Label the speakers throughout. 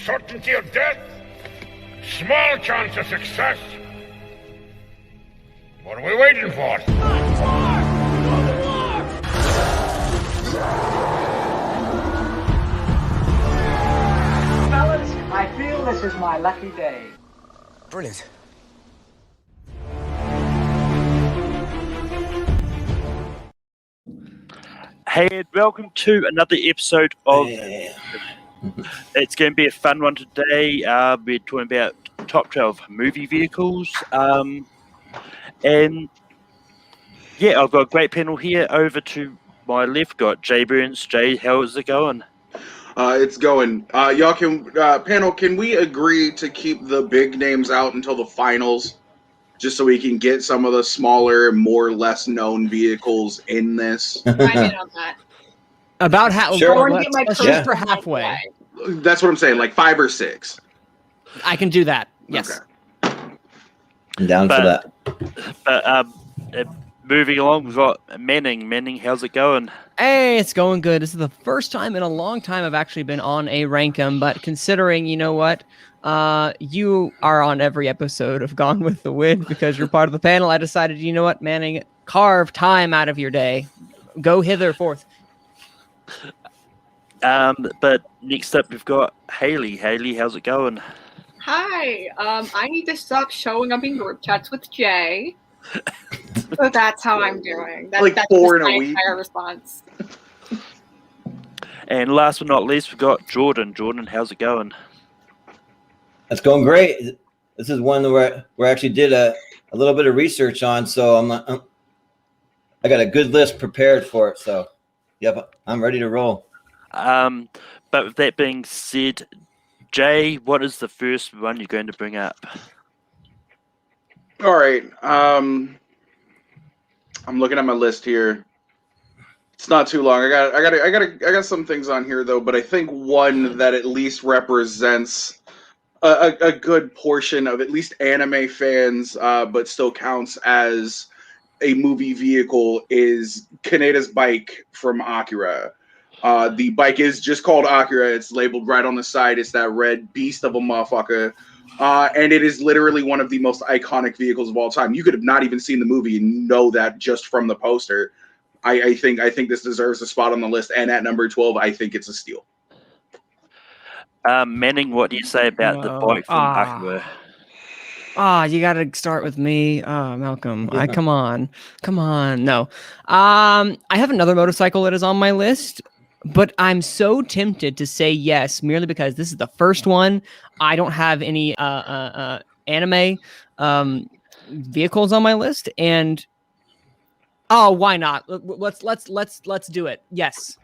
Speaker 1: certainty of death, small chance of success. What are we waiting for?
Speaker 2: Fellas, I feel this is my lucky day.
Speaker 3: Brilliant.
Speaker 4: Hey, and welcome to another episode of... It's going to be a fun one today. We're talking about top 12 movie vehicles. And yeah, I've got a great panel here. Over to my left, got Jay Burns. Jay, how is it going?
Speaker 5: It's going. Y'all can, panel, can we agree to keep the big names out until the finals? Just so we can get some of the smaller, more less known vehicles in this.
Speaker 6: I'm in on that.
Speaker 7: About half.
Speaker 6: Sure.
Speaker 7: Let's shoot for halfway.
Speaker 5: That's what I'm saying, like 5 or 6.
Speaker 7: I can do that. Yes.
Speaker 5: Okay.
Speaker 3: I'm down for that.
Speaker 4: But moving along, we've got Manning. Manning, how's it going?
Speaker 7: Hey, it's going good. This is the first time in a long time I've actually been on a Rankum, but considering, you know what, you are on every episode of Gone with the Wind because you're part of the panel, I decided, you know what, Manning, carve time out of your day. Go hither forth.
Speaker 4: But next up, we've got Haley. Haley, how's it going?
Speaker 6: Hi. I need to stop showing up in group chats with Jay. So that's how I'm doing. That's
Speaker 5: 4 in
Speaker 6: my
Speaker 5: a week.
Speaker 6: entire response.
Speaker 4: And last but not least, we've got Jordan. Jordan, how's it going?
Speaker 3: It's going great. This is one where I actually did a little bit of research on, so I got a good list prepared for it. So, yep, I'm ready to roll.
Speaker 4: But with that being said, Jay, what is the first one you're going to bring up?
Speaker 5: All right. I'm looking at my list here. It's not too long. I got some things on here though, but I think one that at least represents a good portion of at least anime fans, but still counts as a movie vehicle is Kaneda's bike from Acura. The bike is just called Acura. It's labeled right on the side. It's that red beast of a motherfucker. And it is literally one of the most iconic vehicles of all time. You could have not even seen the movie and know that just from the poster. I think this deserves a spot on the list. And at number 12, I think it's a steal.
Speaker 4: Manning, what do you say about the bike from Acura?
Speaker 7: You got to start with me. Malcolm, come on. No. I have another motorcycle that is on my list, but I'm so tempted to say yes, merely because this is the first one. I don't have any anime vehicles on my list, and why not? Let's do it. Yes.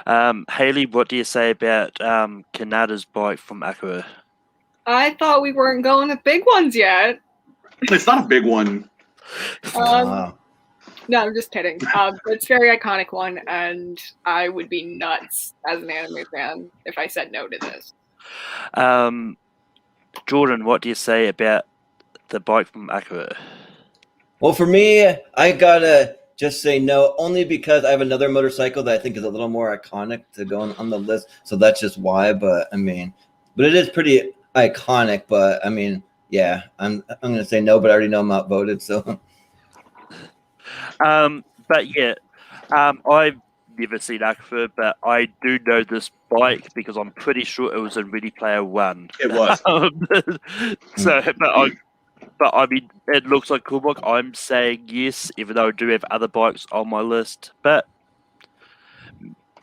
Speaker 4: Haley, what do you say about Kaneda's bike from Acura?
Speaker 6: I thought we weren't going with big ones yet.
Speaker 5: It's not a big one.
Speaker 6: No, I'm just kidding. It's a very iconic one, and I would be nuts as an anime fan if I said no to this.
Speaker 4: Jordan, what do you say about the bike from Acura?
Speaker 3: Well, for me, I gotta just say no, only because I have another motorcycle that I think is a little more iconic to go on the list. So that's just why. But it is pretty iconic. But yeah, I'm gonna say no, but I already know I'm outvoted. So.
Speaker 4: But yeah, I've never seen Acura, but I do know this bike because I'm pretty sure it was in Ready Player One.
Speaker 5: It was.
Speaker 4: But I mean, it looks like a cool bike. I'm saying yes, even though I do have other bikes on my list. But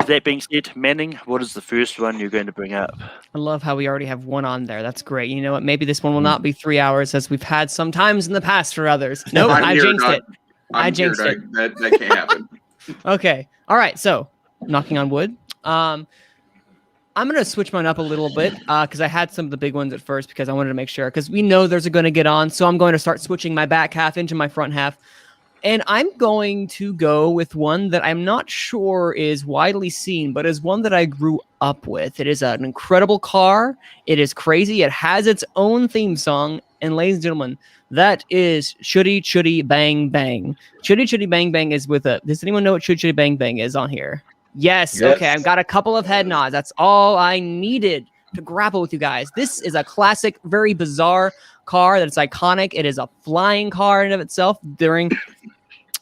Speaker 4: that being said, Manning, what is the first one you're going to bring up?
Speaker 7: I love how we already have one on there. That's great. You know what? Maybe this one will not be 3 hours as we've had sometimes in the past for others. Nope, I jinxed it. I jinxed it.
Speaker 5: That can't happen.
Speaker 7: Okay. All right. So, knocking on wood. I'm going to switch mine up a little bit because I had some of the big ones at first because I wanted to make sure because we know there's going to get on. So I'm going to start switching my back half into my front half. And I'm going to go with one that I'm not sure is widely seen, but is one that I grew up with. It is an incredible car. It is crazy. It has its own theme song. And ladies and gentlemen, that is Chitty Chitty Bang Bang. Chitty Chitty Bang Bang is with a... Does anyone know what Chitty Chitty Bang Bang is on here? Yes. Okay, I've got a couple of head nods. That's all I needed. to grapple with you guys. This is a classic, very bizarre car that's iconic. It is a flying car in of itself.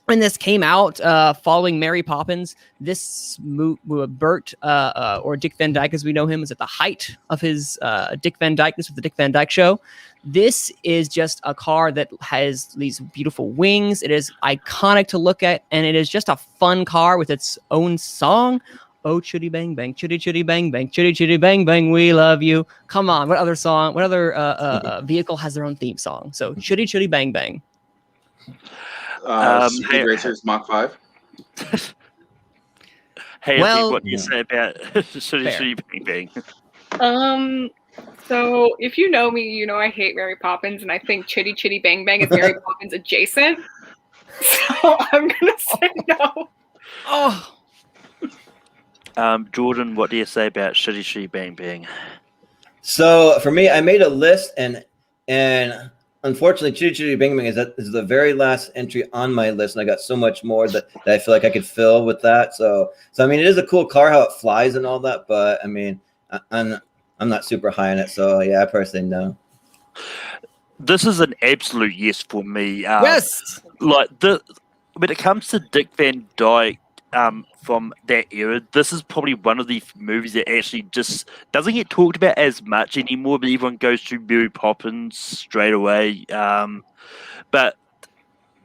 Speaker 7: When this came out, following Mary Poppins, this Bert or Dick Van Dyke, as we know him, is at the height of his Dick Van Dykeness with the Dick Van Dyke Show. This is just a car that has these beautiful wings. It is iconic to look at, and it is just a fun car with its own song. Oh, chitty bang bang, chitty chitty bang bang, chitty chitty bang bang, we love you. Come on, what other song? What other vehicle has their own theme song? So chitty chitty bang bang.
Speaker 5: Speed Racers Mach 5.
Speaker 4: Hey,
Speaker 7: Well,
Speaker 4: what do you say about Shitty Bang Bang?
Speaker 6: So if you know me, you know I hate Mary Poppins, and I think Chitty Chitty Bang Bang is Mary Poppins adjacent. So I'm gonna say no.
Speaker 7: Oh,
Speaker 4: Jordan, what do you say about Shitty Bang Bang?
Speaker 3: So for me, I made a list, and unfortunately, Chitty Chitty Bang Bang is the very last entry on my list, and I got so much more that I feel like I could fill with that. So I mean, it is a cool car, how it flies and all that, but I mean, I'm not super high on it, so yeah, I probably say no.
Speaker 4: This is an absolute yes for me.
Speaker 7: yes.
Speaker 4: Like when it comes to Dick Van Dyke, from that era, this is probably one of the movies that actually just doesn't get talked about as much anymore, but everyone goes to Mary Poppins straight away. But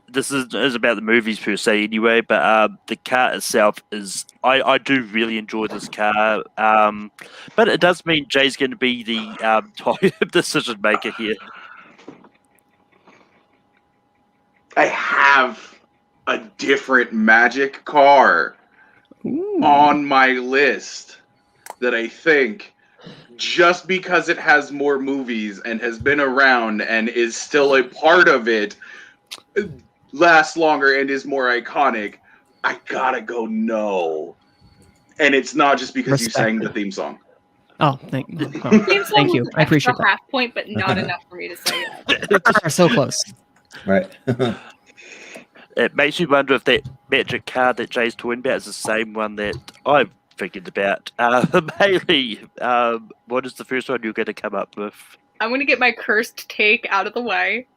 Speaker 4: this is about the movies per se anyway, but the car itself is, I do really enjoy this car, but it does mean Jay's going to be the decision maker here.
Speaker 5: I have a different magic car on my list that I think, just because it has more movies and has been around and is still a part of it, lasts longer and is more iconic, I gotta go no. And it's not just because you sang the theme song.
Speaker 7: Oh, thank you. I appreciate that.
Speaker 6: Half point, but not enough for me to say yes.
Speaker 7: So close.
Speaker 3: Right.
Speaker 4: It makes you wonder if that magic card that Jay's talking about is the same one that I've figured about. Bailey, what is the first one you're going to come up with?
Speaker 6: I'm going to get my cursed take out of the way.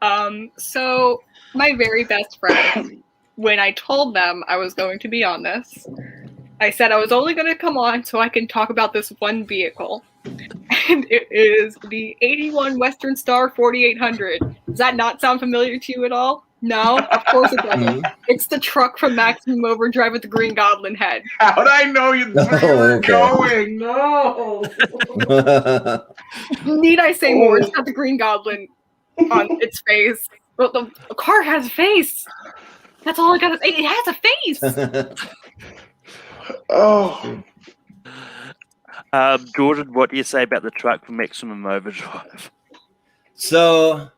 Speaker 6: So my very best friend, when I told them I was going to be on this, I said I was only going to come on so I can talk about this one vehicle. And it is the 81 Western Star 4800. Does that not sound familiar to you at all? No, of course it doesn't. It's the truck from Maximum Overdrive with the Green Goblin head.
Speaker 5: How'd I know you were going? No.
Speaker 6: Need I say more? It's got the Green Goblin on its face. But the car has a face. That's all I got to say. It has a face.
Speaker 5: Oh.
Speaker 4: Jordan, what do you say about the truck from Maximum Overdrive?
Speaker 3: So,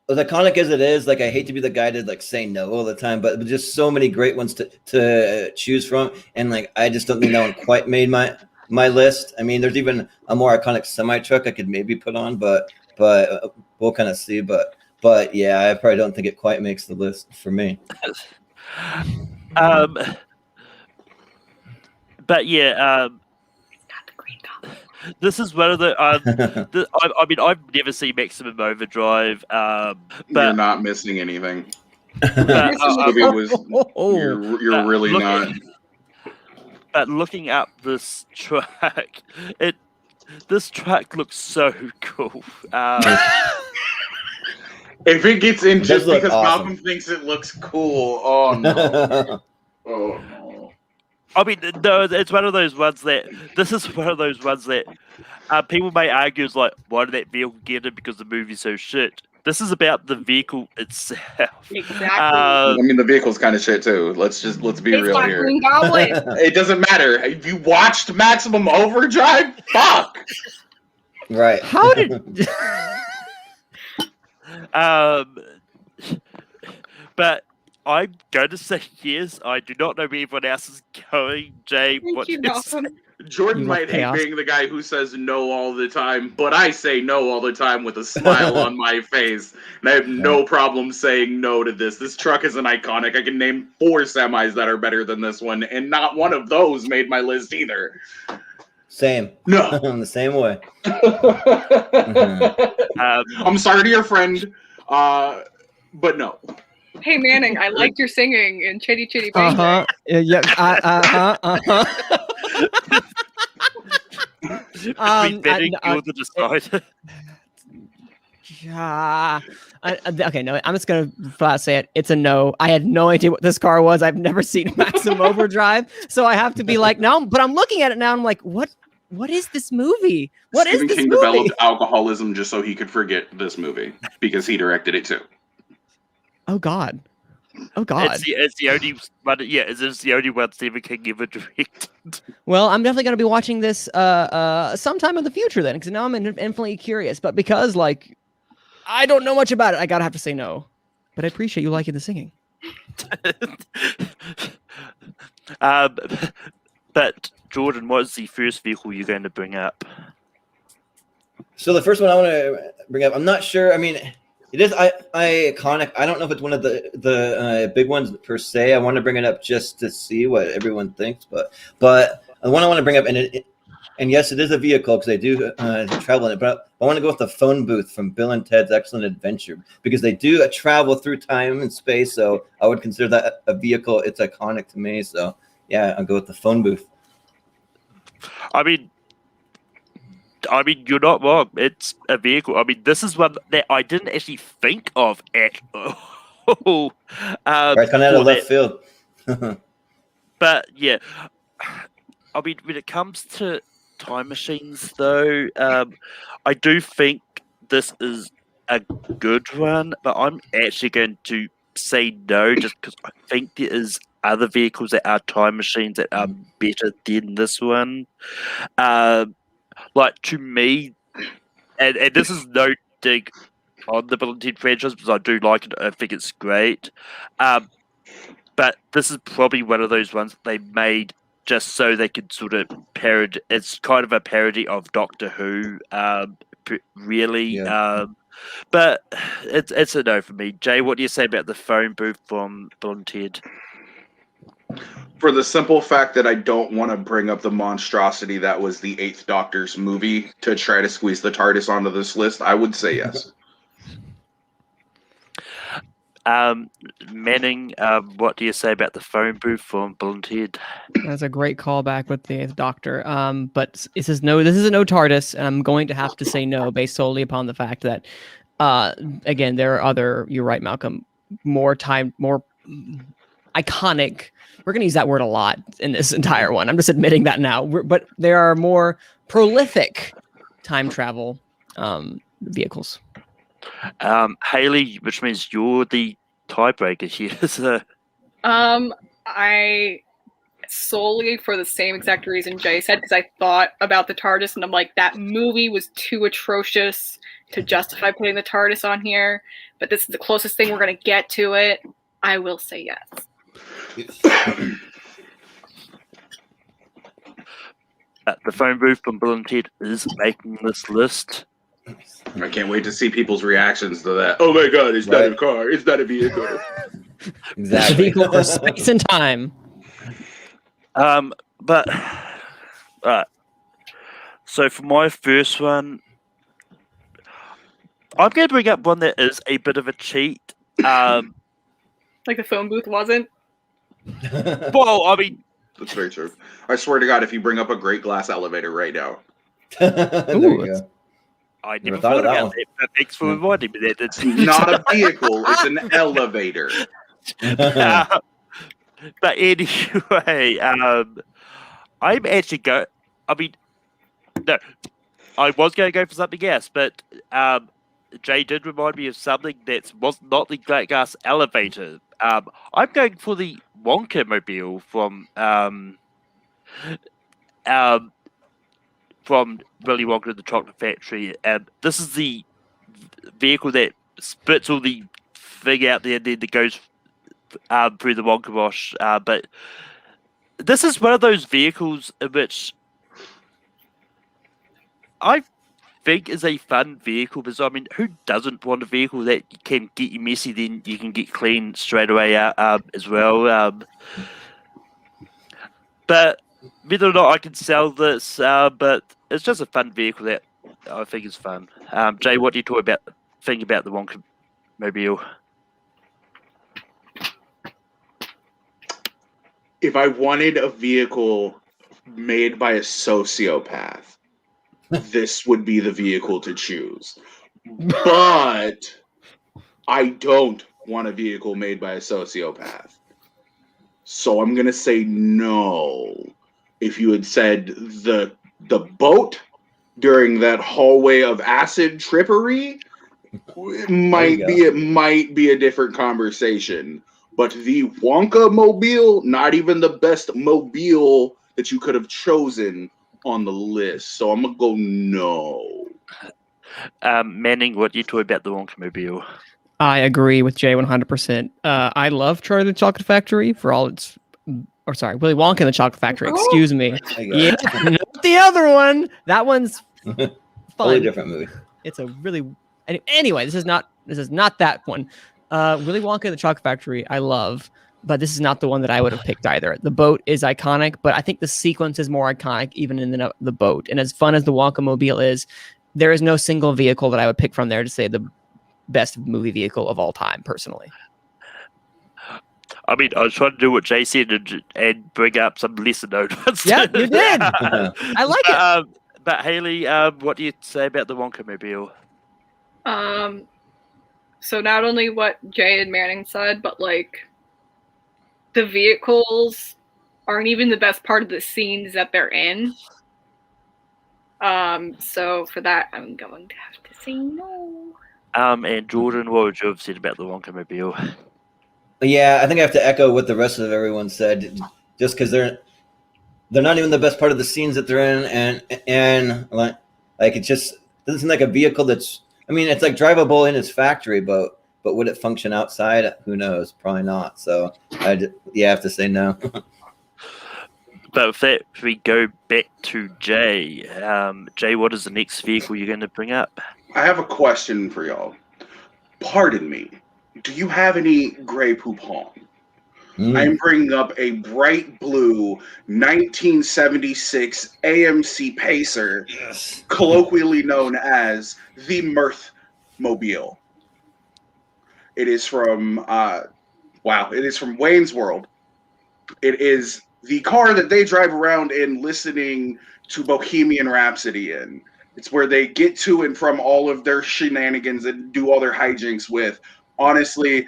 Speaker 3: as iconic as it is, like, I hate to be the guy to like say no all the time, but just so many great ones to choose from, and like I just don't think that one quite made my list. I mean, there's even a more iconic semi truck I could maybe put on, but we'll kind of see. But yeah, I probably don't think it quite makes the list for me.
Speaker 4: But yeah, this is one of the. I mean, I've never seen Maximum Overdrive, but
Speaker 5: you're not missing anything.
Speaker 4: But,
Speaker 5: you're really not.
Speaker 4: But looking up this truck, this truck looks so cool.
Speaker 5: If it gets in just because
Speaker 3: awesome.
Speaker 5: Malcolm thinks it looks cool, oh no. Oh no.
Speaker 4: I mean, no, it's one of those ones that. This is one of those ones that people may argue is like, why did that vehicle get it? Because the movie's so shit. This is about the vehicle itself.
Speaker 6: Exactly.
Speaker 5: I mean, the vehicle's kind of shit too. Let's be real here.
Speaker 6: Green Goblin.
Speaker 5: It doesn't matter. Have you watched Maximum Overdrive? Fuck.
Speaker 3: Right.
Speaker 7: How did?
Speaker 4: But I'm going to say yes. I do not know where everyone else is going. Jay, what do you say?
Speaker 5: Jordan might hate being the guy who says no all the time, but I say no all the time with a smile on my face. And I have no problem saying no to this. This truck is an iconic. I can name 4 semis that are better than this one, and not one of those made my list either.
Speaker 3: Same.
Speaker 5: No.
Speaker 3: I'm the same way.
Speaker 5: I'm sorry to your friend, but no.
Speaker 6: Hey Manning, I liked your singing in Chitty Chitty Bang Bang.
Speaker 4: You're the decider.
Speaker 7: Yeah. Okay, no, I'm just gonna flat say it. It's a no. I had no idea what this car was. I've never seen Maximum Overdrive, so I have to be like, no. But I'm looking at it now. I'm like, what? What is this movie? What
Speaker 5: Stephen
Speaker 7: is this
Speaker 5: King
Speaker 7: movie?
Speaker 5: developed alcoholism just so he could forget this movie because he directed it too.
Speaker 7: Oh God. Oh God.
Speaker 4: It's the only one. Yeah, it's the only one Stephen King ever directed.
Speaker 7: Well, I'm definitely gonna be watching this sometime in the future then, because now I'm infinitely curious. But because like I don't know much about it, I gotta have to say no. But I appreciate you liking the singing.
Speaker 4: But Jordan, what is the first vehicle you're going to bring up?
Speaker 3: So the first one I want to bring up, I'm not sure. I mean, it is iconic. I don't know if it's one of the big ones per se. I want to bring it up just to see what everyone thinks. But the one I want to bring up, and yes, it is a vehicle because they do travel in it. But I want to go with the phone booth from Bill and Ted's Excellent Adventure because they do travel through time and space. So I would consider that a vehicle. It's iconic to me. So yeah, I'll go with the phone booth.
Speaker 4: I mean, you're not wrong. It's a vehicle. I mean, this is one that I didn't actually think of at all.
Speaker 3: Right, kind of out of left field.
Speaker 4: But yeah, I mean, when it comes to time machines, though, I do think this is a good one. But I'm actually going to say no, just because I think there is other vehicles that are time machines that are better than this one. Like to me, and this is no dig on the Bill and Ted franchise because I do like it. I think it's great. But this is probably one of those ones that they made just so they could sort of parody. It's kind of a parody of Doctor Who, really.
Speaker 3: Yeah.
Speaker 4: But it's a no for me. Jay, what do you say about the phone booth from Bill and Ted?
Speaker 5: For the simple fact that I don't want to bring up the monstrosity that was the Eighth Doctor's movie to try to squeeze the TARDIS onto this list, I would say yes.
Speaker 4: Manning, what do you say about the phone booth from Bill and Ted?
Speaker 7: That's a great callback with the Doctor. But it says no. This is a no TARDIS, and I'm going to have to say no based solely upon the fact that, again, there are other. You're right, Malcolm. More iconic. We're going to use that word a lot in this entire one. I'm just admitting that now. But there are more prolific time travel vehicles.
Speaker 4: Haley, which means you're the tiebreaker here. So.
Speaker 6: I solely for the same exact reason Jay said, because I thought about the TARDIS and I'm like, that movie was too atrocious to justify putting the TARDIS on here. But this is the closest thing we're going to get to it. I will say yes.
Speaker 4: The phone booth from Bill and Ted is making this list.
Speaker 5: I can't wait to see people's reactions to that. Oh my God, it's not a car. It's not a vehicle.
Speaker 3: Exactly.
Speaker 7: Vehicle for space and time.
Speaker 4: But so for my first one, I'm going to bring up one that is a bit of a cheat.
Speaker 6: Like the phone booth wasn't?
Speaker 4: Well, I mean,
Speaker 5: that's very true. I swear to God, if you bring up a great glass elevator right now.
Speaker 3: There you go.
Speaker 4: I never thought about that. But thanks for reminding me that.
Speaker 5: It's not a vehicle, it's an elevator.
Speaker 4: But anyway, I'm actually go. I mean, no, I was going to go for something else, but Jay did remind me of something that was not the glass elevator. I'm going for the Wonka Mobile from Willy Wonka and the Chocolate Factory, and this is the vehicle that spits all the thing out there and then it goes through the Wonka wash. But this is one of those vehicles in which I think is a fun vehicle because, I mean, who doesn't want a vehicle that can get you messy, then you can get clean straight away as well. But whether or not I can sell this, but it's just a fun vehicle that I think is fun. Jay, what do you think about the Wonka Mobile?
Speaker 5: If I wanted a vehicle made by a sociopath, this would be the vehicle to choose. But I don't want a vehicle made by a sociopath. So I'm going to say no. If you had said the boat during that hallway of acid trippery, it might be a different conversation. But the Wonka Mobile, not even the best mobile that you could have chosen on the list. So I'm going to go no.
Speaker 4: Manning, what do you talk about the Wonka Mobile?
Speaker 7: I agree with Jay 100%. I love Charlie and the Chocolate Factory for all its... Or sorry, Willy Wonka and the Chocolate Factory. Excuse me. Yeah, not the other one. That one's fun.
Speaker 3: Totally different movie.
Speaker 7: It's a really... Anyway, this is not that one. Willy Wonka and the Chocolate Factory, I love, but this is not the one that I would have picked either. The boat is iconic, but I think the sequence is more iconic even in the boat. And as fun as the Wonka Mobile is, there is no single vehicle that I would pick from there to say the best movie vehicle of all time, personally.
Speaker 4: I mean, I was trying to do what Jay said and bring up some lesser known ones.
Speaker 7: Yeah, you did. I like it.
Speaker 4: But Haley, what do you say about the Wonka Mobile?
Speaker 6: So not only what Jay and Manning said, but like the vehicles aren't even the best part of the scenes that they're in. So for that, I'm going to have to say no.
Speaker 4: And Jordan, what would you have said about the Wonka Mobile?
Speaker 3: Yeah, I think I have to echo what the rest of everyone said, just because they're not even the best part of the scenes that they're in, and like it just doesn't seem like a vehicle that's. I mean, it's like drivable in its factory, but would it function outside? Who knows? Probably not. So I have to say no.
Speaker 4: But if we go back to Jay, Jay, what is the next vehicle you're going to bring up?
Speaker 5: I have a question for y'all. Pardon me. Do you have any Grey Poupon? I'm bringing up a bright blue 1976 AMC Pacer, colloquially known as the Mirth Mobile. It is from Wayne's World. It is the car that they drive around in listening to Bohemian Rhapsody in. It's where they get to and from all of their shenanigans and do all their hijinks with. Honestly,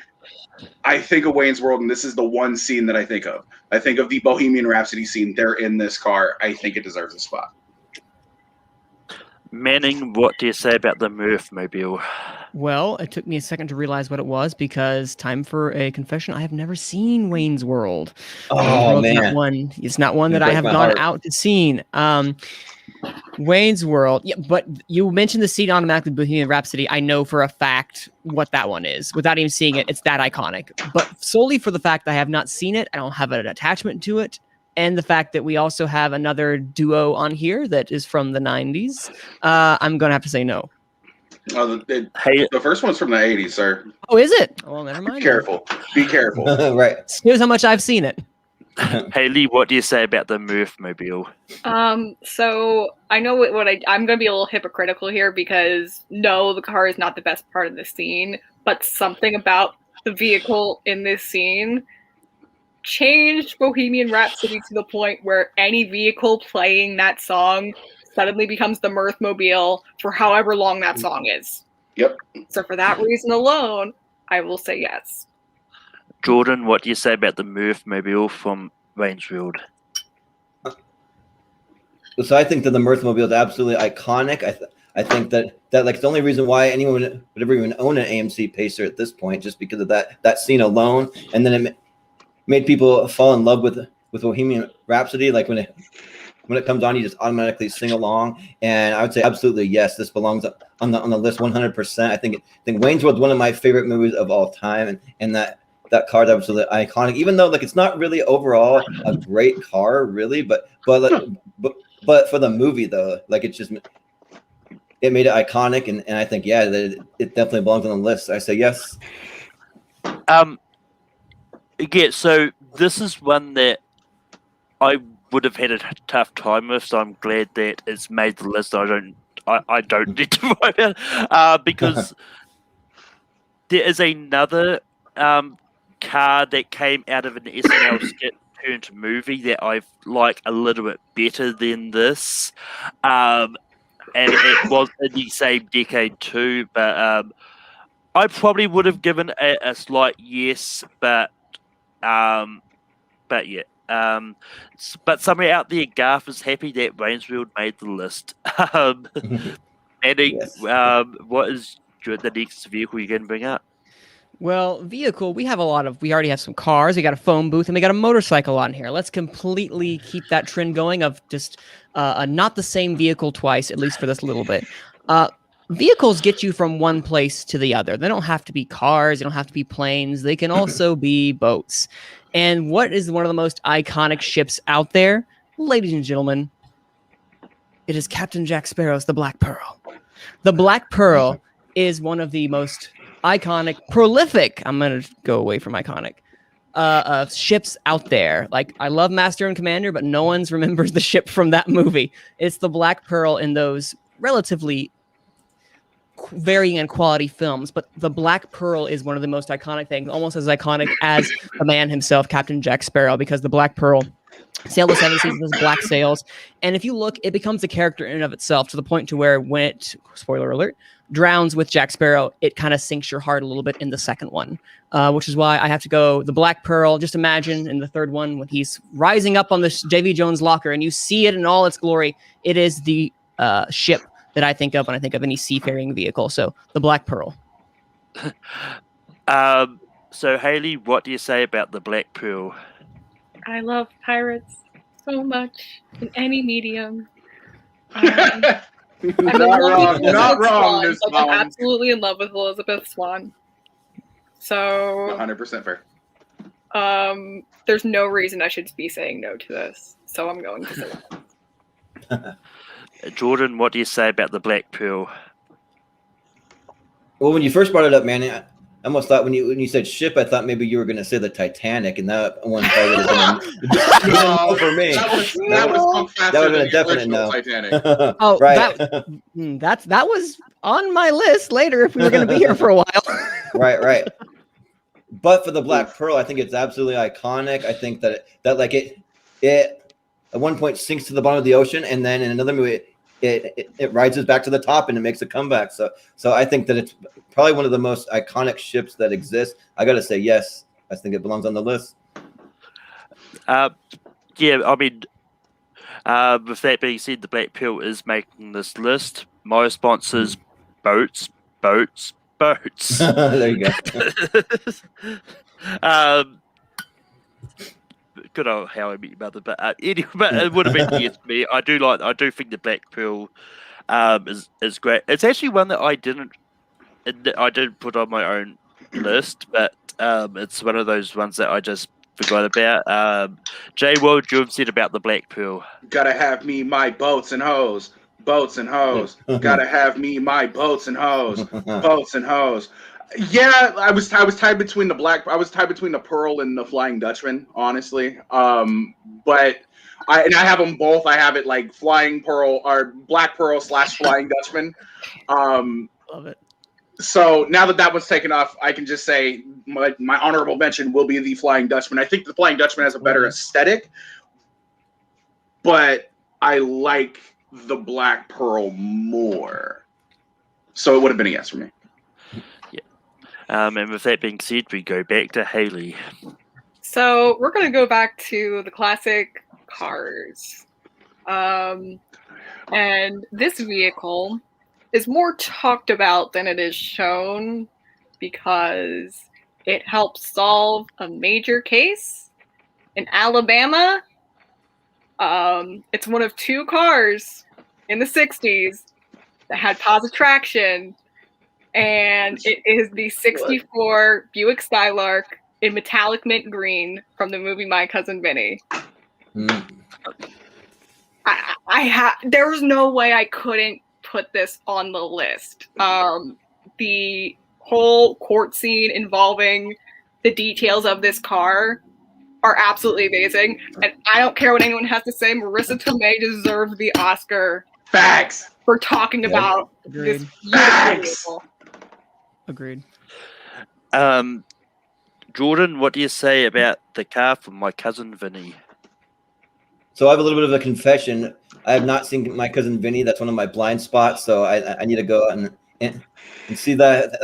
Speaker 5: I think of Wayne's World, and this is the one scene that I think of. I think of the Bohemian Rhapsody scene. They're in this car. I think it deserves a spot.
Speaker 4: Manning, what do you say about the Mirth Mobile?
Speaker 7: Well, it took me a second to realize what it was because time for a confession. I have never seen Wayne's World.
Speaker 3: Oh, man.
Speaker 7: It's not one that I have gone out to see. Wayne's World. Yeah, but you mentioned the scene automatically, Bohemian Rhapsody. I know for a fact what that one is. Without even seeing it, it's that iconic. But solely for the fact that I have not seen it, I don't have an attachment to it. And the fact that we also have another duo on here that is from the 90s, I'm going to have to say no.
Speaker 5: The first one's from the 80s, sir.
Speaker 7: Oh, is it? Oh, well, never mind.
Speaker 5: Be careful. Be careful.
Speaker 3: Right.
Speaker 7: Here's how much I've seen it.
Speaker 4: Haley, what do you say about the Mirth Mobile?
Speaker 6: So I know I'm going to be a little hypocritical here because no, the car is not the best part of the scene, but something about the vehicle in this scene changed Bohemian Rhapsody to the point where any vehicle playing that song suddenly becomes the Mirth Mobile for however long that song is.
Speaker 5: Yep.
Speaker 6: So for that reason alone, I will say yes.
Speaker 4: Jordan, what do you say about the Mirth Mobile from Wayne's World?
Speaker 3: So I think that the Mirth Mobile is absolutely iconic. I think that like the only reason why anyone would ever even own an AMC Pacer at this point, just because of that scene alone, and then it made people fall in love with Bohemian Rhapsody. Like when it comes on, you just automatically sing along. And I would say absolutely yes, this belongs on the list 100%. I think Wayne's World is one of my favorite movies of all time, and that car is absolutely iconic. Even though like it's not really overall a great car, really, but for the movie though, like it made it iconic, and I think that it definitely belongs on the list. I say yes.
Speaker 4: Yeah, so this is one that I would have had a tough time with, so I'm glad that it's made the list. I don't need to worry about because there is another car that came out of an SNL skit turned movie that I like a little bit better than this, and it was in the same decade too. But I probably would have given a slight yes, but yeah. But somewhere out there, Garth is happy that Rainsfield made the list. Andy,
Speaker 3: Yes.
Speaker 4: what is the next vehicle you're going to bring up?
Speaker 7: Well, vehicle, we already have some cars, we got a phone booth, and we got a motorcycle on here. Let's completely keep that trend going of just not the same vehicle twice, at least for this little bit. Vehicles get you from one place to the other. They don't have to be cars, they don't have to be planes, they can also be boats. And what is one of the most iconic ships out there? Ladies and gentlemen, it is Captain Jack Sparrow's The Black Pearl. The Black Pearl is one of the most iconic, prolific, I'm going to go away from iconic, ships out there. Like, I love Master and Commander, but no one remembers the ship from that movie. It's the Black Pearl in those relatively varying in quality films, but the Black Pearl is one of the most iconic things, almost as iconic as the man himself, Captain Jack Sparrow, because the Black Pearl sailed the 7 seasons as black sails. And if you look, it becomes a character in and of itself to the point to where when it, spoiler alert, drowns with Jack Sparrow, it kind of sinks your heart a little bit in the second one, which is why I have to go the Black Pearl. Just imagine in the third one when he's rising up on the J.V. Jones locker and you see it in all its glory. It is the ship that I think of when I think of any seafaring vehicle. So the Black Pearl.
Speaker 4: So Haley, what do you say about the Black Pearl?
Speaker 6: I love pirates so much in any medium.
Speaker 5: Not wrong, Miss
Speaker 6: I'm
Speaker 5: Swan.
Speaker 6: absolutely in love with Elizabeth Swan. So
Speaker 5: 100% fair.
Speaker 6: there's no reason I should be saying no to this. So I'm going to say that.
Speaker 4: Jordan, what do you say about the Black Pearl?
Speaker 3: Well, when you first brought it up, man, I almost thought when you said ship, I thought maybe you were going to say the Titanic, and that one probably would have been no for me.
Speaker 5: That would have been a definite no. Titanic.
Speaker 7: Oh,
Speaker 3: right.
Speaker 7: that was on my list later if we were going to be here for a while.
Speaker 3: right. But for the Black Pearl, I think it's absolutely iconic. I think that like it at one point sinks to the bottom of the ocean, and then in another movie it rises back to the top and it makes a comeback. So I think that it's probably one of the most iconic ships that exists. I got to say yes. I think it belongs on the list.
Speaker 4: Yeah, I mean, with that being said, the Black Pearl is making this list. My response is boats.
Speaker 3: There you go.
Speaker 4: Good old How I Met Your Mother, but anyway, but it would have been yes for me. I do think the Black Pearl is great. It's actually one that I didn't put on my own list, but it's one of those ones that I just forgot about. Jay, what would you have said about the Black Pearl?
Speaker 5: Gotta have me my boats and hoes. Gotta have me my boats and hoes. Yeah, I was tied between the Pearl and the Flying Dutchman, honestly. But I have them both. I have it like Flying Pearl or Black Pearl / Flying Dutchman.
Speaker 7: Love it.
Speaker 5: So now that was taken off, I can just say my honorable mention will be the Flying Dutchman. I think the Flying Dutchman has a better aesthetic, but I like the Black Pearl more. So it would have been a yes for me.
Speaker 4: And with that being said, we go back to Haley.
Speaker 6: So we're going to go back to the classic cars. And this vehicle is more talked about than it is shown because it helps solve a major case in Alabama. It's one of 2 cars in the 60s that had positive traction. And it is the 64 Buick Skylark in metallic mint green from the movie My Cousin Vinny. There was no way I couldn't put this on the list. The whole court scene involving the details of this car are absolutely amazing. And I don't care what anyone has to say. Marissa Tomei deserved the Oscar
Speaker 5: Facts.
Speaker 6: for talking about
Speaker 7: Agreed.
Speaker 6: this beautiful vehicle.
Speaker 7: Agreed.
Speaker 4: Jordan, what do you say about the car from my cousin Vinny?
Speaker 3: So I have a little bit of a confession. I have not seen My Cousin Vinny. That's one of my blind spots. So I need to go and see that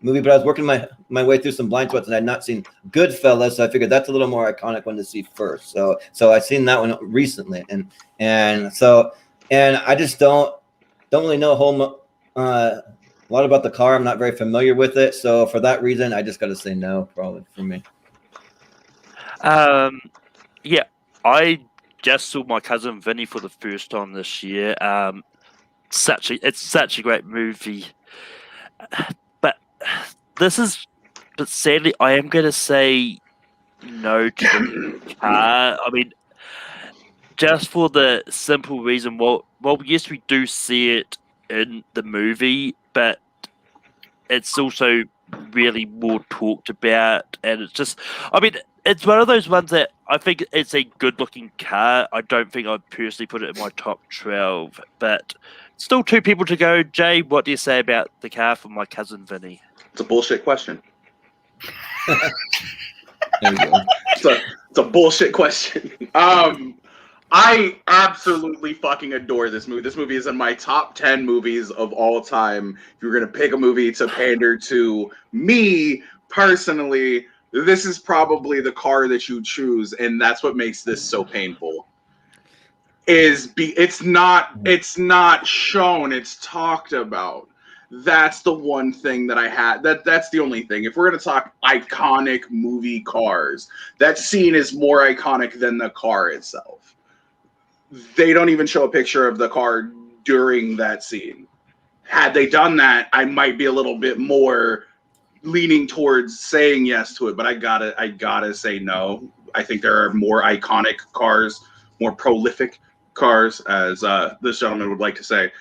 Speaker 3: movie. But I was working my way through some blind spots, and I had not seen Goodfellas. So I figured that's a little more iconic one to see first. So I've seen that one recently, and I just don't really know a lot about the car. I'm not very familiar with it. So for that reason, I just got to say no, probably for me.
Speaker 4: Yeah, I just saw My Cousin Vinny for the first time this year. It's such a great movie. But sadly, I am going to say no to the car. I mean, just for the simple reason, well, yes, we do see it in the movie, but it's also really more talked about, and it's just, I mean, it's one of those ones that I think it's a good-looking car. I don't think I'd personally put it in my top 12, but still 2 people to go. Jay, what do you say about the car from My Cousin Vinny?
Speaker 5: It's a bullshit question.
Speaker 3: There you go.
Speaker 5: It's a bullshit question. I absolutely fucking adore this movie. This movie is in my top 10 movies of all time. If you're gonna pick a movie to pander to me personally, this is probably the car that you choose, and that's what makes this so painful. It's not shown, it's talked about. That's the one thing that I had. That's the only thing. If we're gonna talk iconic movie cars, that scene is more iconic than the car itself. They don't even show a picture of the car during that scene. Had they done that, I might be a little bit more leaning towards saying yes to it, but I gotta say no. I think there are more iconic cars, more prolific cars, as this gentleman would like to say,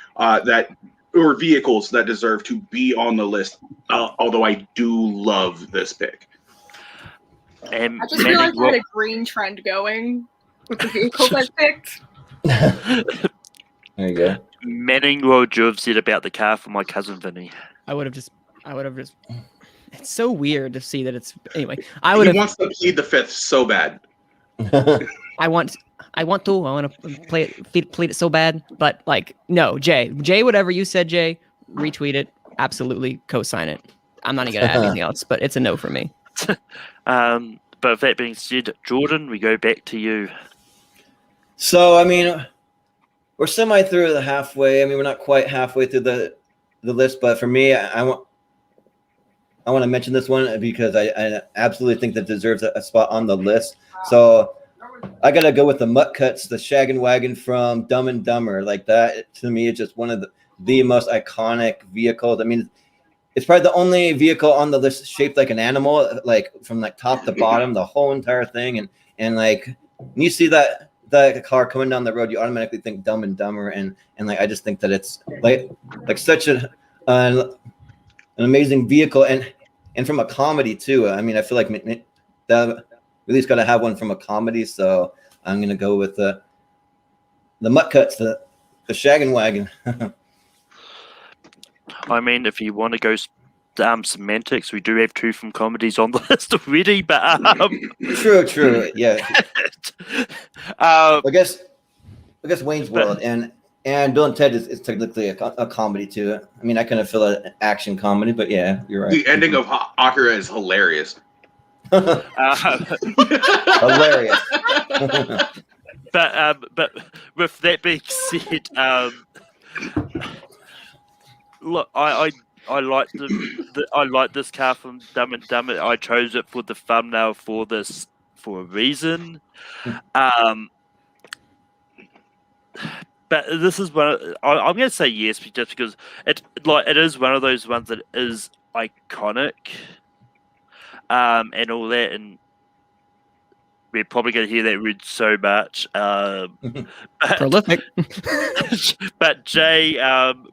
Speaker 5: or vehicles that deserve to be on the list. Although I do love this pick.
Speaker 4: And
Speaker 6: I just realized I had a green trend going with the vehicles I picked.
Speaker 3: There you go.
Speaker 4: Manning, what would you have said about the car from My Cousin Vinny?
Speaker 7: I would have just. It's so weird to see that it's anyway.
Speaker 5: He wants to plead the fifth so bad.
Speaker 7: I want to plead it so bad, but like no, Jay, whatever you said, Jay, retweet it, absolutely co-sign it. I'm not even gonna add anything else, but it's a no for me.
Speaker 4: But with that being said, Jordan, we go back to you.
Speaker 3: So I mean, we're semi through the halfway. I mean, we're not quite halfway through the list, but for me, I want to mention this one because I absolutely think that deserves a spot on the list. So I got to go with the Mutt Cuts, the Shagging Wagon from Dumb and Dumber. Like that, to me, is just one of the most iconic vehicles. I mean, it's probably the only vehicle on the list shaped like an animal, like from like top to bottom, the whole entire thing. And like when you see that car coming down the road, you automatically think Dumb and Dumber. And like I just think that it's like such an amazing vehicle, and from a comedy too. I mean, I feel like we at least got to have one from a comedy. So I'm gonna go with the Mutt Cuts, the Shagging Wagon.
Speaker 4: I mean, if you want to go semantics, we do have 2 from comedies on the list already. But
Speaker 3: True, yeah. I guess Wayne's World and Bill and Ted is technically a comedy too. I mean, I kind of feel an action comedy, but yeah, you're right.
Speaker 5: The ending of Acura is hilarious.
Speaker 3: Hilarious.
Speaker 4: But with that being said, look, I like I like this car from Dumb and Dumber. I chose it for the thumbnail for a reason. But this is one. I'm going to say yes, just because it is one of those ones that is iconic, and all that, and we're probably going to hear that word so much.
Speaker 7: Prolific.
Speaker 4: But Jay,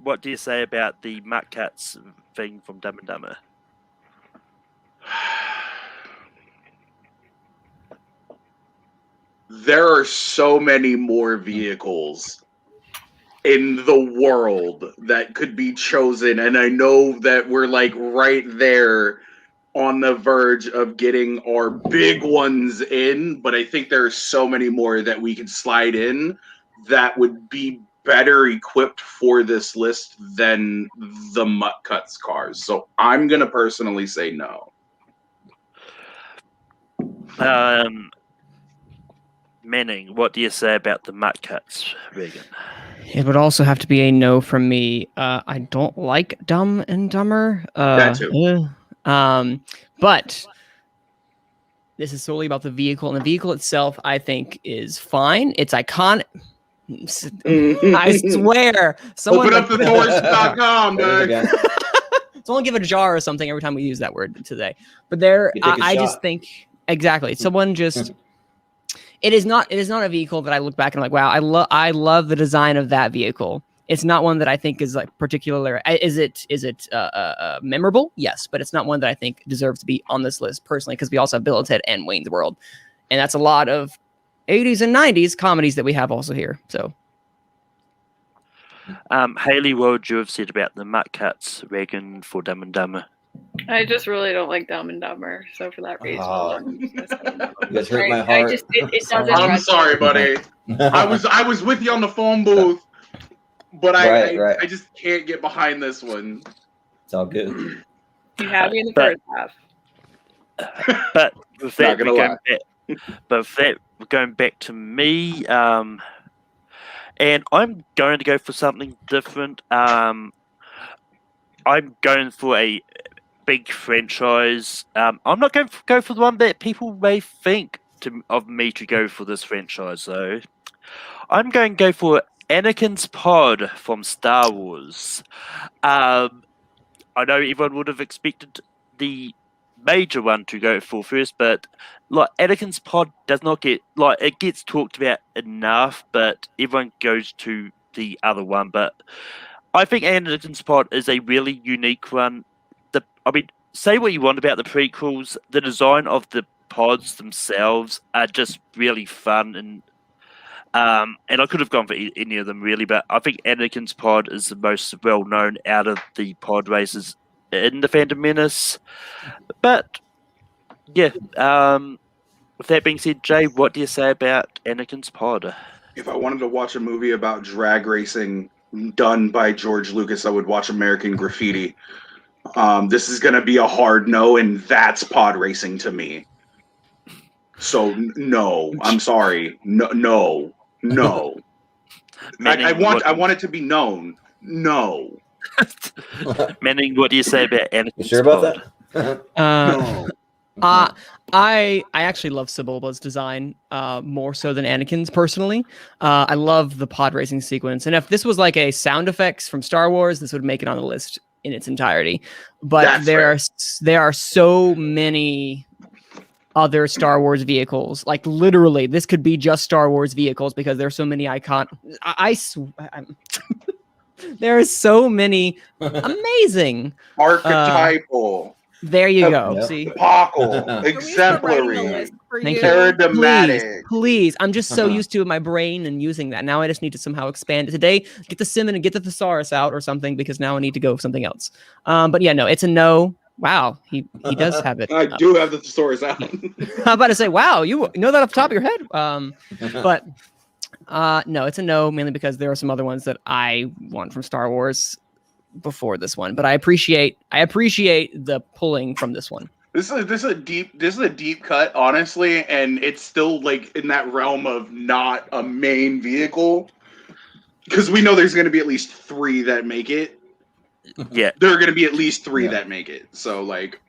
Speaker 4: what do you say about the Mutt Cuts thing from Dumb and Dumber?
Speaker 5: there are so many more vehicles in the world that could be chosen, and I know that we're like right there on the verge of getting our big ones in, but I think there are so many more that we could slide in that would be better equipped for this list than the Mutt Cuts cars. So I'm gonna personally say no.
Speaker 4: Manning, what do you say about the Mutt Cuts, Regan?
Speaker 7: It would also have to be a no from me. I don't like Dumb and Dumber.
Speaker 5: That too.
Speaker 7: But this is solely about the vehicle, and the vehicle itself, I think, is fine. It's iconic. I swear. Someone
Speaker 5: Open up the Thors.com, man.
Speaker 7: Someone give it a jar or something every time we use that word today. But there, I just think exactly. Someone just. It is not a vehicle that I look back and I'm like, wow, I love the design of that vehicle. It's not one that I think is like particularly. Is it memorable? Yes, but it's not one that I think deserves to be on this list personally, because we also have Bill and Ted and Wayne's World, and that's a lot of 80s and 90s comedies that we have also here. So,
Speaker 4: Haley, what would you have said about the Mutt Cuts, Regan, for Dumb and Dumber?
Speaker 6: I just really don't like Dumb and Dumber, so for that reason,
Speaker 3: You guys hurt my heart.
Speaker 6: It doesn't.
Speaker 5: I'm sorry, buddy. I was with you on the phone booth, but
Speaker 3: Right.
Speaker 5: I just can't get behind this one.
Speaker 3: It's all good.
Speaker 6: You have me in the first half.
Speaker 4: But with that,
Speaker 5: Not gonna
Speaker 4: we're going back to me, and I'm going to go for something different. I'm going for a big franchise. I'm not going to go for the one that people may think of me to go for this franchise, though. I'm going to go for Anakin's Pod from Star Wars. I know everyone would have expected the major one to go for first, but like Anakin's Pod does not get it gets talked about enough, but everyone goes to the other one. But I think Anakin's Pod is a really unique one. Say what you want about the prequels, the design of the pods themselves are just really fun, and I could have gone for any of them really, but I think Anakin's Pod is the most well known out of the pod races in the Phantom Menace. But yeah, with that being said, Jay, what do you say about Anakin's Pod?
Speaker 5: If I wanted to watch a movie about drag racing done by George Lucas, I would watch American Graffiti. This is going to be a hard no, and that's pod racing to me. So no, I'm sorry. No. I want it to be known. No.
Speaker 4: Manning, what do you say about Anakin's
Speaker 3: You sure about
Speaker 4: Pod?
Speaker 3: that?
Speaker 5: No.
Speaker 7: I actually love Sebulba's design more so than Anakin's personally. I love the pod racing sequence, and if this was like a sound effects from Star Wars, this would make it on the list in its entirety. But there are so many other Star Wars vehicles. Like literally, this could be just Star Wars vehicles because there's so many there are so many amazing
Speaker 5: Archetypal.
Speaker 7: There you go.
Speaker 3: Yep.
Speaker 7: See,
Speaker 5: Epochal. Exemplary.
Speaker 7: Thank you.
Speaker 5: Paradigmatic.
Speaker 7: Please. I'm just so used to my brain and using that. Now I just need to somehow expand it today. Get the Simon and get the thesaurus out or something, because now I need to go with something else. But yeah, no, it's a no. Wow, he does have it.
Speaker 5: I do have the thesaurus out.
Speaker 7: I'm about to say, wow, you know that off the top of your head. But no, it's a no, mainly because there are some other ones that I want from Star Wars before this one. But I appreciate the pulling from this one.
Speaker 5: This is a deep cut, honestly, and it's still like in that realm of not a main vehicle, because we know there's going to be at least 3 that make it.
Speaker 4: Yeah,
Speaker 5: there are going to be at least 3 that make it. So like,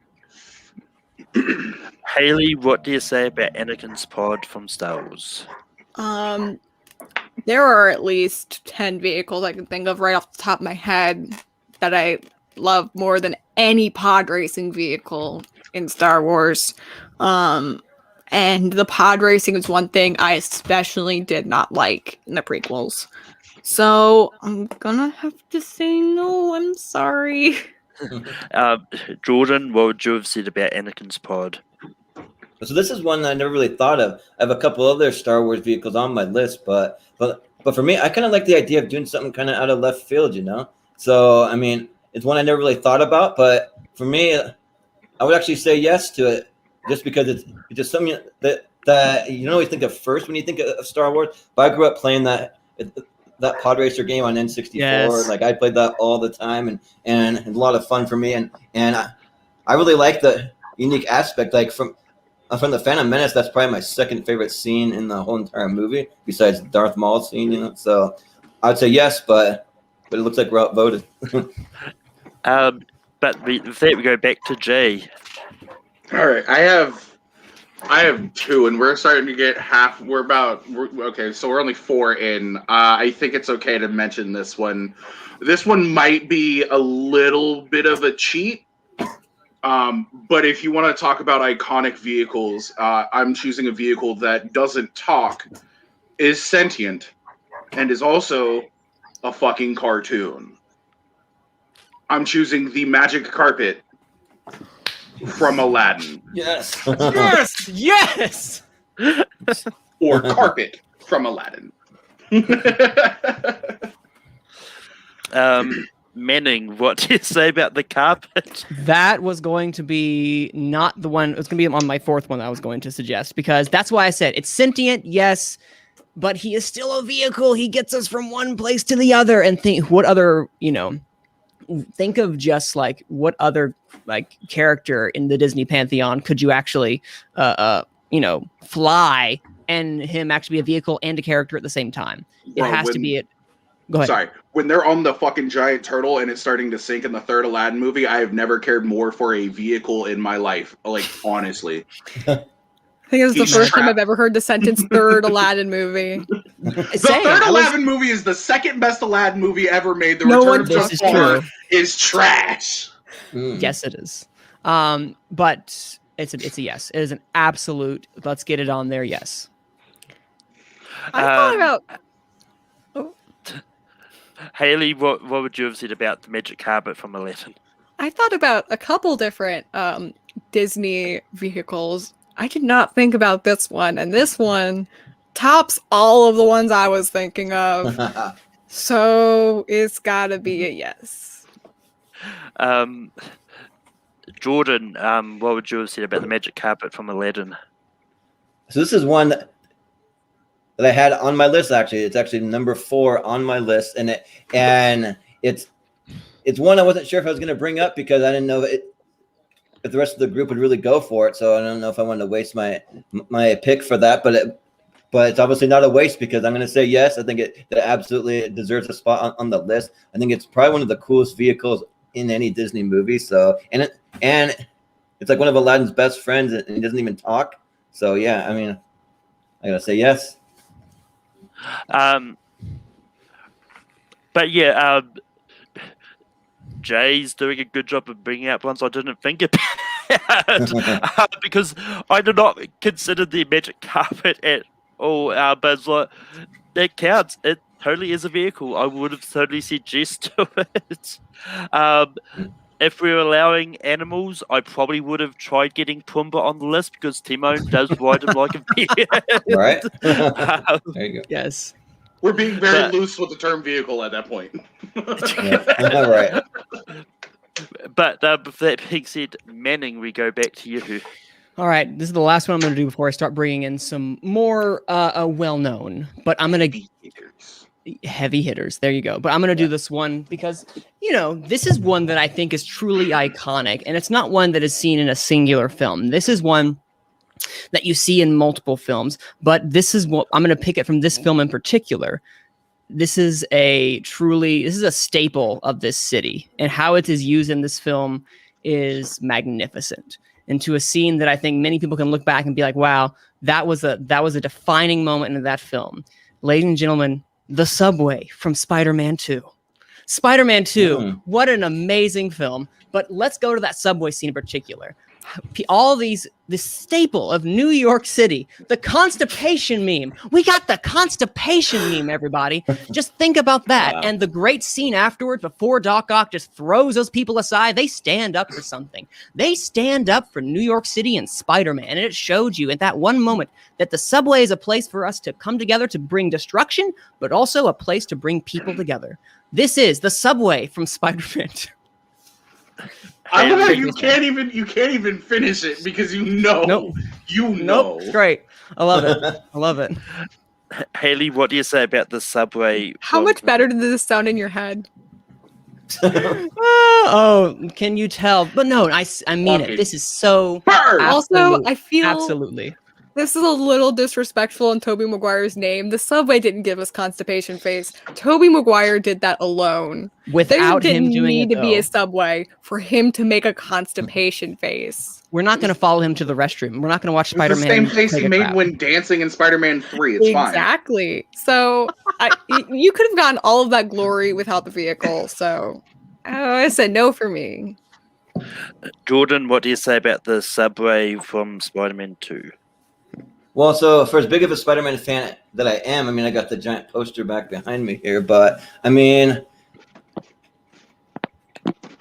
Speaker 4: Haley, what do you say about Anakin's Pod from Star Wars?
Speaker 6: There are at least 10 vehicles I can think of right off the top of my head that I love more than any pod racing vehicle in Star Wars. And the pod racing is one thing I especially did not like in the prequels. So I'm gonna have to say no. I'm sorry.
Speaker 4: Jordan, what would you have said about Anakin's Pod?
Speaker 3: So this is one I never really thought of. I have a couple other Star Wars vehicles on my list, but for me, I kind of like the idea of doing something kind of out of left field, you know? So, I mean, it's one I never really thought about, but for me, I would actually say yes to it just because it's just something that you don't always think of first when you think of Star Wars. But I grew up playing that pod racer game on N64.
Speaker 7: Yes.
Speaker 3: Like, I played that all the time, and a lot of fun for me. And I really like the unique aspect, like from the Phantom Menace. That's probably my second favorite scene in the whole entire movie, besides Darth Maul scene. You know, so I'd say yes, but it looks like we're outvoted.
Speaker 4: But with that, we go back to Jay.
Speaker 5: All right, I have two, and we're starting to get half. Okay, so we're only 4 in. I think it's okay to mention this one. This one might be a little bit of a cheat. But if you want to talk about iconic vehicles, I'm choosing a vehicle that doesn't talk, is sentient, and is also a fucking cartoon. I'm choosing the magic carpet from Aladdin.
Speaker 3: Yes.
Speaker 7: Yes, yes.
Speaker 5: Or carpet from Aladdin.
Speaker 4: Manning, what do you say about the carpet?
Speaker 7: That was going to be not the one. It was going to be on my 4th one that I was going to suggest, because that's why I said it's sentient, yes, but he is still a vehicle. He gets us from one place to the other. And think what other, think of just like what other like character in the Disney pantheon could you actually, fly and him actually be a vehicle and a character at the same time. It has to be it. Go ahead.
Speaker 5: Sorry. When they're on the fucking giant turtle and it's starting to sink in the 3rd Aladdin movie, I have never cared more for a vehicle in my life. Like, honestly.
Speaker 6: I think it's the first time I've ever heard the sentence 3rd Aladdin movie.
Speaker 5: The 3rd Aladdin movie is the second best Aladdin movie ever made. The Return of Jafar is trash.
Speaker 7: Yes, it is. But it's a yes. It is an absolute. Let's get it on there. Yes.
Speaker 6: I thought about.
Speaker 4: Haley, what would you have said about the magic carpet from Aladdin?
Speaker 6: I thought about a couple different Disney vehicles. I did not think about this one, and this one tops all of the ones I was thinking of. So it's gotta be a yes.
Speaker 4: Jordan, what would you have said about the magic carpet from Aladdin?
Speaker 3: So this is one that I had on my list. Actually, it's actually number 4 on my list, and it's one I wasn't sure if I was going to bring up because I didn't know if the rest of the group would really go for it. So I don't know if I wanted to waste my pick for that, but it's obviously not a waste because I'm going to say yes. I think it absolutely deserves a spot on the list. I think it's probably one of the coolest vehicles in any Disney movie. So and it's like one of Aladdin's best friends, and he doesn't even talk. So yeah, I mean, I gotta say yes.
Speaker 4: But yeah, Jay's doing a good job of bringing out ones I didn't think about because I did not consider the magic carpet at all. But it's like, that counts. It totally is a vehicle. I would have totally said yes to it. If we were allowing animals, I probably would have tried getting Pumbaa on the list because Timon does ride him like a bear.
Speaker 3: Right? There you go.
Speaker 7: Yes.
Speaker 5: We're being very loose with the term vehicle at that point.
Speaker 3: All right.
Speaker 4: But with that being said, Manning, we go back to you.
Speaker 7: All right. This is the last one I'm going to do before I start bringing in some more well-known. But I'm going to... Heavy hitters. There you go. But I'm going to do this one because, this is one that I think is truly iconic. And it's not one that is seen in a singular film. This is one that you see in multiple films. But this is what I'm going to pick it from this film in particular. This is a staple of this city. And how it is used in this film is magnificent. And to a scene that I think many people can look back and be like, wow, that was a defining moment in that film. Ladies and gentlemen, the subway from Spider-Man 2. Spider-Man 2, what an amazing film. But let's go to that subway scene in particular. all this staple of New York City, the constipation meme. We got the constipation meme, everybody. Just think about that. Wow. And the great scene afterwards, before Doc Ock just throws those people aside, they stand up for something. They stand up for New York City and Spider-Man. And it showed you at that one moment that the subway is a place for us to come together to bring destruction, but also a place to bring people together. This is the subway from Spider-Man 2.
Speaker 5: I love how you can't even finish it because you know.
Speaker 7: Nope.
Speaker 5: You know.
Speaker 7: Nope. Great. I love it. I love it.
Speaker 4: Haley, what do you say about the subway?
Speaker 6: How much better did this sound in your head?
Speaker 7: Oh, can you tell? But no, I mean it. This is so.
Speaker 6: Also, I feel
Speaker 7: absolutely.
Speaker 6: This is a little disrespectful in Tobey Maguire's name. The subway didn't give us constipation face. Tobey Maguire did that alone.
Speaker 7: Without him doing it,
Speaker 6: there didn't need to be a subway for him to make a constipation face.
Speaker 7: We're not going to follow him to the restroom. We're not going to watch Spider-Man.
Speaker 5: The same face he made when dancing in Spider-Man 3. It's fine.
Speaker 6: Exactly. So you could have gotten all of that glory without the vehicle. So I said no for me.
Speaker 4: Jordan, what do you say about the subway from Spider-Man 2?
Speaker 3: Well, so for as big of a Spider-Man fan that I am, I mean, I got the giant poster back behind me here, but I mean,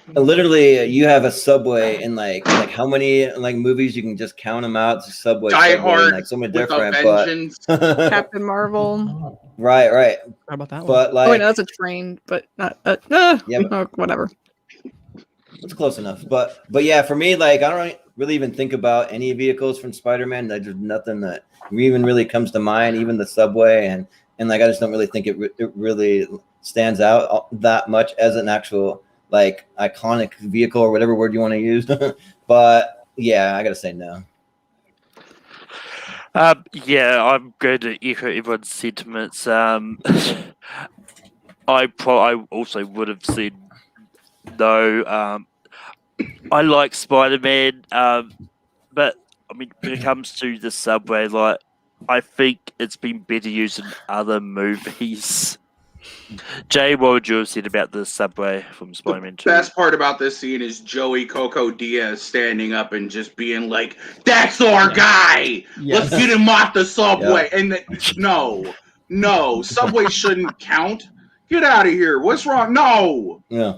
Speaker 3: literally, you have a subway in like how many like movies you can just count them out? Subway,
Speaker 5: Die Hard,
Speaker 3: like so many different.
Speaker 5: But
Speaker 6: Captain Marvel.
Speaker 3: Right.
Speaker 7: How about that one?
Speaker 3: But like,
Speaker 6: oh, wait, no, that's a train, but not.
Speaker 3: Yeah, but,
Speaker 6: whatever.
Speaker 3: It's close enough, but yeah, for me, like I don't really even think about any vehicles from Spider-Man. There's nothing that even really comes to mind, even the subway, and like I just don't really think it really stands out that much as an actual like iconic vehicle or whatever word you want to use. But yeah, I gotta say no.
Speaker 4: Yeah, I'm going to echo everyone's sentiments. I also would have said no. I like Spider-Man, but I mean, when it comes to the subway, like I think it's been better used in other movies. Jay, what would you have said about the subway from Spider-Man 2?
Speaker 5: The best part about this scene is Joey Coco Diaz standing up and just being like, "That's our guy.
Speaker 7: Yes.
Speaker 5: Let's get him off the subway."
Speaker 3: Yeah.
Speaker 5: And no, subway shouldn't count. Get out of here. What's wrong? No.
Speaker 3: Yeah.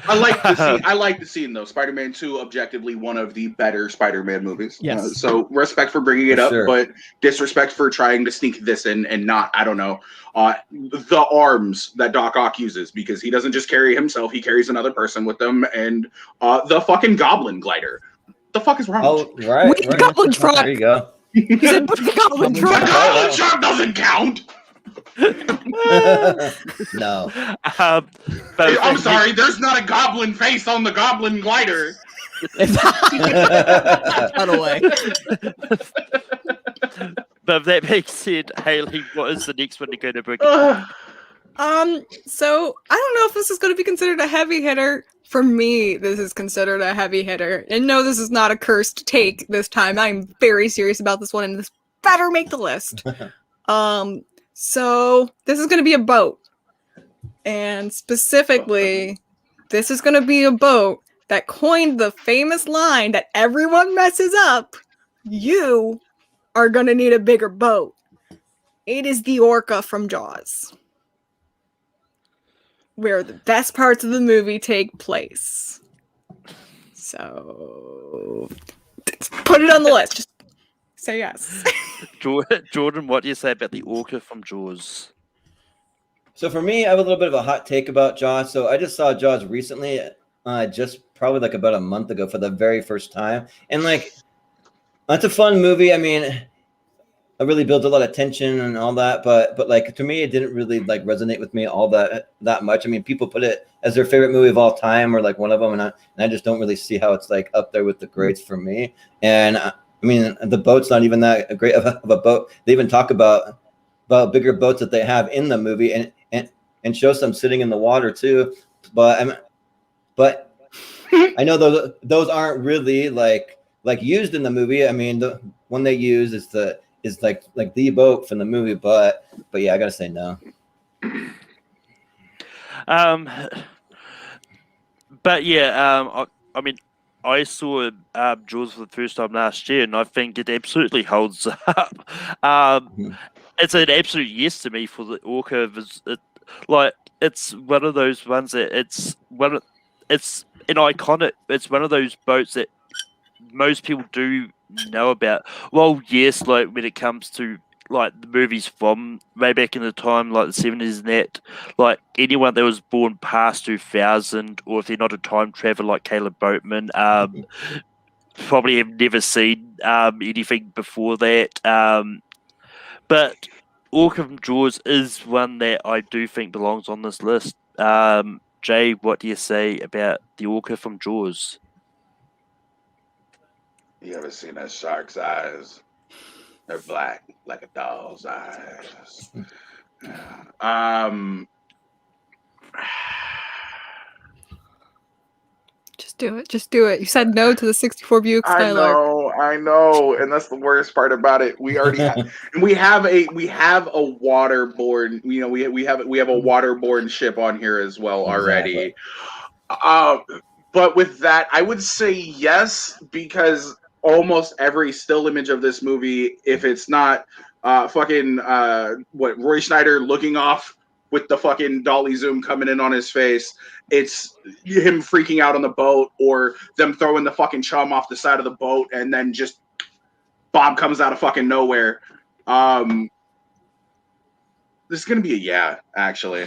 Speaker 5: I like the scene though. Spider-Man 2, objectively one of the better Spider-Man movies.
Speaker 7: Yes.
Speaker 5: So respect for bringing it up,
Speaker 3: sure.
Speaker 5: But disrespect for trying to sneak this in and not, I don't know, the arms that Doc Ock uses, because he doesn't just carry himself, he carries another person with him, and the fucking Goblin glider. The fuck is wrong with you?
Speaker 3: Right.
Speaker 6: With the Goblin truck.
Speaker 3: There you go.
Speaker 6: He said, "Put the Goblin
Speaker 5: The
Speaker 6: truck."
Speaker 5: Goblin truck doesn't count.
Speaker 3: No.
Speaker 4: But
Speaker 5: I'm sorry, there's not a goblin face on the Goblin glider.
Speaker 7: Run away.
Speaker 4: But that being said, Haley, what is the next one you're going to bring?
Speaker 6: So I don't know if this is going to be considered a heavy hitter. For me, this is considered a heavy hitter. And no, this is not a cursed take this time. I'm very serious about this one, and this better make the list. So this is going to be a boat. And specifically, this is going to be a boat that coined the famous line that everyone messes up. You are going to need a bigger boat. It is the Orca from Jaws, where the best parts of the movie take place. So put it on the list. Just say yes.
Speaker 4: Jordan, what do you say about the Orca from Jaws?
Speaker 3: So for me, I have a little bit of a hot take about Jaws. So I just saw Jaws recently, just probably like about a month ago for the very first time. And like, it's a fun movie. I mean, it really builds a lot of tension and all that. But like, to me, it didn't really like resonate with me all that much. I mean, people put it as their favorite movie of all time or like one of them. And I just don't really see how it's like up there with the greats for me. And I mean, the boat's not even that great of a boat. They even talk about bigger boats that they have in the movie and show some sitting in the water too. But I know those aren't really like used in the movie. I mean, the one they use is like the boat from the movie. But yeah, I gotta say no.
Speaker 4: But yeah, I mean, I saw Jaws for the first time last year, and I think it absolutely holds up. It's an absolute yes to me for the Orca. It's one of those ones that it's an iconic. It's one of those boats that most people do know about. Well, yes, like when it comes to like the movies from way back in the time, like the 70s and that, like anyone that was born past 2000, or if they're not a time traveler like Caleb Boatman, probably have never seen anything before that. But Orca from Jaws is one that I do think belongs on this list. Jay, what do you say about the Orca from Jaws?
Speaker 5: You ever seen that shark's eyes? They're black, like a doll's eyes.
Speaker 6: Just do it. Just do it. You said no to the 64 Buick Skylark.
Speaker 5: I know, and that's the worst part about it. We already have, and we have a waterborne. You know, we have a waterborne ship on here as well already. But with that, I would say yes, because almost every still image of this movie, if it's not Roy Schneider looking off with the fucking dolly zoom coming in on his face, it's him freaking out on the boat, or them throwing the fucking chum off the side of the boat, and then just Bob comes out of fucking nowhere. This is gonna be a yeah, actually.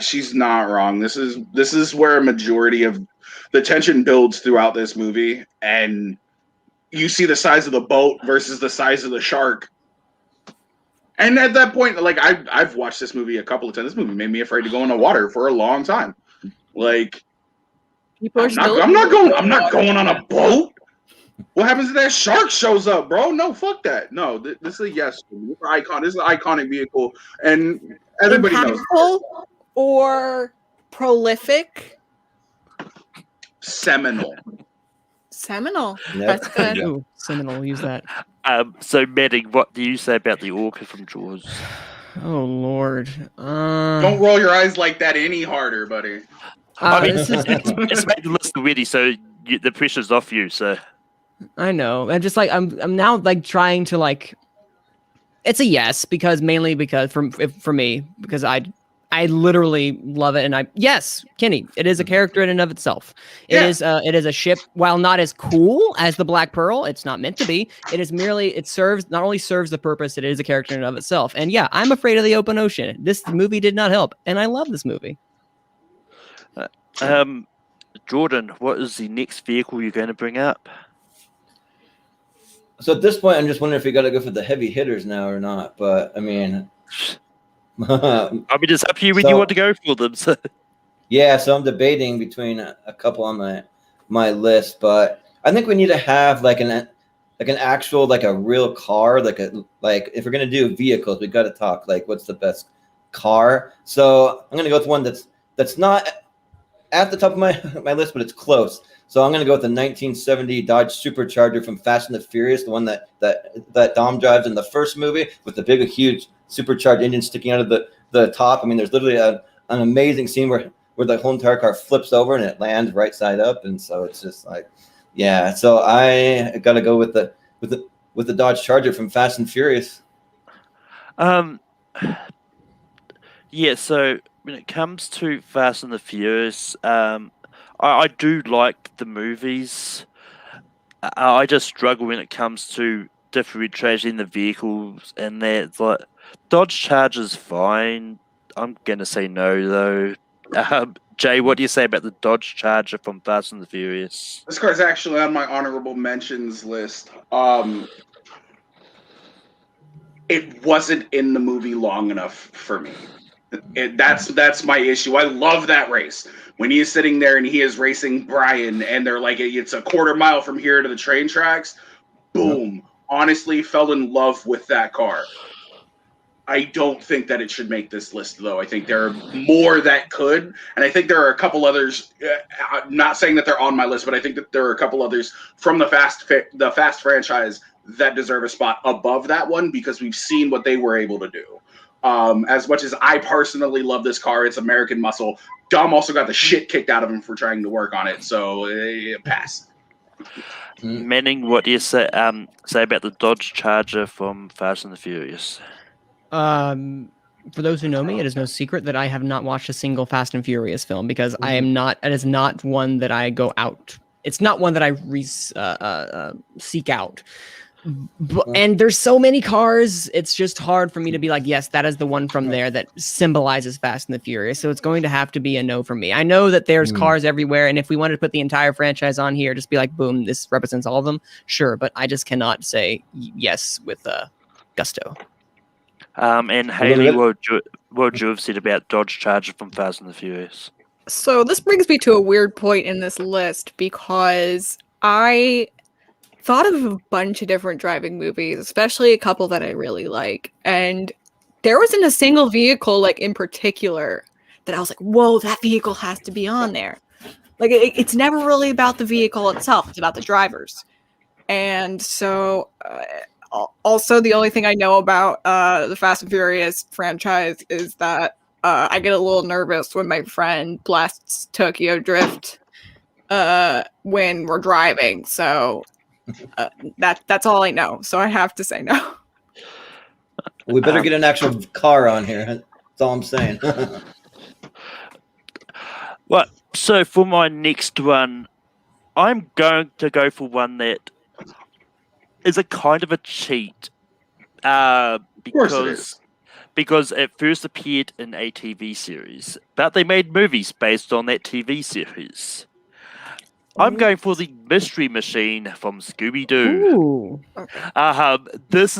Speaker 5: She's not wrong. This is where a majority of the tension builds throughout this movie, and you see the size of the boat versus the size of the shark. And at that point, like I've watched this movie a couple of times. This movie made me afraid to go in the water for a long time. Like, I'm not going on a boat. What happens if that shark shows up, bro? No, fuck that. No, this is a yes. Icon. This is an iconic vehicle, and everybody knows.
Speaker 6: Or prolific.
Speaker 5: Seminal.
Speaker 6: Seminal.
Speaker 3: Yep.
Speaker 6: That's good.
Speaker 7: Ooh, seminal. Use that.
Speaker 4: So, Manning, what do you say about the Orca from Jaws?
Speaker 7: Oh Lord.
Speaker 5: Don't roll your eyes like that any harder, buddy.
Speaker 4: I mean,
Speaker 7: This is,
Speaker 4: it's made the list already, so the pressure's off you. So
Speaker 7: I know. I'm just like I'm now like trying to like. It's a yes mainly because for me because I literally love it, and yes, Kenny, it is a character in and of itself. It is a ship. While not as cool as the Black Pearl, it's not meant to be. It is merely not only serves the purpose, it is a character in and of itself. And yeah, I'm afraid of the open ocean. This movie did not help, and I love this movie.
Speaker 4: Jordan, what is the next vehicle you're going to bring up?
Speaker 3: So at this point, I'm just wondering if you got to go for the heavy hitters now or not. But I mean,
Speaker 4: it's up to you when you want to go for them. So.
Speaker 3: Yeah, so I'm debating between a couple on my list, but I think we need to have like an actual like a real car, like if we're gonna do vehicles, we got to talk like what's the best car. So I'm gonna go with one that's not at the top of my list, but it's close. So I'm gonna go with the 1970 Dodge Supercharger from Fast and the Furious, the one that Dom drives in the first movie with the big, huge supercharged engine sticking out of the top. I mean, there's literally an amazing scene where the whole entire car flips over and it lands right side up, and so it's just like, yeah. So I gotta go with the Dodge Charger from Fast and Furious.
Speaker 4: Yeah. So when it comes to Fast and the Furious, I do like the movies. I just struggle when it comes to differentiating the vehicles, and that like Dodge Charger's fine. I'm gonna say no though. Jay, what do you say about the Dodge Charger from Fast and the Furious?
Speaker 5: This car's actually on my honorable mentions list. It wasn't in the movie long enough for me. That's my issue. I love that race. When he is sitting there and he is racing Brian, and they're like, it's a quarter mile from here to the train tracks. Boom. Honestly, fell in love with that car. I don't think that it should make this list, though. I think there are more that could, and I think there are a couple others. I'm not saying that they're on my list, but I think that there are a couple others from the Fast franchise that deserve a spot above that one because we've seen what they were able to do. As much as I personally love this car, it's American muscle. Dom also got the shit kicked out of him for trying to work on it, so pass.
Speaker 4: Manning, what do you say about the Dodge Charger from Fast and the Furious?
Speaker 7: For those who know me, it is no secret that I have not watched a single Fast and Furious film because I am not. It is not one that I go out. It's not one that I seek out. And there's so many cars. It's just hard for me to be like, yes, that is the one from there that symbolizes Fast and the Furious. So it's going to have to be a no for me. I know that there's cars everywhere, and if we wanted to put the entire franchise on here, just be like, boom, this represents all of them. Sure, but I just cannot say yes with gusto.
Speaker 4: And Haley, what would you have said about Dodge Charger from Fast and the Furious?
Speaker 6: So this brings me to a weird point in this list because I thought of a bunch of different driving movies, especially a couple that I really like. And there wasn't a single vehicle, like in particular, that I was like, whoa, that vehicle has to be on there. Like, it's never really about the vehicle itself. It's about the drivers. And so... also, the only thing I know about the Fast and Furious franchise is that I get a little nervous when my friend blasts Tokyo Drift when we're driving. So that's all I know. So I have to say no.
Speaker 3: We better get an actual car on here. That's all I'm saying.
Speaker 4: Well, so for my next one, I'm going to go for one that is a kind of a cheat because it first appeared in a TV series, but they made movies based on that TV series. I'm going for the Mystery Machine from Scooby-Doo. This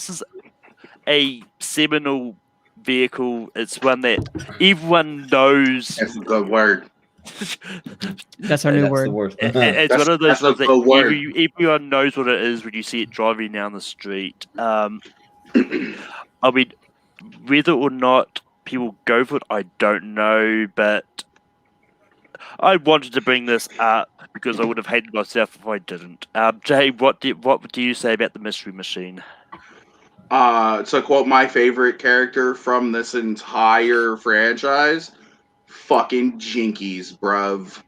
Speaker 4: is a seminal vehicle. It's one that everyone knows.
Speaker 5: That's a good word.
Speaker 7: That's our new word.
Speaker 4: It's one of those ones that everyone knows what it is when you see it driving down the street. I mean, whether or not people go for it, I don't know, but I wanted to bring this up because I would have hated myself if I didn't. Jay, what do you say about the Mystery Machine?
Speaker 5: To quote my favorite character from this entire franchise, fucking Jinkies, bruv.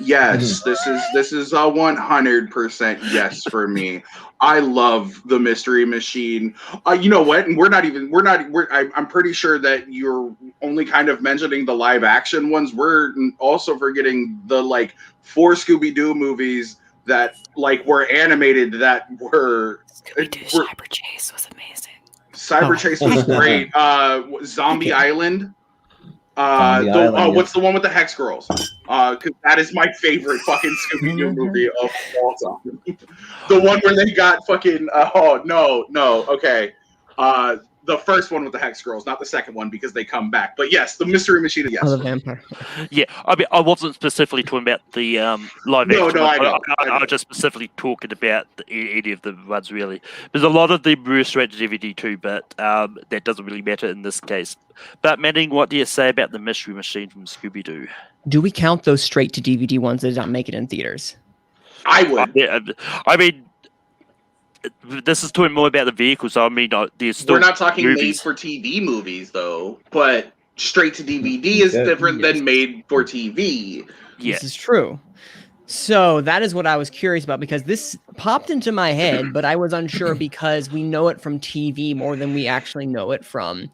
Speaker 5: Yes, this is a 100% yes for me. I love the Mystery Machine. You know what? And I'm pretty sure that you're only kind of mentioning the live action ones. We're also forgetting the 4 Scooby-Doo movies that were animated that were
Speaker 6: Scooby-Doo Cyber Chase was amazing.
Speaker 5: Cyber Chase was great. Zombie Island. What's the one with the Hex Girls? Because that is my favorite fucking Scooby-Doo movie of all time. The one where they got fucking okay. The first one with the Hex Girls, not the second one because they come back. But yes, the Mystery Machine. Yes.
Speaker 7: Oh, the vampire.
Speaker 4: Yeah, I mean, I wasn't specifically talking about the live action.
Speaker 5: No, I know.
Speaker 4: I was just specifically talking about any of the ones, really. There's a lot of them were straight to DVD too, but that doesn't really matter in this case. But Manning, what do you say about the Mystery Machine from Scooby-Doo?
Speaker 7: Do we count those straight to DVD ones that did not make it in theaters?
Speaker 5: I would.
Speaker 4: I mean, this is talking more about the vehicles. I mean, there's still
Speaker 5: we're not talking
Speaker 4: movies.
Speaker 5: made for TV movies though, but straight to DVD is different than made for TV.
Speaker 4: Yeah.
Speaker 7: This is true. So that is what I was curious about because this popped into my head, but I was unsure because we know it from TV more than we actually know it from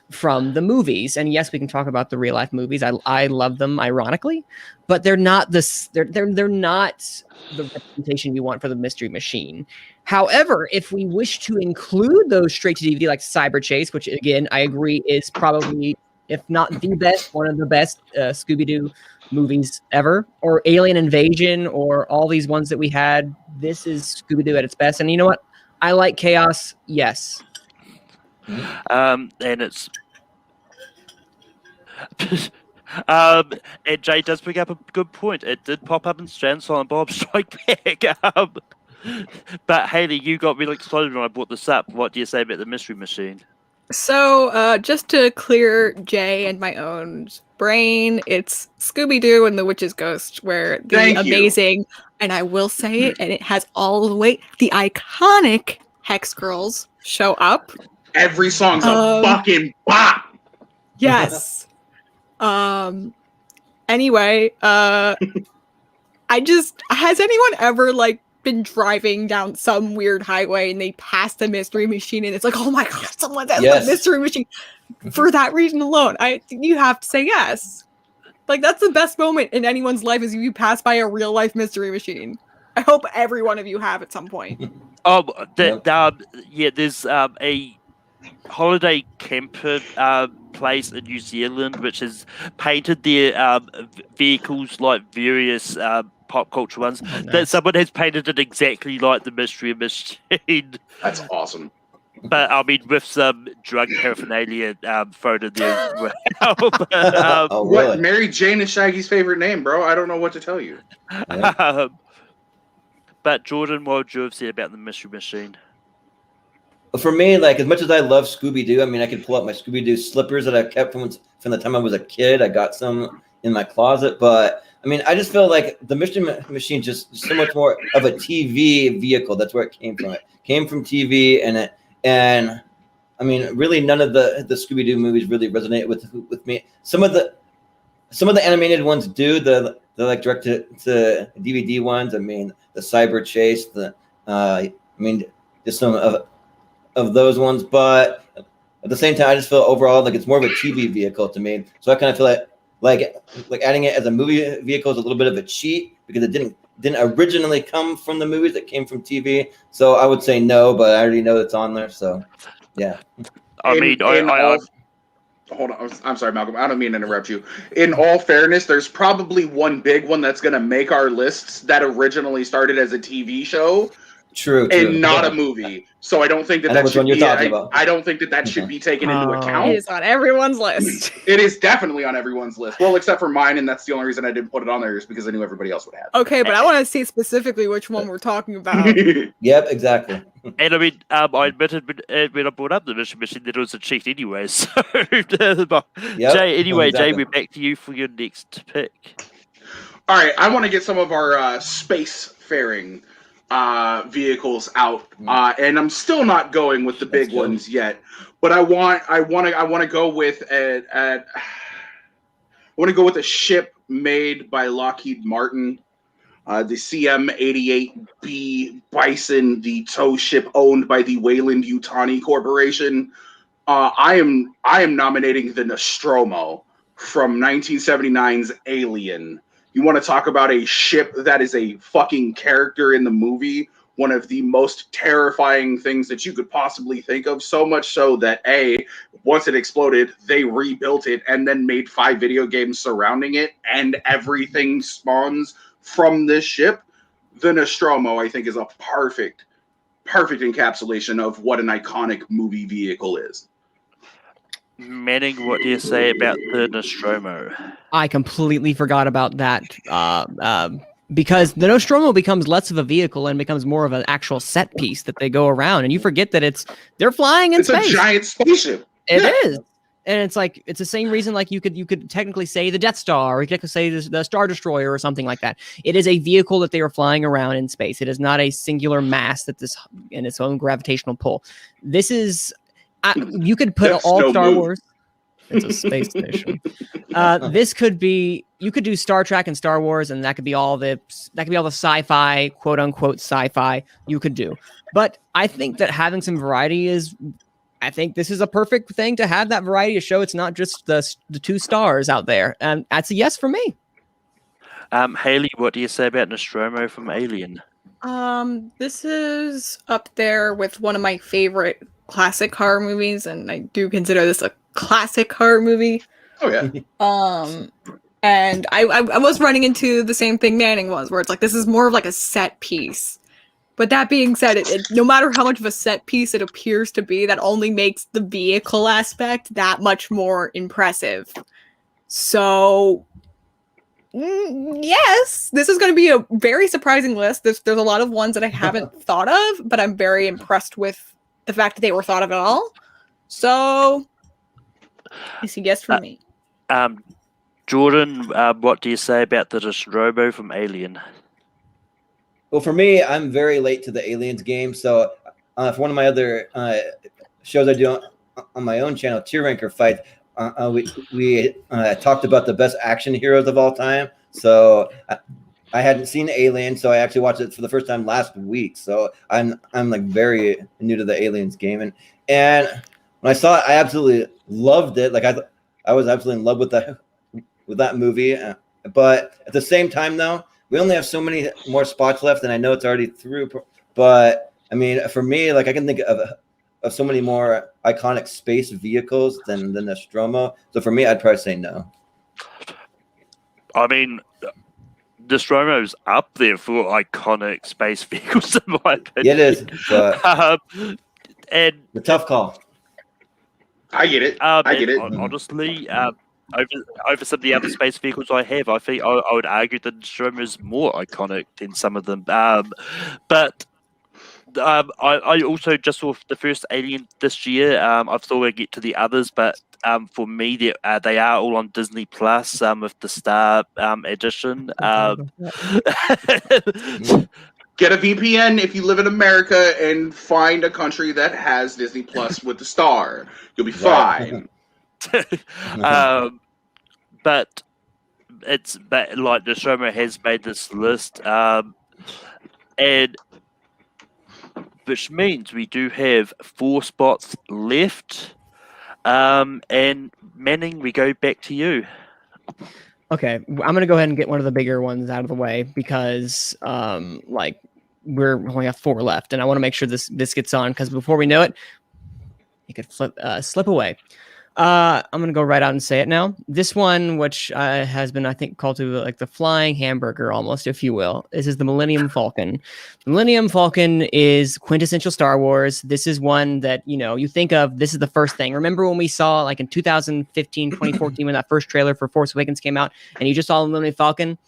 Speaker 7: the movies. And yes, we can talk about the real life movies. I love them ironically, but they're not this. They're not the representation we want for the Mystery Machine. However, if we wish to include those straight to DVD like Cyber Chase, which again I agree is probably, if not the best, one of the best Scooby-Doo movies ever, or Alien Invasion, or all these ones that we had, this is Scooby-Doo at its best. And you know what? I like chaos. Yes.
Speaker 4: And it's and Jay does bring up a good point. It did pop up in Strand Silent Bob Strike Back. But Haley, you got really excited when I brought this up. What do you say about the Mystery Machine?
Speaker 6: So, just to clear Jay and my own brain, it's Scooby-Doo and the Witch's Ghost, where the amazing, and I will say it, and it has all the weight, the iconic Hex Girls show up.
Speaker 5: Every song's a fucking bop.
Speaker 6: Yes. Anyway,
Speaker 8: has anyone ever like been driving down some weird highway and they passed a mystery machine and it's like, oh my god, someone's at the mystery machine. For that reason alone, you have to say yes. Like that's the best moment in anyone's life is if you pass by a real life mystery machine. I hope every one of you have at some point.
Speaker 4: There's a holiday camper place in New Zealand which has painted their vehicles like various pop culture ones.
Speaker 7: Oh, nice.
Speaker 4: That someone has painted it exactly like the mystery machine.
Speaker 5: That's awesome.
Speaker 4: But I mean, with some drug paraphernalia thrown in there as well. But,
Speaker 3: Oh, really?
Speaker 5: What? Mary Jane is Shaggy's favorite name, bro. I don't know what to tell you.
Speaker 3: Yeah.
Speaker 4: But Jordan, what would you have said about the mystery machine?
Speaker 3: For me, like as much as I love Scooby-Doo, I mean, I could pull out my Scooby-Doo slippers that I kept from the time I was a kid. I got some in my closet, but I mean, I just feel like the mystery machine just so much more of a TV vehicle. That's where it came from. It came from TV, and I mean, really, none of the Scooby-Doo movies really resonate with me. Some of the animated ones do. The like direct to DVD ones. I mean, the Cyber Chase. Just some of those ones. But at the same time, I just feel overall like it's more of a TV vehicle to me. So I kind of feel like adding it as a movie vehicle is a little bit of a cheat because it didn't originally come from the movies. It came from TV. So I would say no, but I already know it's on there. So yeah.
Speaker 5: Hold on. I'm sorry, Malcolm. I don't mean to interrupt you. In all fairness, there's probably one big one that's going to make our lists that originally started as a TV show.
Speaker 3: True.
Speaker 5: And not a movie. So I don't think that should be. I don't think that should be taken into account.
Speaker 8: It is on everyone's list.
Speaker 5: It is definitely on everyone's list. Well, except for mine, and that's the only reason I didn't put it on there is because I knew everybody else would have.
Speaker 8: Okay, but I want to see specifically which one we're talking about.
Speaker 3: Yep, exactly.
Speaker 4: And I mean, I admitted when I brought up the mystery machine that it was a cheat anyway. So, Jay, we're back to you for your next pick.
Speaker 5: All right, I want to get some of our space-faring vehicles out, and I'm still not going with the big ones yet. But I want to go with I want to go with a ship made by Lockheed Martin, the CM-88B Bison, the tow ship owned by the Weyland-Yutani Corporation. I am nominating the Nostromo from 1979's Alien. You want to talk about a ship that is a fucking character in the movie? One of the most terrifying things that you could possibly think of. So much so that once it exploded, they rebuilt it and then made 5 video games surrounding it, and everything spawns from this ship. The Nostromo, I think, is a perfect encapsulation of what an iconic movie vehicle is.
Speaker 4: Manning, what do you say about the Nostromo?
Speaker 7: I completely forgot about that because the Nostromo becomes less of a vehicle and becomes more of an actual set piece that they go around, and you forget that they're flying in space.
Speaker 5: It's a giant spaceship.
Speaker 7: It is. And it's like it's the same reason like you could technically say the Death Star, or you could say the Star Destroyer or something like that. It is a vehicle that they are flying around in space. It is not a singular mass that this in its own gravitational pull. This is you could put all Star Wars. It's a space station. This could be you could do Star Trek and Star Wars, and that could be all the sci-fi, quote unquote sci-fi you could do. But I think that having some variety is. I think this is a perfect thing to have that variety to show it's not just the 2 stars out there. And that's a yes for me.
Speaker 4: Haley, what do you say about Nostromo from Alien?
Speaker 8: This is up there with one of my favorite classic horror movies, and I do consider this a classic horror movie.
Speaker 5: Oh yeah.
Speaker 8: And I was running into the same thing Manning was, where it's like this is more of like a set piece. But that being said, it no matter how much of a set piece it appears to be, that only makes the vehicle aspect that much more impressive. So, yes, this is going to be a very surprising list. There's a lot of ones that I haven't thought of, but I'm very impressed with the fact that they were thought of at all. So, it's a yes for me.
Speaker 4: Jordan, what do you say about the Nostromo from Alien?
Speaker 3: Well, for me, I'm very late to the Aliens game. So for one of my other shows I do on my own channel, Tier Ranker Fights, we talked about the best action heroes of all time. So I hadn't seen Alien, so I actually watched it for the first time last week. So I'm like very new to the Aliens game, and when I saw it, I absolutely loved it. Like I was absolutely in love with that movie. But at the same time, though, we only have so many more spots left, and I know it's already through. But I mean, for me, like I can think of so many more iconic space vehicles than the Nostromo. So for me, I'd probably say no.
Speaker 4: I mean, Nostromo's up there for iconic space vehicles, in my opinion.
Speaker 3: Yeah, it is, but
Speaker 4: and
Speaker 3: the tough call.
Speaker 5: I get it. I get it.
Speaker 4: Honestly, over some of the other space vehicles I have, I think I would argue that Nostromo is more iconic than some of them. But I also just saw the first Alien this year. I've thought I'd get to the others, but for me, they are all on Disney Plus with the Star edition.
Speaker 5: Get a VPN if you live in America and find a country that has Disney Plus with the Star. You'll be fine.
Speaker 4: But like Nostromo has made this list, and which means we do have 4 spots left. And Manning, we go back to you.
Speaker 7: Okay, I'm gonna go ahead and get one of the bigger ones out of the way because, like, we're only have 4 left, and I want to make sure this gets on because before we know it, it could slip away. I'm gonna go right out and say it now. This one, which has been, I think, called to like the flying hamburger, almost, if you will. This is the Millennium Falcon. The Millennium Falcon is quintessential Star Wars. This is one that you think of. This is the first thing. Remember when we saw, like in 2015, 2014, when that first trailer for Force Awakens came out, and you just saw the Millennium Falcon?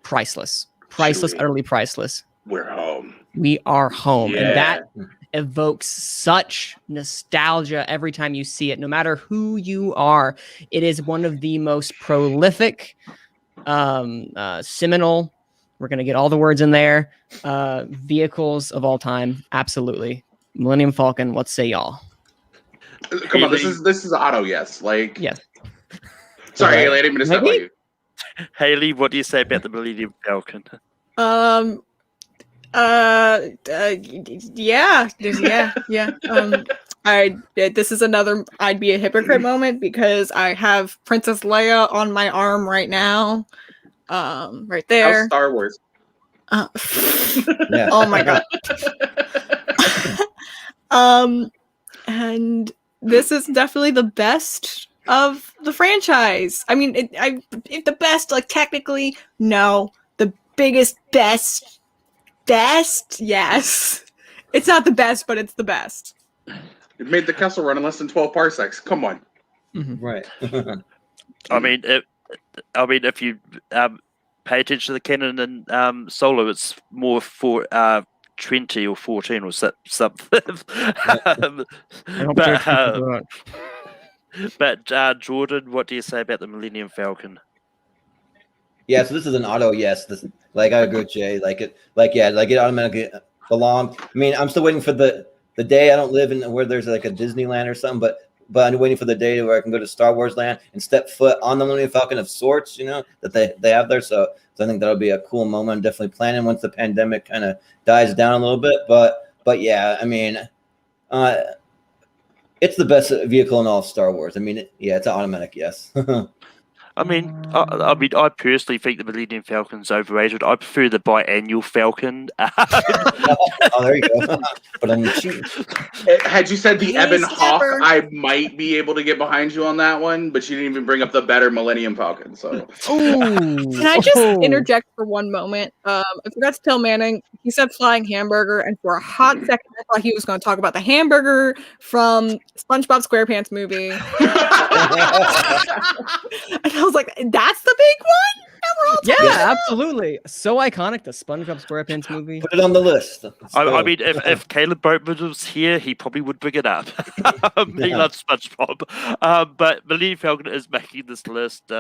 Speaker 7: Priceless, utterly priceless.
Speaker 5: We're home.
Speaker 7: We are home,
Speaker 5: Yeah.
Speaker 7: and that evokes such nostalgia every time you see it, no matter who you are. It is one of the most prolific, seminal, we're going to get all the words in there, vehicles of all time. Absolutely. Millennium Falcon, what say y'all?
Speaker 5: Come on, this is auto, yes. Like,
Speaker 7: yes.
Speaker 5: Sorry, Haley, I didn't mean to step on you.
Speaker 4: Haley, what do you say about the Millennium Falcon?
Speaker 8: Yeah. This is another I'd be a hypocrite moment because I have Princess Leia on my arm right now. Right there.
Speaker 5: How's Star Wars?
Speaker 8: Yeah. Oh my god. And this is definitely the best of the franchise. I mean, if the best, like technically, no. The biggest, best, yes. It's not the best, but it's the best.
Speaker 5: It made the Kessel Run in less than 12 parsecs. Come on.
Speaker 3: Mm-hmm. Right.
Speaker 4: I mean, if you pay attention to the canon and Solo, it's more for 20 or 14 or something. But Jordan, what do you say about the Millennium Falcon?
Speaker 3: Yeah, so this is an auto yes. This, like, I agree with Jay. It automatically belongs. I mean, I'm still waiting for the day. I don't live in where there's like a Disneyland or something, but I'm waiting for the day where I can go to Star Wars Land and step foot on the Millennium Falcon of sorts, that they have there. So I think that'll be a cool moment. I'm definitely planning once the pandemic kind of dies down a little bit. But yeah, I mean, it's the best vehicle in all of Star Wars. I mean, it's an automatic yes.
Speaker 4: I mean, I personally think the Millennium Falcon's overrated. I prefer the biannual Falcon.
Speaker 3: Oh, there you go. But I'm cheap.
Speaker 5: Had you said the Ebon Hawk, I might be able to get behind you on that one, but you didn't even bring up the better Millennium Falcon. So,
Speaker 8: can I just interject for one moment? I forgot to tell Manning. He said flying hamburger, and for a hot second, I thought he was going to talk about the hamburger from SpongeBob SquarePants movie. And I was like, that's the big one?
Speaker 7: Yeah, absolutely. So iconic, the SpongeBob SquarePants movie.
Speaker 3: Put it on the list.
Speaker 4: I mean, if Caleb Boatman was here, he probably would bring it up. He loves SpongeBob. But Millennium Falcon is making this list.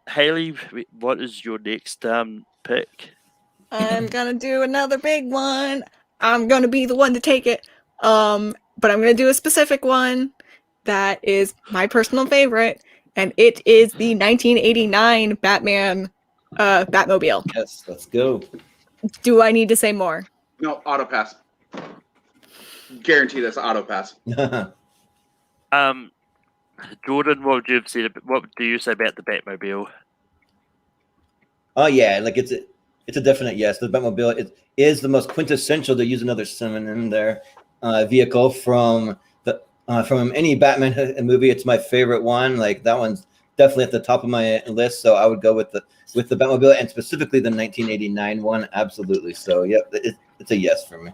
Speaker 4: Haley, what is your next pick?
Speaker 8: I'm going to do another big one. I'm going to be the one to take it. But I'm going to do a specific one that is my personal favorite. and it is the 1989 Batman Batmobile.
Speaker 3: Yes, let's go.
Speaker 8: Do I need to say more?
Speaker 5: No, auto pass. Guarantee that's auto pass.
Speaker 4: Jordan, what do you say about the Batmobile?
Speaker 3: Oh yeah, like it's a definite yes. The Batmobile is the most quintessential, to use another synonym there, vehicle from any Batman movie. It's my favorite one. Like that one's definitely at the top of my list. So I would go with the Batmobile, and specifically the 1989 one. Absolutely. So yeah, it's a yes for me.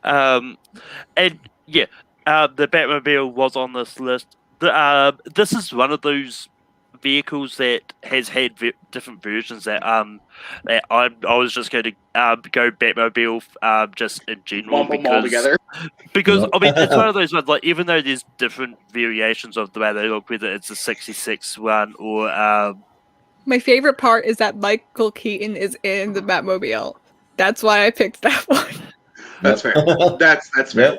Speaker 4: The Batmobile was on this list. This is one of those vehicles that has had different versions that I was just going to go Batmobile just in general because I mean it's one of those ones, like, even though there's different variations of the way they look, whether it's a 66 one or
Speaker 8: my favorite part is that Michael Keaton is in the Batmobile. That's why I picked that one.
Speaker 5: That's fair. That's fair.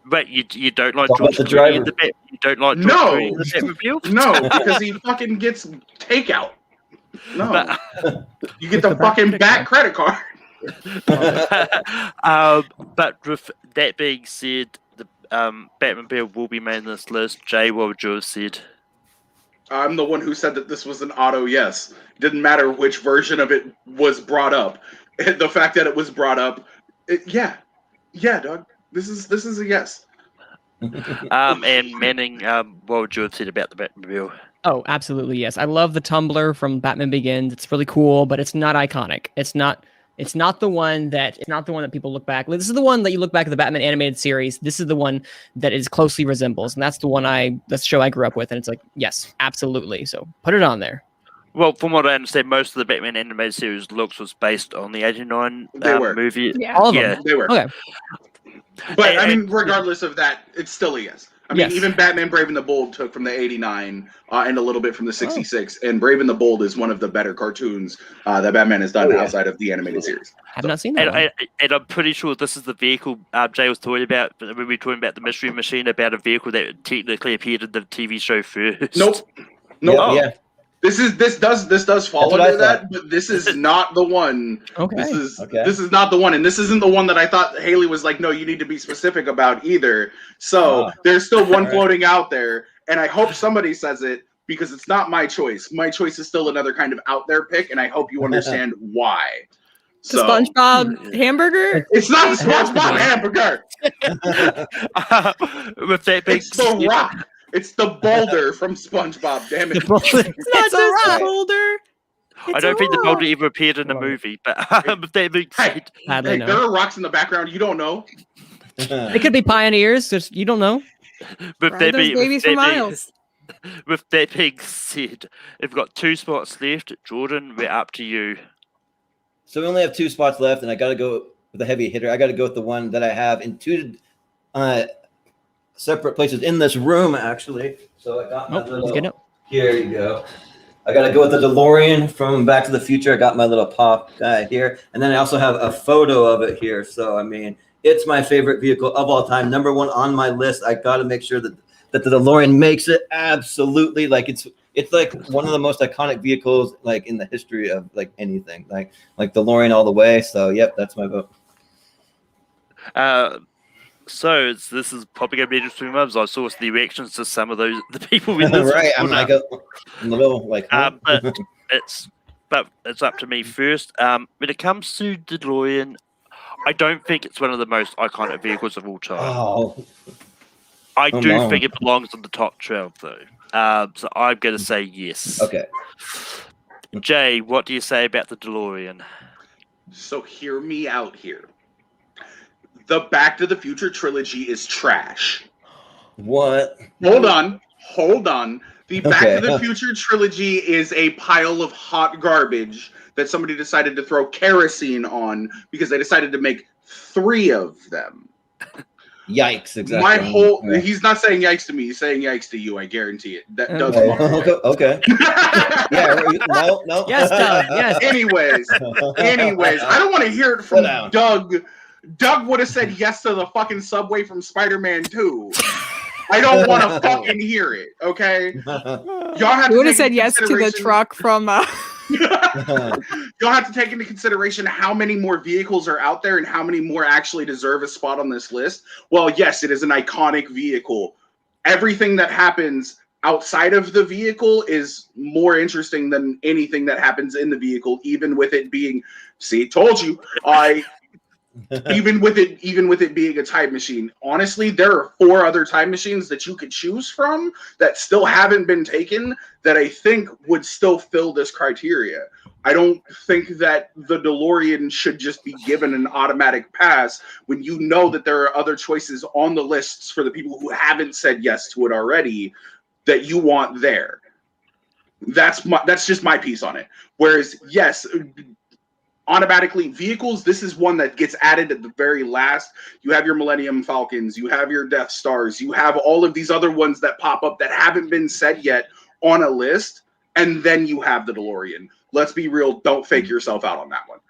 Speaker 4: But you don't like George
Speaker 3: the
Speaker 4: Clooney
Speaker 3: driver.
Speaker 4: in the Bat? You don't like George Clooney in the Batmobile?
Speaker 5: No, because he fucking gets takeout. No, you get the fucking Bat credit card.
Speaker 4: But with that being said, the Batmobile will be made on this list. Jay, what would you have said?
Speaker 5: I'm the one who said that this was an auto yes. Didn't matter which version of it was brought up. The fact that it was brought up, yeah, dog. This is a yes.
Speaker 4: And Manning, what would you have said about the Batmobile?
Speaker 7: Oh, absolutely yes. I love the tumbler from Batman Begins. It's really cool, but it's not iconic. It's not the one that people look back. This is the one that you look back at the Batman animated series. This is the one that is closely resembles, and that's the show I grew up with. And it's like, yes, absolutely. So put it on there.
Speaker 4: Well, from what I understand, most of the Batman animated series looks was based on the '89 movie.
Speaker 8: Yeah.
Speaker 7: All of them.
Speaker 5: They were.
Speaker 7: Okay.
Speaker 5: But I mean, regardless of that, it's still a yes. I mean,
Speaker 7: Yes.
Speaker 5: even Batman Brave and the Bold took from the '89 and a little bit from the '66. And Brave and the Bold is one of the better cartoons that Batman has done outside of the animated series.
Speaker 7: I've not seen that one.
Speaker 4: And I'm pretty sure this is the vehicle Jay was talking about when we were talking about the Mystery Machine, about a vehicle that technically appeared in the TV show first.
Speaker 5: Nope.
Speaker 3: Yeah.
Speaker 5: This does fall
Speaker 3: That's what
Speaker 5: under
Speaker 3: I
Speaker 5: that,
Speaker 3: thought.
Speaker 5: but this is not the one.
Speaker 7: Okay.
Speaker 5: This is not the one, and this isn't the one that I thought Haley was like, no, you need to be specific about either. So there's still one floating out there, and I hope somebody says it because it's not my choice. My choice is still another kind of out there pick, and I hope you understand why.
Speaker 8: The SpongeBob hamburger?
Speaker 5: It's not the SpongeBob hamburger.
Speaker 4: With that being
Speaker 5: It's the rock. It's the boulder from SpongeBob. Damn it!
Speaker 8: It's not
Speaker 7: It's
Speaker 8: just
Speaker 7: a
Speaker 8: a boulder.
Speaker 4: I don't think the boulder ever appeared in a movie, but with that being said,
Speaker 7: Sadly, no.
Speaker 5: There are rocks in the background. You don't know.
Speaker 7: They could be pioneers. Just, you don't know.
Speaker 4: with
Speaker 8: Ride
Speaker 4: that
Speaker 8: those
Speaker 4: being,
Speaker 8: babies for miles.
Speaker 4: with that being said, we've got 2 spots left. Jordan, we're up to you.
Speaker 3: So we only have 2 spots left, and I got to go with a heavy hitter. I got to go with the one that I have in 2 separate places in this room, actually. So I got my little. Here you go. I got to go with the DeLorean from Back to the Future. I got my little pop guy here, and then I also have a photo of it here. So I mean, it's my favorite vehicle of all time. Number 1 on my list. I got to make sure that the DeLorean makes it absolutely. Like it's like one of the most iconic vehicles like in the history of like anything. Like DeLorean all the way. So yep, that's my vote.
Speaker 4: So this is probably going to be interesting moves. I saw the reactions to some of the people in this.
Speaker 3: Right, I'm like a little like.
Speaker 4: But it's up to me first. When it comes to DeLorean, I don't think it's one of the most iconic vehicles of all time.
Speaker 3: Oh.
Speaker 4: I do think it belongs in the top 12, though. So I'm going to say yes.
Speaker 3: Okay.
Speaker 4: Jay, what do you say about the DeLorean?
Speaker 5: So hear me out here. The Back to the Future trilogy is trash.
Speaker 3: What?
Speaker 5: Hold on. The Back to the Future trilogy is a pile of hot garbage that somebody decided to throw kerosene on because they decided to make 3 of them.
Speaker 3: Yikes! Exactly.
Speaker 5: He's not saying yikes to me. He's saying yikes to you. I guarantee it. That does.
Speaker 3: Okay. Yeah. No.
Speaker 7: Yes, Doug. Yes.
Speaker 5: Anyways, I don't want to hear it from Doug. Doug would have said yes to the fucking subway from Spider-Man 2. I don't want to fucking hear it. Okay, y'all have
Speaker 8: You
Speaker 5: to
Speaker 8: would have
Speaker 5: take
Speaker 8: said
Speaker 5: into
Speaker 8: yes to the
Speaker 5: consideration-
Speaker 8: truck from.
Speaker 5: You'll have to take into consideration how many more vehicles are out there and how many more actually deserve a spot on this list. Well, yes, it is an iconic vehicle. Everything that happens outside of the vehicle is more interesting than anything that happens in the vehicle, even with it being, see, told you, even with it being a time machine. Honestly, there are 4 other time machines that you could choose from that still haven't been taken that I think would still fill this criteria. I don't think that the DeLorean should just be given an automatic pass when you know that there are other choices on the lists for the people who haven't said yes to it already that you want there. That's just my piece on it. Whereas, yes, automatically vehicles, this is one that gets added at the very last. You have your Millennium Falcons, you have your Death Stars, you have all of these other ones that pop up that haven't been said yet on a list, and then you have the DeLorean. Let's be real, don't fake yourself out on that one.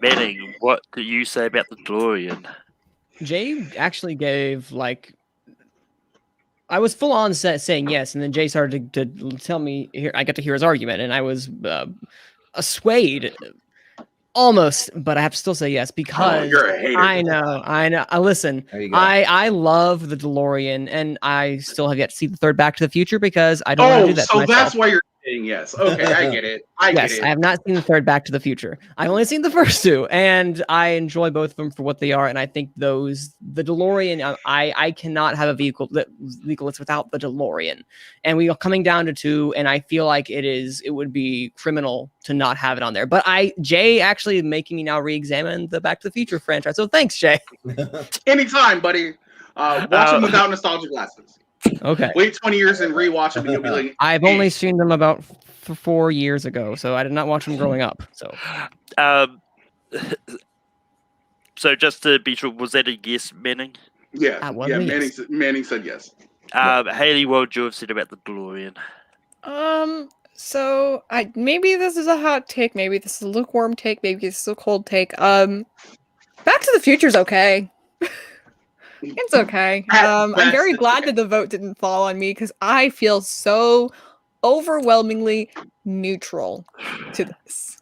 Speaker 4: Manning, what do you say about the DeLorean?
Speaker 7: Jay actually gave like, I was full on saying yes, and then Jay started to tell me here. I got to hear his argument, and I was swayed almost, but I have to still say yes because
Speaker 5: you're a hater.
Speaker 7: I know. Listen,
Speaker 3: There you go.
Speaker 7: I love the DeLorean, and I still have yet to see the third Back to the Future because I don't want to do that.
Speaker 5: So
Speaker 7: to
Speaker 5: that's
Speaker 7: myself.
Speaker 5: why you're saying yes. Okay, I get it. I
Speaker 7: have not seen the third Back to the Future. I've only seen the first 2, and I enjoy both of them for what they are. And I think the DeLorean, I cannot have a vehicle that's without the DeLorean. And we are coming down to 2, and I feel like it would be criminal to not have it on there. But Jay actually making me now re-examine the Back to the Future franchise. So thanks, Jay.
Speaker 5: Anytime, buddy. Watch them without nostalgia glasses.
Speaker 7: Okay.
Speaker 5: Wait 20 years and rewatch them, and you'll be like,
Speaker 7: I've only seen them about 4 years ago, so I did not watch them growing up. So,
Speaker 4: so just to be sure, was that a yes, Manning?
Speaker 5: yeah, Manning said yes.
Speaker 4: Haley, what would you have said about the DeLorean?
Speaker 8: So maybe this is a hot take, maybe this is a lukewarm take, maybe this is a cold take. Back to the Future's okay. It's okay. I'm very glad that the vote didn't fall on me because I feel so overwhelmingly neutral to this.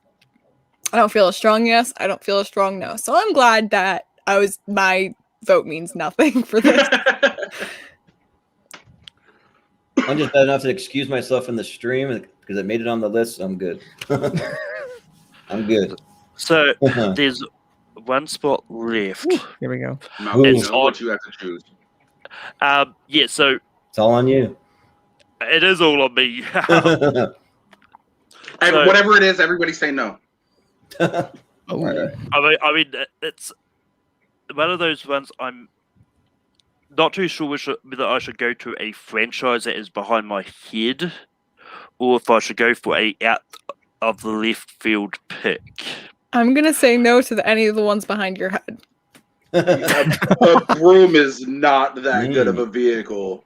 Speaker 8: I don't feel a strong yes. I don't feel a strong no. So I'm glad that my vote means nothing for this.
Speaker 3: I'm just bad enough to excuse myself in the stream because it made it on the list. So I'm good. I'm good.
Speaker 4: So there's one spot left.
Speaker 7: Here we go.
Speaker 5: It's what you have to choose.
Speaker 4: Yeah, so
Speaker 3: it's all on you.
Speaker 4: It is all on me.
Speaker 5: And whatever it is, everybody say no.
Speaker 4: I mean, it's one of those ones I'm not too sure whether I should go to a franchise that is behind my head, or if I should go for a out of the left field pick.
Speaker 8: I'm gonna say no to any of the ones behind your head.
Speaker 5: A broom is not that good of a vehicle.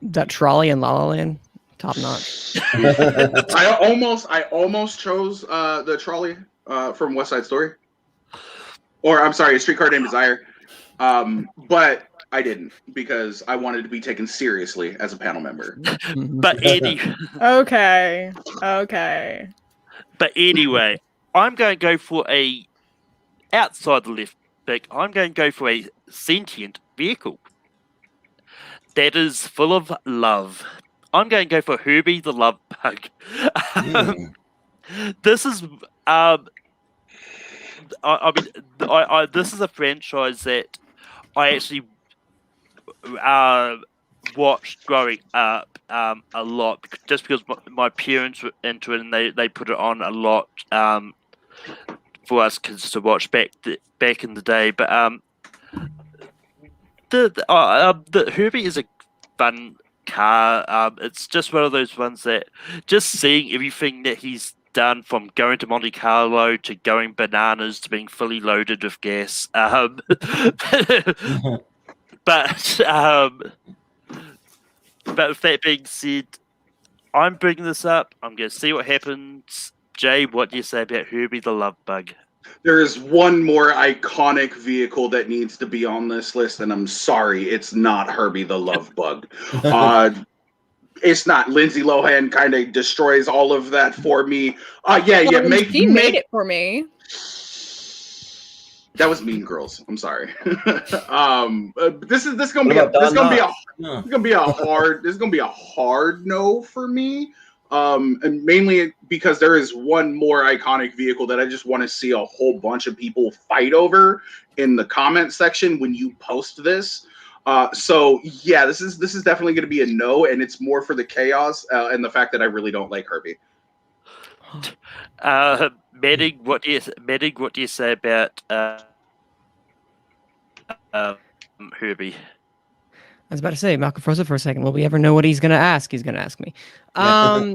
Speaker 7: That trolley in La La Land, top notch.
Speaker 5: I almost chose the trolley from West Side Story, or I'm sorry, A Streetcar Named Desire, but I didn't because I wanted to be taken seriously as a panel member.
Speaker 4: But
Speaker 8: Okay.
Speaker 4: But anyway, I'm going to go for a outside the left pick. I'm going to go for a sentient vehicle that is full of love. I'm going to go for Herbie the Love Bug. This is, this is a franchise that I actually watched growing up a lot, just because my parents were into it and they put it on a lot for us kids to watch back in the day. But the Herbie is a fun car. It's just one of those ones that just seeing everything that he's done, from going to Monte Carlo to going bananas to being fully loaded with gas. But with that being said, I'm bringing this up. I'm going to see what happens. Jay, what do you say about Herbie the Love Bug?
Speaker 5: There is one more iconic vehicle that needs to be on this list, and I'm sorry, it's not Herbie the Love Bug. It's not. Lindsay Lohan kind of destroys all of that for me.
Speaker 8: She made it for me.
Speaker 5: That was Mean Girls. I'm sorry. This is gonna be a hard no for me. And mainly because there is one more iconic vehicle that I just want to see a whole bunch of people fight over in the comment section when you post this. So yeah, this is definitely going to be a no, and it's more for the chaos and the fact that I really don't like Herbie.
Speaker 4: Manning, what do you say about Herbie?
Speaker 7: I was about to say, Malcolm froze it for a second. Will we ever know what he's going to ask? He's going to ask me. I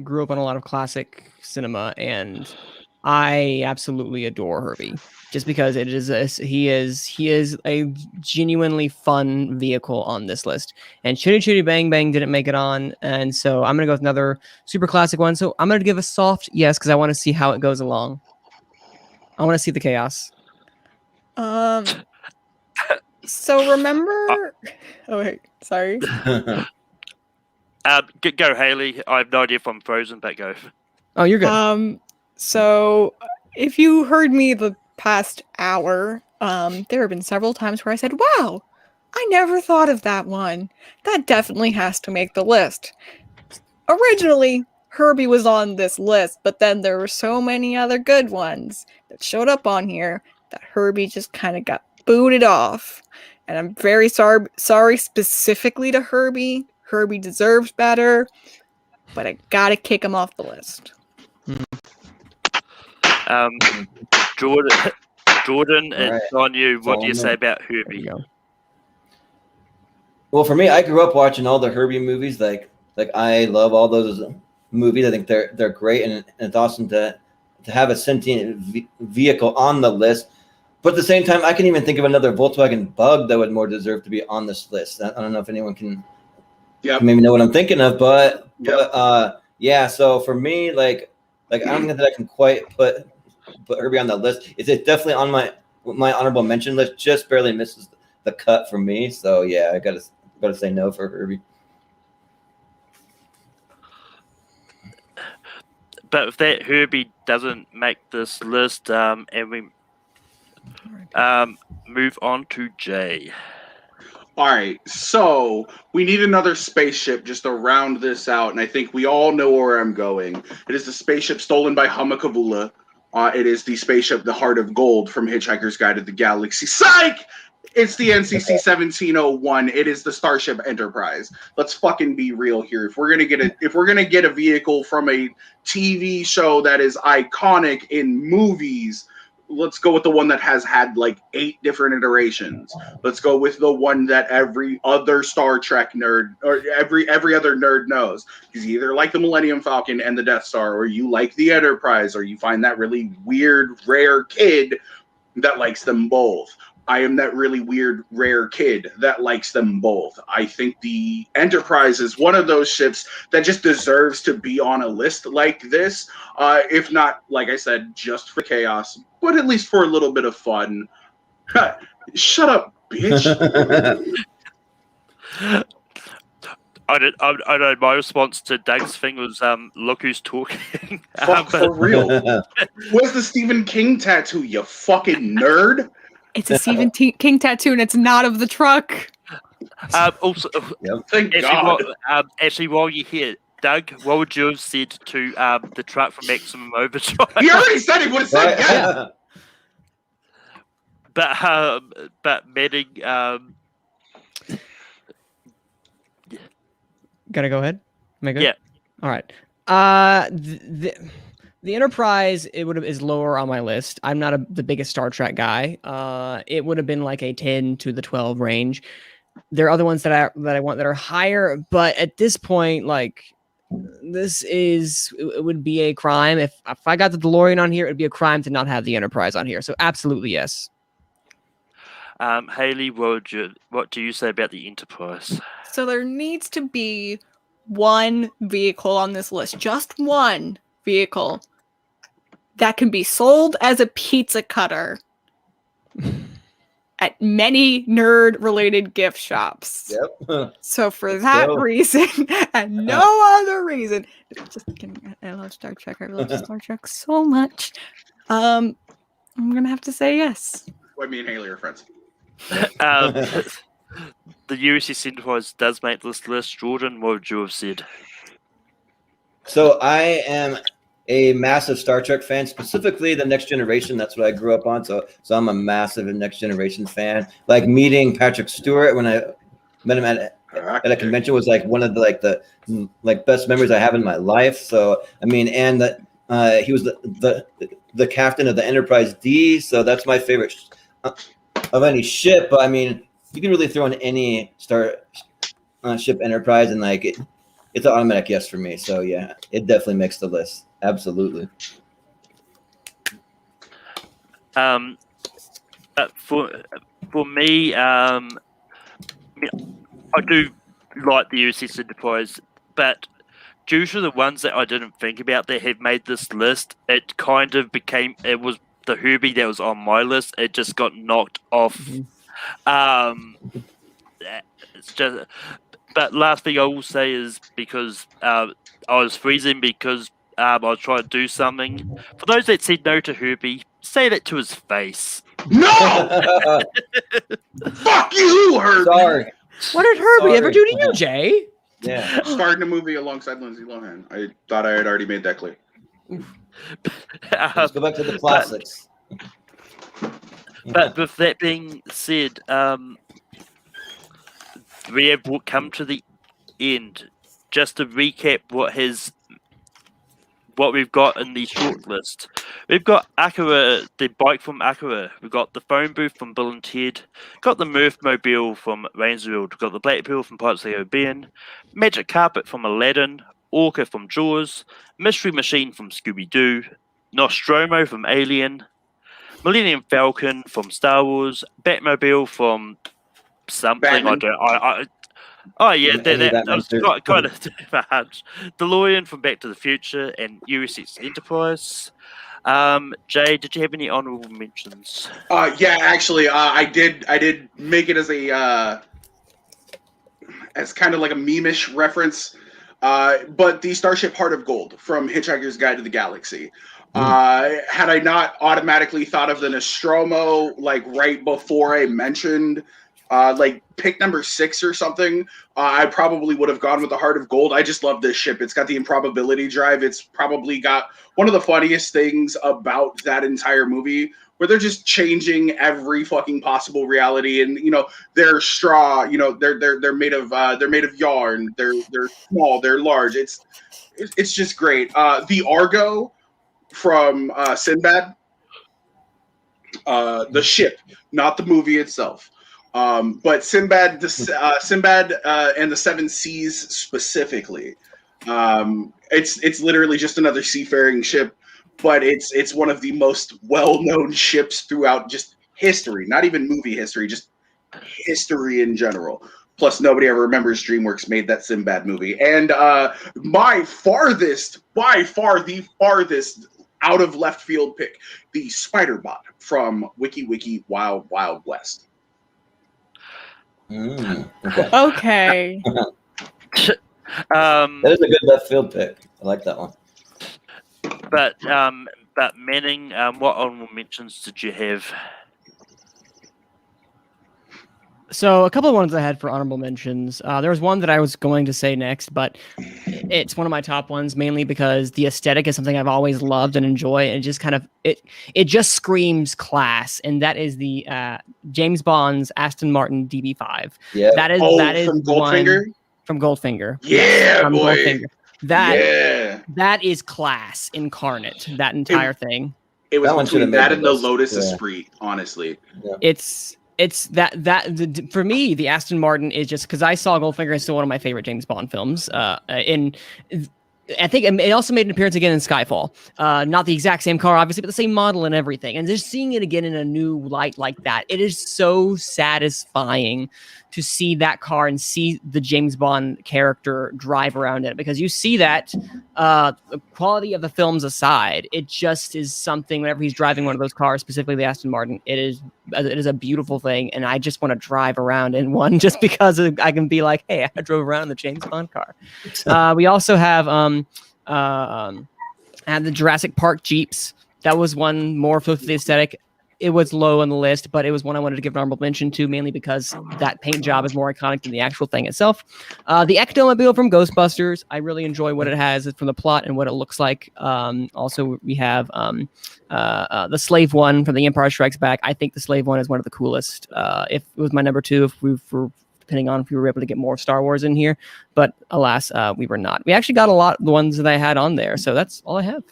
Speaker 7: grew up on a lot of classic cinema, and I absolutely adore Herbie. Just because he is a genuinely fun vehicle on this list. And Chitty Chitty Bang Bang didn't make it on, and so I'm gonna go with another super classic one. So I'm gonna give a soft yes because I want to see how it goes along. I want to see the chaos.
Speaker 8: So remember? Oh wait, sorry.
Speaker 4: Go Haley. I have no idea if I'm frozen, but go.
Speaker 7: Oh, you're good.
Speaker 8: So if you heard me the past hour, there have been several times where I said, "Wow, I never thought of that one. That definitely has to make the list." Originally, Herbie was on this list, but then there were so many other good ones that showed up on here that Herbie just kind of got booted off. And I'm very sorry specifically to Herbie. Herbie deserves better, but I gotta kick him off the list.
Speaker 4: Jordan and
Speaker 3: Right.
Speaker 4: on you, what do you say about Herbie?
Speaker 3: Well, for me, I grew up watching all the Herbie movies. Like I love all those movies. I think they're great, and it's awesome to have a sentient vehicle on the list. But at the same time, I can even think of another Volkswagen Bug that would more deserve to be on this list. I don't know if anyone can maybe know what I'm thinking of, but yeah. So for me, like I don't think that I can quite put Herbie on the list. It's definitely on my honorable mention list. Just barely misses the cut for me. So yeah, I gotta say no for Herbie.
Speaker 4: But if that Herbie doesn't make this list, and we move on to Jay.
Speaker 5: All right, so we need another spaceship just to round this out, and I think we all know where I'm going. It is the spaceship stolen by Humakavula. It is the spaceship, the Heart of Gold from Hitchhiker's Guide to the Galaxy. Psych! It's the NCC 1701. It is the Starship Enterprise. Let's fucking be real here. If we're gonna get a vehicle from a TV show that is iconic in movies, let's go with the one that has had like 8 different iterations. Let's go with the one that every other Star Trek nerd or every other nerd knows. Because you either like the Millennium Falcon and the Death Star, or you like the Enterprise, or you find that really weird, rare kid that likes them both. I am that really weird, rare kid that likes them both. I think the Enterprise is one of those ships that just deserves to be on a list like this. If not, like I said, just for chaos, but at least for a little bit of fun. Shut up, bitch.
Speaker 4: I know my response to Doug's thing was, look who's talking.
Speaker 5: Fuck, for real. Where's the Stephen King tattoo, you fucking nerd?
Speaker 8: It's a Stephen King tattoo, and it's not of the truck.
Speaker 4: Also,
Speaker 5: Thank God.
Speaker 4: Actually, while you're here, Doug, what would you have said to the truck from Maximum Overdrive?
Speaker 5: He already said he would have said yeah.
Speaker 4: But Manning,
Speaker 7: Gotta go ahead. Am I good?
Speaker 4: Yeah.
Speaker 7: All right. The Enterprise is lower on my list. I'm not the biggest Star Trek guy. It would have been like a 10 to the 12 range. There are other ones that I want that are higher, but at this point, like it would be a crime if I got the DeLorean on here. It'd be a crime to not have the Enterprise on here. So absolutely yes.
Speaker 4: Haley, what do you say about the Enterprise?
Speaker 8: So there needs to be one vehicle on this list, just one vehicle that can be sold as a pizza cutter at many nerd-related gift shops.
Speaker 3: Yep.
Speaker 8: So for that reason, and no other reason, just kidding. I love Star Trek. I love Star Trek so much. I'm gonna have to say yes.
Speaker 5: What, me and Haley are friends.
Speaker 4: The USS Enterprise does make this list. Jordan, what would you have said?
Speaker 3: So I am a massive Star Trek fan, specifically the Next Generation. That's what I grew up on. So I'm a massive Next Generation fan. Like meeting Patrick Stewart when I met him at a convention was like one of the best memories I have in my life. So I mean, and he was the captain of the Enterprise D. So that's my favorite of any ship. But I mean, you can really throw in any Starship Enterprise, and like it's an automatic yes for me. So yeah, it definitely makes the list. Absolutely.
Speaker 4: For me, I do like the USS Enterprise, but due to the ones that I didn't think about that have made this list, it kind of became, it was the Herbie that was on my list. It just got knocked off. It's just. But last thing I will say is because I was freezing because I was trying to do something. For those that said no to Herbie, say that to his face.
Speaker 5: No! Fuck you, Herbie!
Speaker 3: Sorry.
Speaker 7: What did Herbie ever do to you, Jay?
Speaker 3: Yeah.
Speaker 5: Starting a movie alongside Lindsay Lohan. I thought I had already made that clear.
Speaker 3: Let's go back to the classics.
Speaker 4: But with that being said, we have come to the end. Just to recap what we've got in the short list. We've got Acura, the bike from Acura. We've got the phone booth from Bill and Ted. Got the Mobile from Rainsville. We've got the Black Pill from Pirates of the Caribbean. Magic Carpet from Aladdin. Orca from Jaws. Mystery Machine from Scooby-Doo. Nostromo from Alien. Millennium Falcon from Star Wars. Batmobile from something.
Speaker 5: Batman.
Speaker 4: That was kind of much. DeLorean from Back to the Future and USS Enterprise. Jay, did you have any honorable mentions?
Speaker 5: Yeah, actually, I did make it as a as kind of like a meme-ish reference. But the Starship Heart of Gold from Hitchhiker's Guide to the Galaxy. Had I not automatically thought of the Nostromo like right before I mentioned like pick number 6 or something, I probably would have gone with the Heart of Gold. I just love this ship. It's got the improbability drive. It's probably got one of the funniest things about that entire movie, where they're just changing every fucking possible reality. And they're straw. They're made of yarn. They're small. They're large. It's just great. The Argo from Sinbad, the ship, not the movie itself. But Sinbad, Sinbad and the Seven Seas specifically. It's literally just another seafaring ship, but it's one of the most well-known ships throughout just history, not even movie history, just history in general. Plus, nobody ever remembers DreamWorks made that Sinbad movie. And by far the farthest out of left field pick, the Spider-Bot from Wiki Wild Wild West.
Speaker 8: Okay.
Speaker 3: That is a good left field pick. I like that one.
Speaker 4: But Manning, what honorable mentions did you have?
Speaker 7: So a couple of ones I had for honorable mentions. There was one that I was going to say next, but it's one of my top ones, mainly because the aesthetic is something I've always loved and enjoy, and just kind of it just screams class, and that is the James Bond's Aston Martin DB5.
Speaker 3: Yeah,
Speaker 7: that is
Speaker 5: from Goldfinger.
Speaker 7: From Goldfinger.
Speaker 5: Yeah,
Speaker 7: from
Speaker 5: boy.
Speaker 7: Goldfinger. That is class incarnate. That entire thing.
Speaker 5: It was between that and the
Speaker 3: list.
Speaker 5: Lotus Esprit, honestly.
Speaker 3: Yeah.
Speaker 7: It's that for me, the Aston Martin is just because I saw Goldfinger is still one of my favorite James Bond films. And I think it also made an appearance again in Skyfall. Not the exact same car, obviously, but the same model and everything. And just seeing it again in a new light like that, it is so satisfying to see that car and see the James Bond character drive around it. Because you see that, the quality of the films aside, it just is something whenever he's driving one of those cars, specifically the Aston Martin, it is a beautiful thing. And I just want to drive around in one just because I can be like, hey, I drove around in the James Bond car. We also have and the Jurassic Park Jeeps. That was one more for the aesthetic. It was low on the list, but it was one I wanted to give an honorable mention to, mainly because that paint job is more iconic than the actual thing itself. The Ectomobile from Ghostbusters. I really enjoy what it has from the plot and what it looks like. Also, we have the Slave one from The Empire Strikes Back. I think the Slave one is one of the coolest. If it was my number 2, depending on if we were able to get more Star Wars in here. But alas, we were not. We actually got a lot of the ones that I had on there. So that's all I have.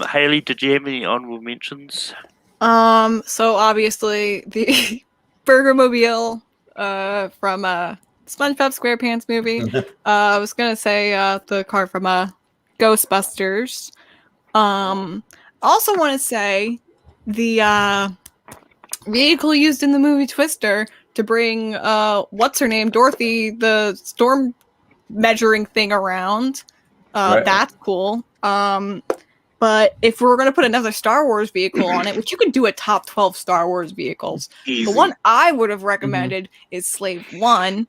Speaker 4: Haley, did you have any honorable mentions?
Speaker 8: So obviously the Burgermobile from SpongeBob SquarePants movie. I was gonna say the car from Ghostbusters. Also want to say the vehicle used in the movie Twister to bring what's her name, Dorothy, the storm measuring thing around.
Speaker 3: Right.
Speaker 8: That's cool. But if we're going to put another Star Wars vehicle on it, which you could do a top 12 Star Wars vehicles,
Speaker 5: Easy.
Speaker 8: the one I would have recommended is Slave 1.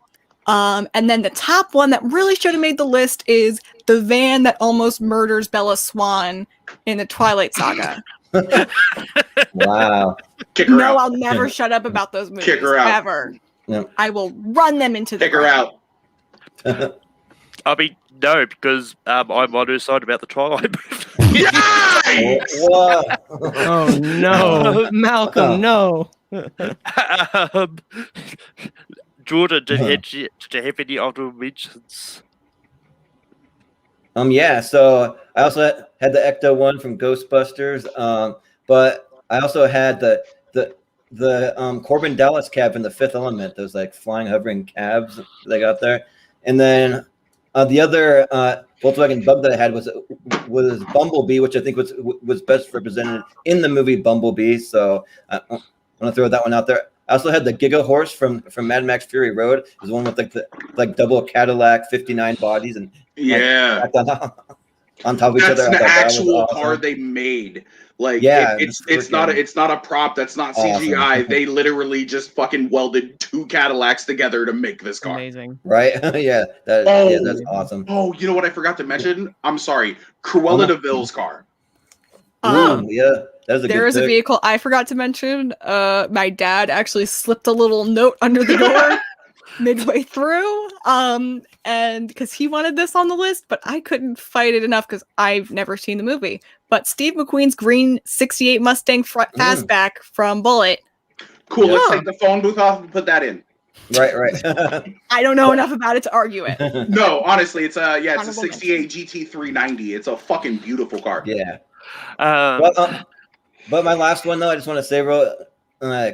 Speaker 8: And then the top one that really should have made the list is the van that almost murders Bella Swan in the Twilight Saga.
Speaker 3: Wow.
Speaker 5: Kick her out.
Speaker 8: I'll never shut up about those movies.
Speaker 5: Kick her out.
Speaker 8: Ever.
Speaker 3: Yeah.
Speaker 8: I will run them into the
Speaker 5: Kick her
Speaker 8: ground.
Speaker 5: out.
Speaker 4: I mean, no, because I'm on her side about the Twilight movie.
Speaker 5: Yikes!
Speaker 3: Whoa.
Speaker 7: Oh, no. Malcolm, no.
Speaker 4: Jordan, did you have any honorable mentions?
Speaker 3: Yeah, so I also had the Ecto one from Ghostbusters, but I also had the Corbin Dallas cab in The Fifth Element, those like flying hovering cabs they got there. And then the other Volkswagen Bug that I had was Bumblebee, which I think was best represented in the movie Bumblebee. So I want to throw that one out there. I also had the Giga Horse from Mad Max Fury Road. It was one with like double Cadillac 59 bodies and
Speaker 5: Yeah.
Speaker 3: on top of each
Speaker 5: That's
Speaker 3: other.
Speaker 5: an
Speaker 3: I thought that was
Speaker 5: actual
Speaker 3: awesome.
Speaker 5: car they made. Like,
Speaker 3: Yeah,
Speaker 5: it's not a prop. That's not CGI.
Speaker 3: Awesome.
Speaker 5: They literally just fucking welded 2 Cadillacs together to make this car.
Speaker 7: Amazing.
Speaker 3: Right? Yeah, that's awesome.
Speaker 5: Oh, you know what I forgot to mention? I'm sorry. Cruella de Vil's car.
Speaker 3: Ooh, yeah, that was a
Speaker 8: There
Speaker 3: good
Speaker 8: is a
Speaker 3: pick.
Speaker 8: vehicle I forgot to mention. My dad actually slipped a little note under the door midway through. And because he wanted this on the list, but I couldn't fight it enough because I've never seen the movie. But Steve McQueen's green 68 Mustang Fastback from Bullet.
Speaker 5: Cool, let's take the phone booth off and put that in.
Speaker 3: Right.
Speaker 8: I don't know enough about it to argue it.
Speaker 5: No, honestly, it's a
Speaker 8: Honorable
Speaker 5: 68 GT390. It's a fucking beautiful car.
Speaker 3: Yeah.
Speaker 4: Um,
Speaker 3: But my last one, though, I just want to say real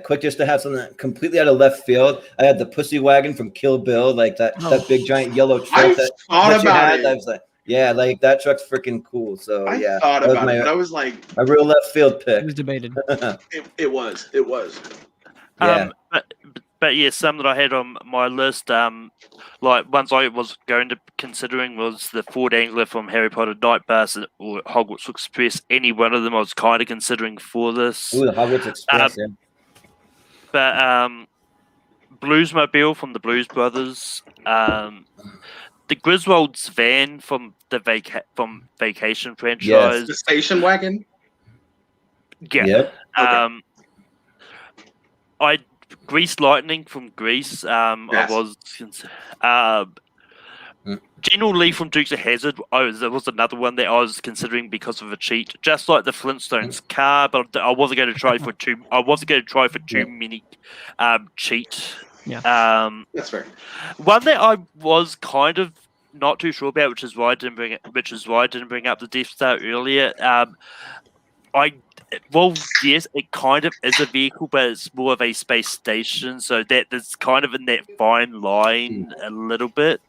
Speaker 3: quick, just to have something completely out of left field. I had the Pussy Wagon from Kill Bill, like that big giant yellow truck.
Speaker 5: I
Speaker 3: that
Speaker 5: thought
Speaker 3: you
Speaker 5: about
Speaker 3: had.
Speaker 5: it.
Speaker 3: I was like, yeah, like that truck's freaking cool. So
Speaker 5: I
Speaker 3: yeah,
Speaker 5: thought
Speaker 3: that was
Speaker 5: about it, but I was like,
Speaker 3: my real left field pick.
Speaker 7: It was debated.
Speaker 5: it was.
Speaker 3: Yeah.
Speaker 4: But yeah, some that I had on my list, like ones I was going to considering was the Ford Angler from Harry Potter Night Bus or Hogwarts Express. Any one of them I was kind of considering for this.
Speaker 3: Ooh, the Hogwarts Express. Yeah.
Speaker 4: But Bluesmobile from the Blues Brothers, the Griswold's van from the Vacation franchise.
Speaker 3: Yes.
Speaker 5: The station wagon.
Speaker 4: Yeah.
Speaker 3: Yep.
Speaker 4: Grease Lightning from Grease.
Speaker 5: Yes.
Speaker 4: General Lee from Dukes of Hazzard. There was another one that I was considering because of a cheat, just like the Flintstones car. But I wasn't going to try for too. I wasn't going to try for too many cheat.
Speaker 7: Yeah.
Speaker 5: That's fair.
Speaker 4: One that I was kind of not too sure about, which is why I didn't bring up the Death Star earlier. Yes, it kind of is a vehicle, but it's more of a space station, so that's kind of in that fine line a little bit.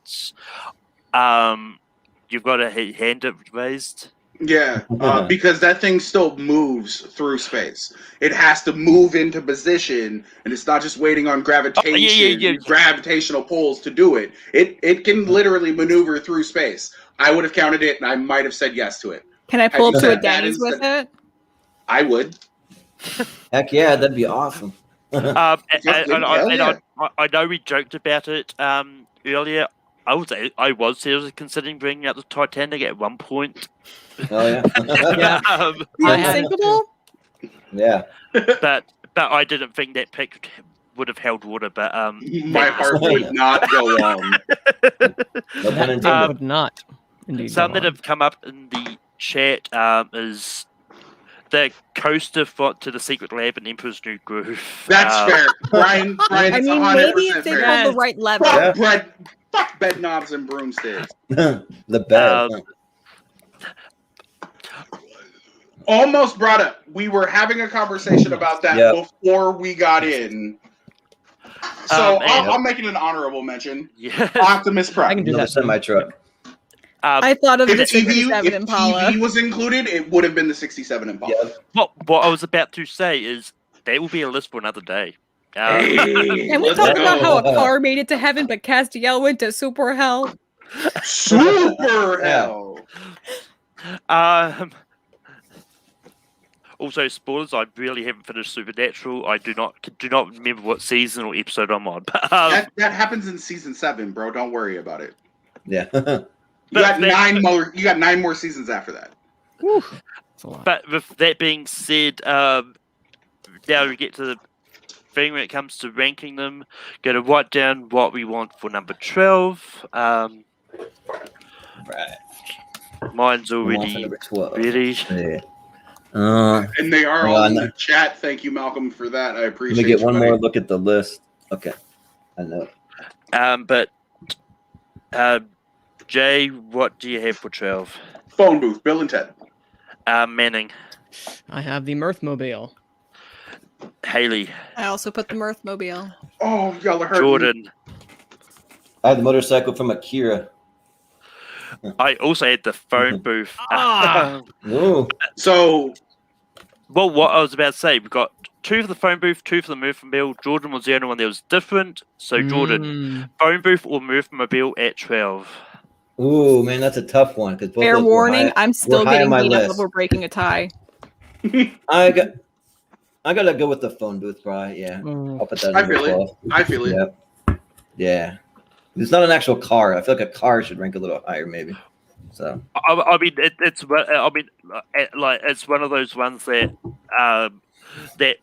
Speaker 4: you've got a hand it raised.
Speaker 5: Yeah, because that thing still moves through space. It has to move into position, and it's not just waiting on gravitational pulls to do it. It can literally maneuver through space. I would have counted it, and I might have said yes to it.
Speaker 8: Can I pull up to a Denny's with it?
Speaker 5: I would.
Speaker 3: Heck yeah, that'd be awesome.
Speaker 4: I know we joked about it earlier. I was seriously considering bringing out the Titanic at one point.
Speaker 3: Oh yeah.
Speaker 8: Unsinkable?
Speaker 3: Yeah.
Speaker 4: But I didn't think that pick would have held water. But
Speaker 5: my heart would not go on.
Speaker 3: No pun intended.
Speaker 7: Would not. Indeed,
Speaker 4: some that have come up in the chat is the coaster to the secret lab in Emperor's New Groove.
Speaker 5: That's fair. Brian,
Speaker 8: I mean, maybe if they pulled the right lever.
Speaker 5: Fuck bed knobs and broomsticks.
Speaker 3: The bed.
Speaker 5: Almost brought up. We were having a conversation about that before we got in. So I'll make it an honorable mention.
Speaker 4: Yeah.
Speaker 5: Optimus Prime.
Speaker 7: I can do that.
Speaker 3: Semi truck.
Speaker 8: I thought of the
Speaker 5: If
Speaker 8: 67 Impala.
Speaker 5: TV was included, it would have been the 67 Impala.
Speaker 3: Yeah.
Speaker 4: What I was about to say is that will be a list for another day.
Speaker 8: Can we talk about how a car made it to heaven, but Castiel went to super hell?
Speaker 5: Super hell.
Speaker 4: Also, spoilers. I really haven't finished Supernatural. I do not remember what season or episode I'm on. But,
Speaker 5: that happens in season 7, bro. Don't worry about it.
Speaker 3: Yeah.
Speaker 5: You got 9 more. You got 9 more seasons after that.
Speaker 7: Whew. That's a lot.
Speaker 4: But with that being said, now we get to the thing when it comes to ranking them. Going to write down what we want for number 12.
Speaker 3: Right.
Speaker 4: Mine's already
Speaker 3: Number 12.
Speaker 4: ready.
Speaker 3: Yeah.
Speaker 5: And they are all in the chat. Thank you, Malcolm, for that. I appreciate it.
Speaker 3: Let me get one more look at the list. Okay. I know.
Speaker 4: But Jay, what do you have for 12?
Speaker 5: Phone booth, Bill and Ted.
Speaker 4: Manning.
Speaker 7: I have the Mirthmobile.
Speaker 4: Haley.
Speaker 8: I also put the Mirthmobile.
Speaker 5: Oh, y'all are hurting.
Speaker 4: Jordan.
Speaker 3: I had the motorcycle from Acura.
Speaker 4: I also had the phone booth.
Speaker 3: Ooh.
Speaker 5: So,
Speaker 4: well, what I was about to say, we got 2 for the phone booth, 2 for the Mirthmobile. Jordan was the only one that was different. So, Jordan, phone booth or Mirthmobile at 12?
Speaker 3: Ooh, man, that's a tough one.
Speaker 8: Fair warning, I'm still getting beat up over breaking a tie.
Speaker 3: I gotta go with the phone booth, bro. Yeah, I'll put that.
Speaker 5: I feel it.
Speaker 3: Yep. Yeah, it's not an actual car. I feel like a car should rank a little higher, maybe. So
Speaker 4: I mean, it's one of those ones that that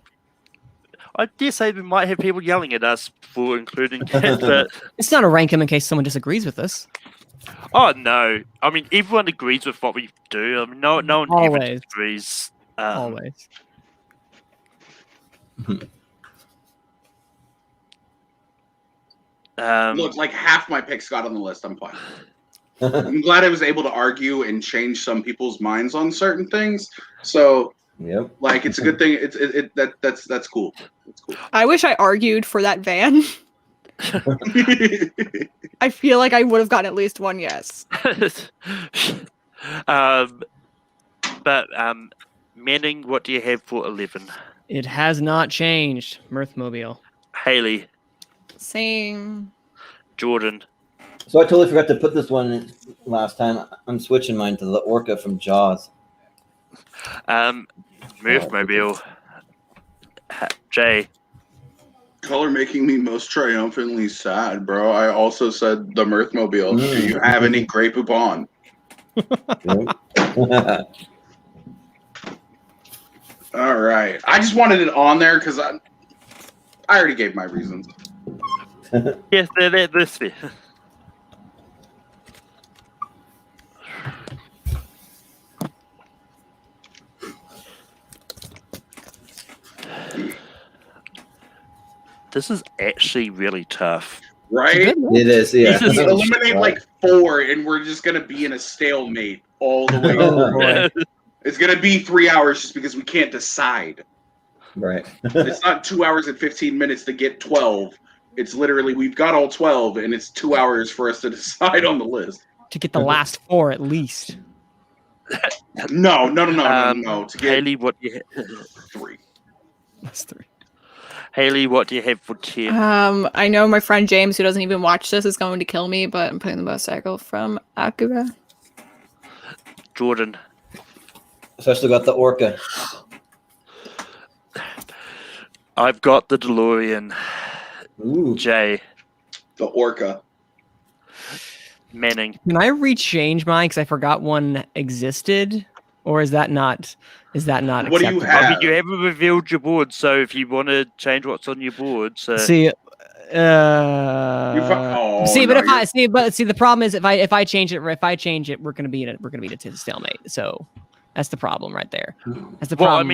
Speaker 4: I dare say we might have people yelling at us for including it, but
Speaker 7: it's not a rank 'em in case someone disagrees with us.
Speaker 4: Oh no! I mean, everyone agrees with what we do. I mean, no one ever
Speaker 7: Always.
Speaker 4: disagrees.
Speaker 7: Always.
Speaker 5: Look, like half my picks got on the list. I'm fine. I'm glad I was able to argue and change some people's minds on certain things. So,
Speaker 3: yep,
Speaker 5: like it's a good thing. That's cool. That's cool.
Speaker 8: I wish I argued for that van. I feel like I would have gotten at least one yes.
Speaker 4: But Manning, what do you have for 11?
Speaker 7: It has not changed. Mirthmobile.
Speaker 4: Haley.
Speaker 8: Same.
Speaker 4: Jordan.
Speaker 3: So I totally forgot to put this one in last time. I'm switching mine to the Orca from Jaws.
Speaker 4: Mirthmobile. Jay.
Speaker 5: Color making me most triumphantly sad, bro. I also said the Mirthmobile. Do you have any Grey Poupon? All right. I just wanted it on there because I already gave my reasons.
Speaker 4: Yes, they're this way. This is actually really tough.
Speaker 5: Right?
Speaker 3: It is, yeah.
Speaker 5: Eliminate like 4 and we're just going to be in a stalemate all the way through. It's going to be 3 hours just because we can't decide.
Speaker 3: Right.
Speaker 5: It's not 2 hours and 15 minutes to get 12. It's literally, we've got all 12 and it's 2 hours for us to decide on the list.
Speaker 7: to get the last 4 at least.
Speaker 5: No. To get
Speaker 4: Haley, what do you have?
Speaker 5: 3.
Speaker 7: That's 3.
Speaker 4: Haley, what do you have for 10?
Speaker 8: I know my friend James, who doesn't even watch this, is going to kill me, but I'm putting the motorcycle from Acura.
Speaker 4: Jordan.
Speaker 3: So I still got the Orca.
Speaker 4: I've got the DeLorean.
Speaker 3: Ooh.
Speaker 4: Jay.
Speaker 5: The Orca.
Speaker 4: Manning.
Speaker 7: Can I rechange mine because I forgot one existed, or is that not?
Speaker 5: What do you
Speaker 7: acceptable?
Speaker 5: have?
Speaker 4: I mean, you haven't revealed your board, so if you want to change what's on your board, so
Speaker 7: See,
Speaker 5: But
Speaker 7: the problem is if I change it, we're gonna be in a stalemate. So that's the problem right there. That's the problem.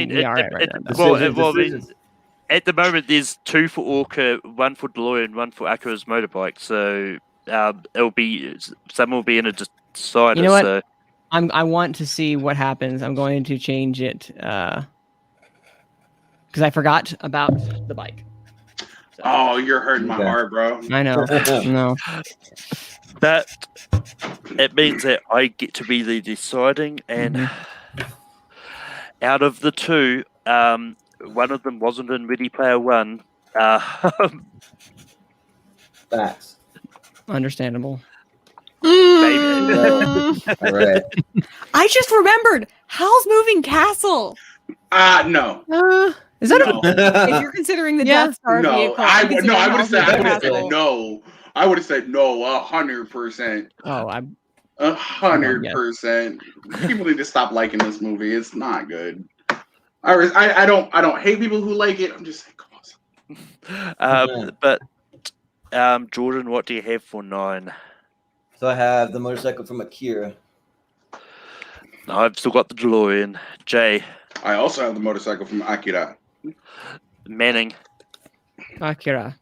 Speaker 4: At the moment, there's 2 for Orca, 1 for DeLorean, 1 for Acura's motorbike. So some will be in a decider.
Speaker 7: You know what?
Speaker 4: So.
Speaker 7: I want to see what happens. I'm going to change it because I forgot about the bike. So,
Speaker 5: Oh, you're hurting my heart, bro.
Speaker 7: I know. No.
Speaker 4: That it means that I get to be the deciding, and out of the 2, one of them wasn't in Ready Player One.
Speaker 3: Facts.
Speaker 7: Understandable.
Speaker 3: All right.
Speaker 8: I just remembered Hal's Moving Castle.
Speaker 5: No.
Speaker 7: Is that
Speaker 8: If you're considering the Death Star vehicle,
Speaker 5: I would have said
Speaker 8: Castle.
Speaker 5: no. I would have said no 100%.
Speaker 7: Oh, I'm
Speaker 5: 100%. People need to stop liking this movie. It's not good. I don't hate people who like it. I'm just saying, come on.
Speaker 4: But Jordan, what do you have for 9?
Speaker 3: So I have the motorcycle from Acura.
Speaker 4: I've still got the DeLorean. Jay.
Speaker 5: I also have the motorcycle from Acura.
Speaker 4: Manning.
Speaker 7: Acura.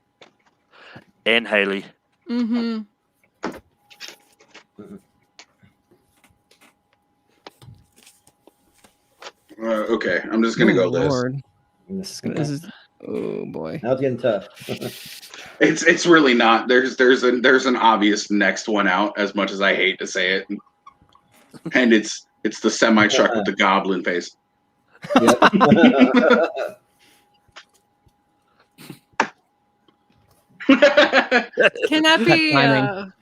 Speaker 4: And Haley.
Speaker 8: Mm-hmm.
Speaker 5: Okay, I'm just gonna go
Speaker 7: Lord.
Speaker 3: This
Speaker 7: This is oh boy.
Speaker 3: Now it's getting tough.
Speaker 5: It's really not. There's an obvious next one out. As much as I hate to say it, and it's the semi truck with the goblin face.
Speaker 3: Yep.
Speaker 8: Can that be? I'm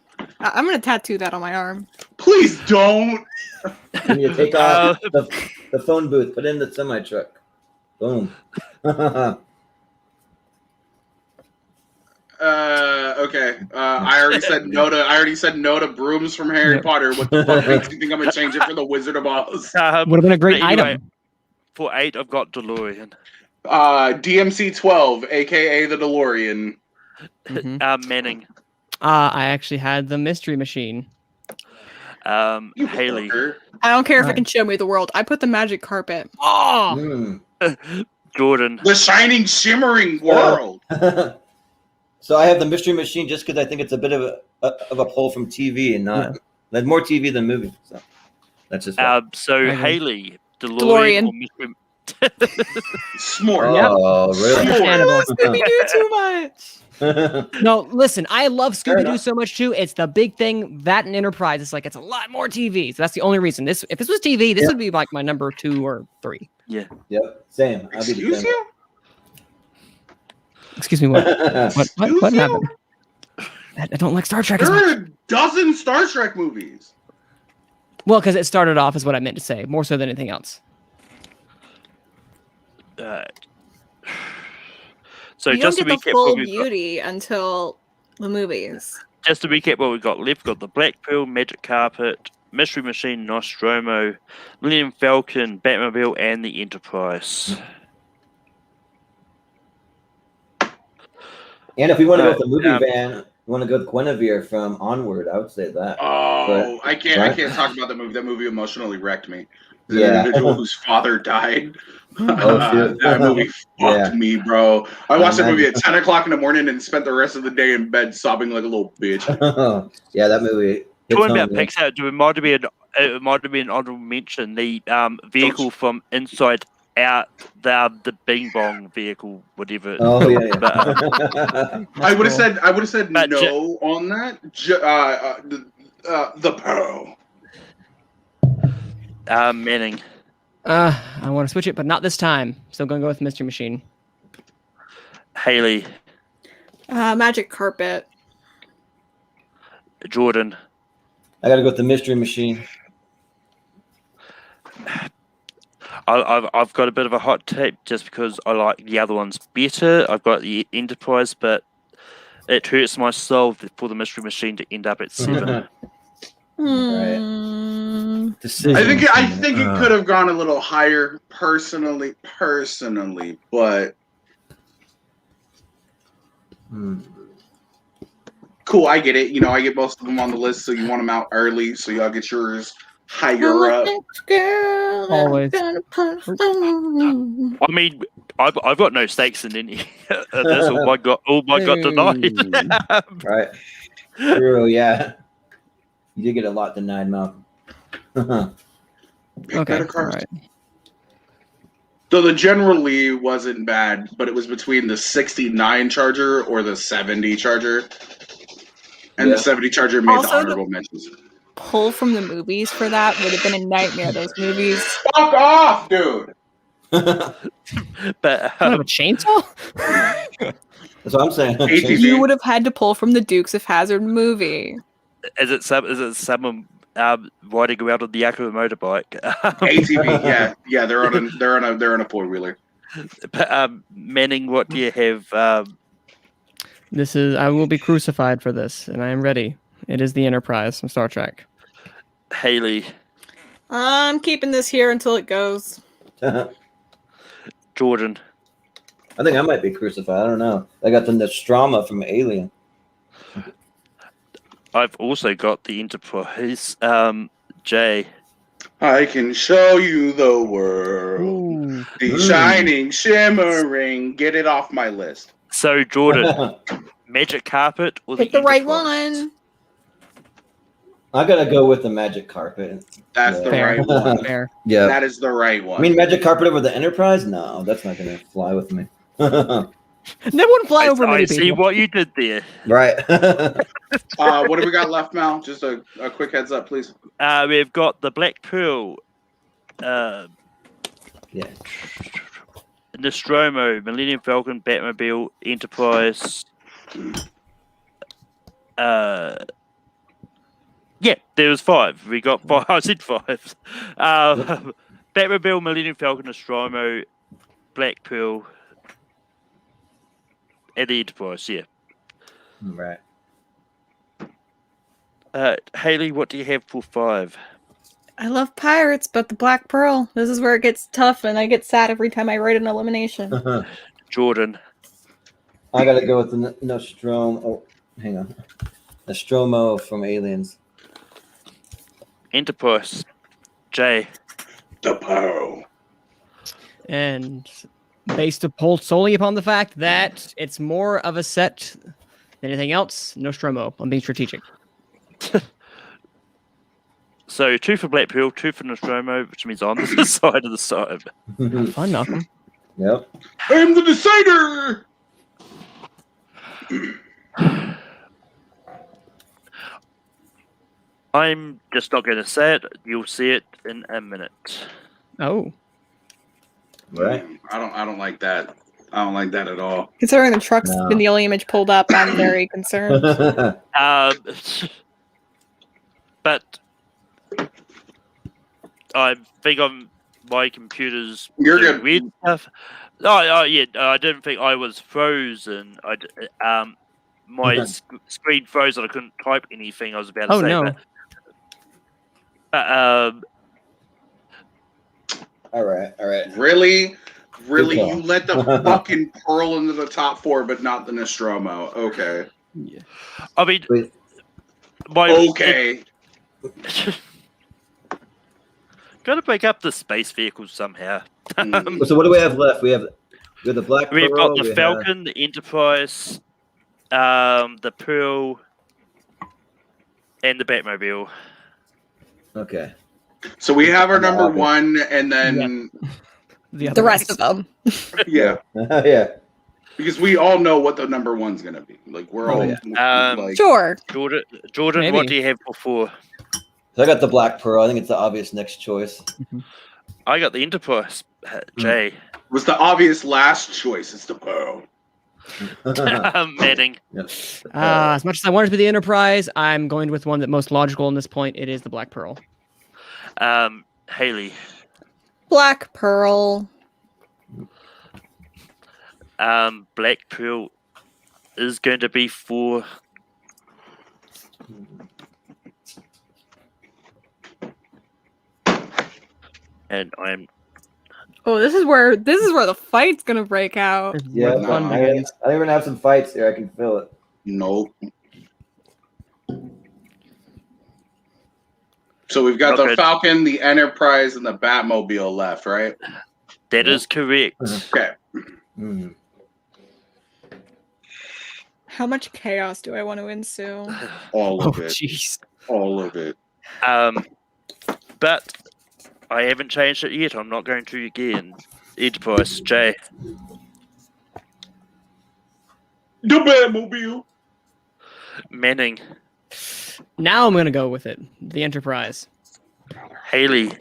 Speaker 8: gonna tattoo that on my arm.
Speaker 5: Please don't.
Speaker 3: When you take off the phone booth, put in the semi truck. Boom.
Speaker 5: Okay. I already said no to brooms from Harry Potter. What the fuck makes you think I'm gonna change it for the Wizard of Oz?
Speaker 7: Would have been a great
Speaker 4: Anyway,
Speaker 7: item.
Speaker 4: For 8, I've got DeLorean.
Speaker 5: DMC 12, aka the DeLorean.
Speaker 4: Manning.
Speaker 7: I actually had the Mystery Machine.
Speaker 4: Haley.
Speaker 8: I don't care if it can show me the world. I put the magic carpet.
Speaker 7: Oh,
Speaker 4: Jordan.
Speaker 5: The shining, shimmering world.
Speaker 3: So I have the Mystery Machine just because I think it's a bit of a pull from TV and not there's more TV than movie. So that's just
Speaker 4: Haley, DeLorean. Or Mystery...
Speaker 5: S'more.
Speaker 3: Oh, really?
Speaker 8: I love Scooby-Doo too much.
Speaker 7: No, listen, I love Scooby-Doo so much too. It's the big thing. That and Enterprise, it's a lot more TV. So that's the only reason. If this was TV, this would be like my number 2 or 3.
Speaker 4: Yeah.
Speaker 3: Yep. Same.
Speaker 5: Excuse you?
Speaker 7: Excuse me, what happened? I don't like Star Trek as
Speaker 5: There
Speaker 7: much.
Speaker 5: are a dozen Star Trek movies.
Speaker 7: Well, because it started off is what I meant to say, more so than anything else.
Speaker 4: So
Speaker 8: You
Speaker 4: just
Speaker 8: don't
Speaker 4: to
Speaker 8: get the
Speaker 4: recap
Speaker 8: full
Speaker 4: what we've got,
Speaker 8: beauty until the movies.
Speaker 4: just to recap what we've got left, we've got the Black Pearl, Magic Carpet, Mystery Machine, Nostromo, Millennium Falcon, Batmobile, and the Enterprise.
Speaker 3: And if we want to go with the movie van, we want to go with Guinevere from Onward. I would say that.
Speaker 5: Oh,
Speaker 3: But-
Speaker 5: I can't
Speaker 3: right?
Speaker 5: I can't talk about that movie. That movie emotionally wrecked me. The
Speaker 3: Yeah.
Speaker 5: individual whose father died.
Speaker 3: Oh, shit.
Speaker 5: That movie fucked me, bro. I watched that movie at
Speaker 3: Imagine.
Speaker 5: 10 o'clock in the morning and spent the rest of the day in bed sobbing like a little bitch.
Speaker 3: Yeah, that movie. hits
Speaker 4: Talking
Speaker 3: home,
Speaker 4: about
Speaker 3: yeah.
Speaker 4: Pixar, it might have been an honorable mention. The vehicle from Inside Out, the Bing Bong vehicle, whatever.
Speaker 3: Oh yeah.
Speaker 4: But,
Speaker 5: I would have said
Speaker 4: But
Speaker 5: no on that. the Pearl.
Speaker 4: Manning.
Speaker 7: I want to switch it, but not this time. Still going to go with Mystery Machine.
Speaker 4: Haley.
Speaker 8: Magic carpet.
Speaker 4: Jordan.
Speaker 3: I gotta go with the Mystery Machine.
Speaker 4: I've got a bit of a hot take just because I like the other ones better. I've got the Enterprise, but it hurts my soul for the Mystery Machine to end up at 7.
Speaker 3: Right.
Speaker 5: I think it could have gone a little higher personally, but cool. I get it. You know, I get most of them on the list, so you want them out early, so y'all get yours higher up.
Speaker 7: Always.
Speaker 4: I mean, I've got no stakes in any. That's all I got tonight.
Speaker 3: Right. True. Yeah. You did get a lot denied, Malcolm.
Speaker 7: Okay. All right.
Speaker 5: So the generally wasn't bad, but it was between the 69 Charger or the 70 Charger. And the 70 Charger made
Speaker 8: Also,
Speaker 5: the honorable mentions.
Speaker 8: Pull from the movies for that would have been a nightmare. Those movies.
Speaker 5: Fuck off, dude.
Speaker 4: But
Speaker 7: What, a chainsaw?
Speaker 3: That's what I'm saying.
Speaker 5: ATV.
Speaker 8: You would have had to pull from the Dukes of Hazzard movie.
Speaker 4: is it someone riding around on the Acura motorbike?
Speaker 5: ATV, yeah, they're on a 4-wheeler.
Speaker 4: But Manning, what do you have?
Speaker 7: This is. I will be crucified for this, and I am ready. It is the Enterprise from Star Trek.
Speaker 4: Haley.
Speaker 8: I'm keeping this here until it goes.
Speaker 4: Jordan.
Speaker 3: I think I might be crucified. I don't know. I got the Nostromo from Alien.
Speaker 4: I've also got the Enterprise. Jay.
Speaker 5: I can show you the world. The shining, shimmering. Get it off my list.
Speaker 4: So, Jordan, Magic Carpet or
Speaker 8: Pick the right one.
Speaker 3: I gotta go with the Magic Carpet.
Speaker 5: That's the
Speaker 7: Fair.
Speaker 5: right one.
Speaker 7: Fair.
Speaker 3: Yeah.
Speaker 5: That is the right one.
Speaker 3: I mean, Magic Carpet over the Enterprise? No, that's not gonna fly with me.
Speaker 7: That wouldn't fly over many
Speaker 4: I see
Speaker 7: people.
Speaker 4: what you did there.
Speaker 3: Right.
Speaker 5: What do we got left, Mal? Just a quick heads up, please.
Speaker 4: We've got the Black Pearl.
Speaker 3: Yeah.
Speaker 4: Nostromo, Millennium Falcon, Batmobile, Enterprise. Yeah, there was 5. We got 5. I said 5. Batmobile, Millennium Falcon, Nostromo, Black Pearl, and the Enterprise. Yeah.
Speaker 3: Right.
Speaker 4: Haley, what do you have for 5?
Speaker 8: I love pirates, but the Black Pearl. This is where it gets tough, and I get sad every time I write an elimination.
Speaker 4: Jordan.
Speaker 3: I gotta go with the Nostromo. Oh, hang on. Nostromo from Aliens.
Speaker 4: Enterprise. Jay.
Speaker 5: The Pearl.
Speaker 7: And based solely upon the fact that it's more of a set than anything else, Nostromo. I'm being strategic.
Speaker 4: So 2 for Black Pearl, 2 for Nostromo, which means I'm the side of the side.
Speaker 7: Fun, Malcolm.
Speaker 3: Yep.
Speaker 5: I'm the decider.
Speaker 4: I'm just not going to say it. You'll see it in a minute.
Speaker 7: Oh.
Speaker 3: Right.
Speaker 5: I don't like that. I don't like that at all.
Speaker 8: Considering the truck's been the only image pulled up, I'm very concerned.
Speaker 4: But I think my computer's
Speaker 5: You're
Speaker 4: doing
Speaker 5: good.
Speaker 4: weird stuff. Oh, yeah. I didn't think I was frozen. My screen froze and I couldn't type anything I was about to say.
Speaker 7: No.
Speaker 3: All right.
Speaker 5: Really,
Speaker 3: Good call.
Speaker 5: you let the fucking Pearl into the top 4, but not the Nostromo. Okay.
Speaker 7: Yeah.
Speaker 4: I mean,
Speaker 3: Wait.
Speaker 5: Okay.
Speaker 4: Gotta break up the space vehicles somehow.
Speaker 3: So what do we have left? We have the Black
Speaker 4: We've
Speaker 3: Pearl.
Speaker 4: got the Falcon, the Enterprise, the Pearl, and the Batmobile.
Speaker 3: Okay.
Speaker 5: So we have our number 1, and then
Speaker 8: The rest of them.
Speaker 5: yeah.
Speaker 3: Yeah.
Speaker 5: Because we all know what the number one's gonna be. Like we're all like
Speaker 8: Sure.
Speaker 4: Jordan,
Speaker 7: Maybe.
Speaker 4: what do you have before?
Speaker 3: So I got the Black Pearl. I think it's the obvious next choice.
Speaker 4: I got the Enterprise. Jay.
Speaker 5: was the obvious last choice. It's the Pearl.
Speaker 4: Manning.
Speaker 3: Yes.
Speaker 7: As much as I wanted to be the Enterprise, I'm going with one that most logical in this point. It is the Black Pearl.
Speaker 4: Haley.
Speaker 8: Black Pearl.
Speaker 4: Black Pearl is going to be for. And I'm.
Speaker 8: Oh, this is where the fight's gonna break out.
Speaker 3: Yeah,
Speaker 7: Where the fun
Speaker 3: I
Speaker 7: begins.
Speaker 3: think we're gonna have some fights here. I can feel it.
Speaker 5: Nope. So we've got
Speaker 4: Okay.
Speaker 5: the Falcon, the Enterprise, and the Batmobile left, right?
Speaker 4: That is correct.
Speaker 5: Okay.
Speaker 3: Mm.
Speaker 8: How much chaos do I want to ensue?
Speaker 5: All
Speaker 7: Oh,
Speaker 5: of it.
Speaker 7: jeez.
Speaker 5: All of it.
Speaker 4: But I haven't changed it yet. I'm not going to again. Enterprise, Jay.
Speaker 5: The Batmobile.
Speaker 4: Manning.
Speaker 7: Now I'm going to go with it. The Enterprise.
Speaker 4: Haley.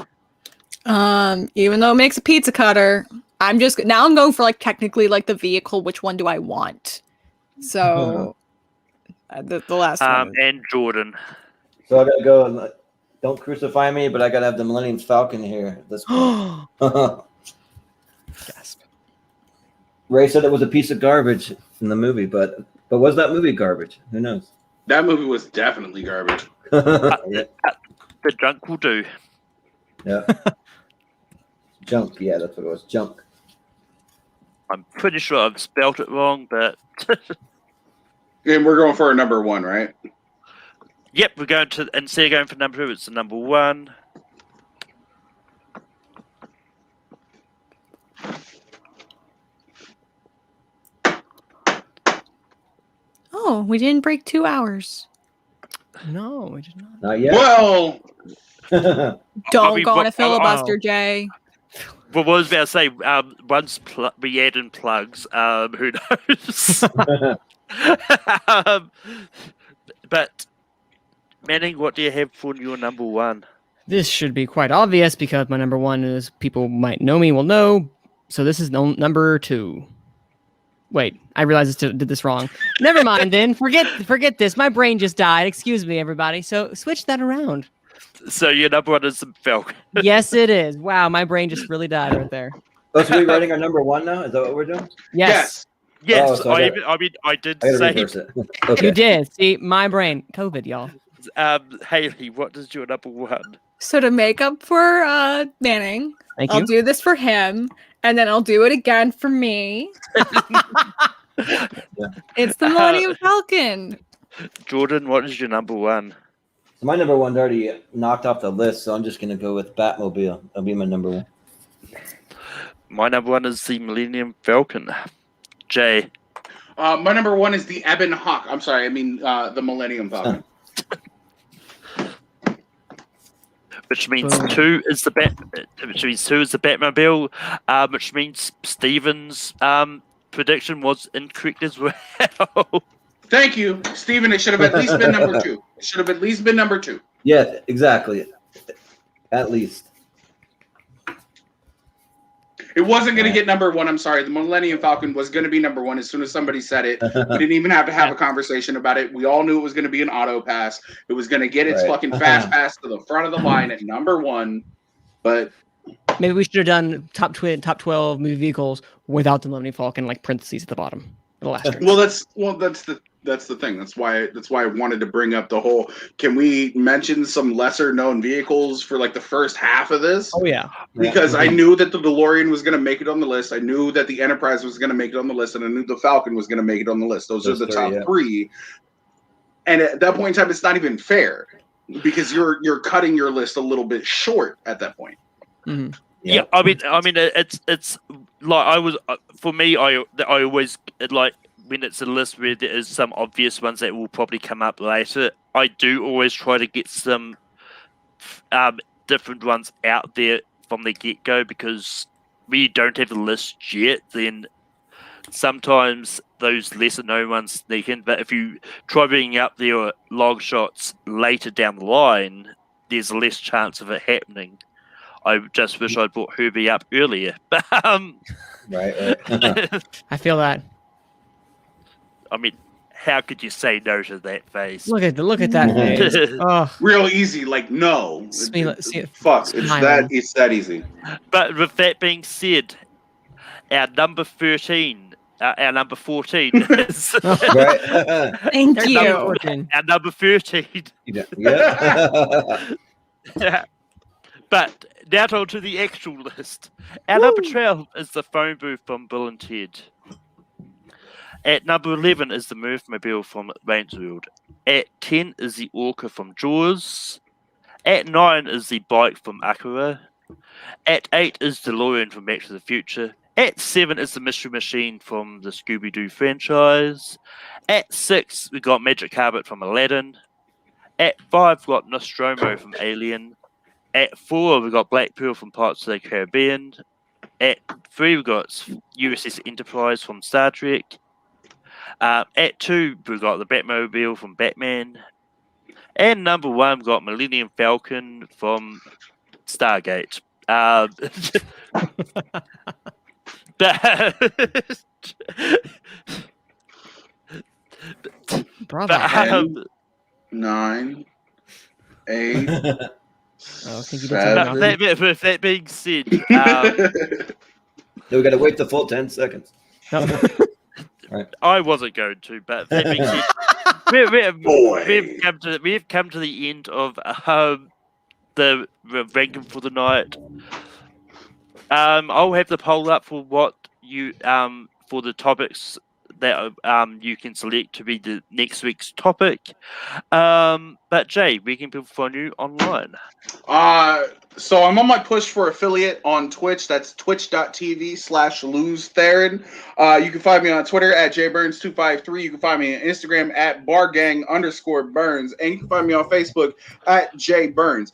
Speaker 8: Even though it makes a pizza cutter, I'm going for like technically like the vehicle. Which one do I want? So the last one.
Speaker 4: And Jordan.
Speaker 3: So I gotta go and don't crucify me, but I gotta have the Millennium Falcon here at this point.
Speaker 7: Gasp.
Speaker 3: Ray said it was a piece of garbage in the movie, but was that movie garbage? Who knows?
Speaker 5: That movie was definitely garbage.
Speaker 3: Yeah.
Speaker 4: The junk will do.
Speaker 3: Yeah. Junk. Yeah, that's what it was. Junk.
Speaker 4: I'm pretty sure I've spelled it wrong, but
Speaker 5: And we're going for a number one, right?
Speaker 4: yep, we're going to instead of going for number 2, it's the number 1.
Speaker 8: Oh, we didn't break 2 hours.
Speaker 7: No, we did not.
Speaker 3: Not yet.
Speaker 5: Well,
Speaker 8: Don't
Speaker 4: mean,
Speaker 8: go on a
Speaker 4: what-
Speaker 8: filibuster, Jay.
Speaker 4: Well, what I was about to say, once we add in plugs, who knows? But Manning, what do you have for your number 1?
Speaker 7: This should be quite obvious because my number 1 is people might know me will know. So this is number 2. Wait, I realized I did this wrong. Never mind then. Forget this. My brain just died. Excuse me, everybody. So switch that around.
Speaker 4: So your number 1 is the Falcon.
Speaker 7: Yes, it is. Wow, my brain just really died right there.
Speaker 3: Oh, so we're writing our number 1 now? Is that what we're doing?
Speaker 7: Yes,
Speaker 4: Yes,
Speaker 3: Oh, so I
Speaker 4: I did
Speaker 3: I gotta
Speaker 4: say.
Speaker 3: reverse it. Okay.
Speaker 7: you did. See, my brain. COVID, y'all.
Speaker 4: Haley, what is your number 1?
Speaker 8: So to make up for Manning,
Speaker 7: Thank
Speaker 8: I'll
Speaker 7: you.
Speaker 8: do this for him, and then I'll do it again for me. It's the Millennium Falcon.
Speaker 4: Jordan, what is your number 1?
Speaker 3: So my number 1's already knocked off the list, so I'm just gonna go with Batmobile. That'll be my number 1.
Speaker 4: My number 1 is the Millennium Falcon. Jay.
Speaker 5: my number 1 is the Ebon Hawk. I'm sorry, I mean the Millennium Falcon.
Speaker 4: Which means
Speaker 7: Boom.
Speaker 4: 2 is the Batmobile, which means Steven's prediction was incorrect as well.
Speaker 5: Thank you, Steven. It should have at least been number 2. It should have at least been number 2.
Speaker 3: Yeah, exactly. At least.
Speaker 5: It wasn't going to get number 1. I'm sorry. The Millennium Falcon was going to be number 1 as soon as somebody said it. We didn't even have to have a conversation about it. We all knew it was going to be an auto pass. It was going to get its
Speaker 3: Right.
Speaker 5: fucking fast pass to the front of the line at number 1. But
Speaker 7: Maybe we should have done top 12 movie vehicles without the Millennium Falcon, like parentheses at the bottom. Little asterisk.
Speaker 5: that's the thing. That's why I wanted to bring up the whole. Can we mention some lesser known vehicles for like the first half of this?
Speaker 7: Oh yeah.
Speaker 5: Because I knew that the DeLorean was going to make it on the list. I knew that the Enterprise was going to make it on the list, and I knew the Falcon was going to make it on the list. Those are the top 3. And at that point in time, it's not even fair because you're cutting your list a little bit short at that point.
Speaker 7: Mhm.
Speaker 4: Yeah, I mean, it's like I was for me. I always like when it's a list where there is some obvious ones that will probably come up later. I do always try to get some different ones out there from the get go because we don't have the list yet. Then sometimes those lesser known ones sneak in, but if you try bringing up their long shots later down the line, there's less chance of it happening. I just wish I'd brought Herbie up earlier. But
Speaker 3: Right.
Speaker 7: I feel that.
Speaker 4: I mean, how could you say no to that face?
Speaker 7: Look at that face. Oh,
Speaker 5: Real easy, like no. Fuck,
Speaker 7: smiling.
Speaker 5: it's that easy.
Speaker 4: But with that being said, our number 13, our number 14 is
Speaker 3: Right.
Speaker 8: Thank
Speaker 7: There's
Speaker 8: you.
Speaker 7: number 14.
Speaker 4: our number 13.
Speaker 3: Yeah.
Speaker 4: But now on to the actual list. Our number 12 is the phone booth from Bill and Ted. At number 11 is the Murph-mobile from Wayne's World. At 10 is the Orca from Jaws. At 9 is the bike from Acura. At 8 is DeLorean from Back to the Future. At 7 is the Mystery Machine from the Scooby-Doo franchise. At 6 we got Magic Carpet from Aladdin. At 5 we got Nostromo from Alien. At 4 we got Black Pearl from Pirates of the Caribbean. At 3 we got USS Enterprise from Star Trek. At 2 we got the Batmobile from Batman. And number 1 we got Millennium Falcon from Stargate.
Speaker 7: Bravo.
Speaker 5: 9, 8.
Speaker 7: I think you did
Speaker 5: Seven.
Speaker 4: With that being said,
Speaker 3: We got to wait the full 10 seconds.
Speaker 4: I wasn't going to, but that being said, we've come to the end of the ranking for the night. I'll have the poll up for what you for the topics that you can select to be the next week's topic. But Jay, where can people find you online?
Speaker 5: So I'm on my push for affiliate on Twitch. That's twitch.tv/losetheron. You can find me on Twitter at jburns253. You can find me on Instagram at bargang_burns. And you can find me on Facebook at jburns.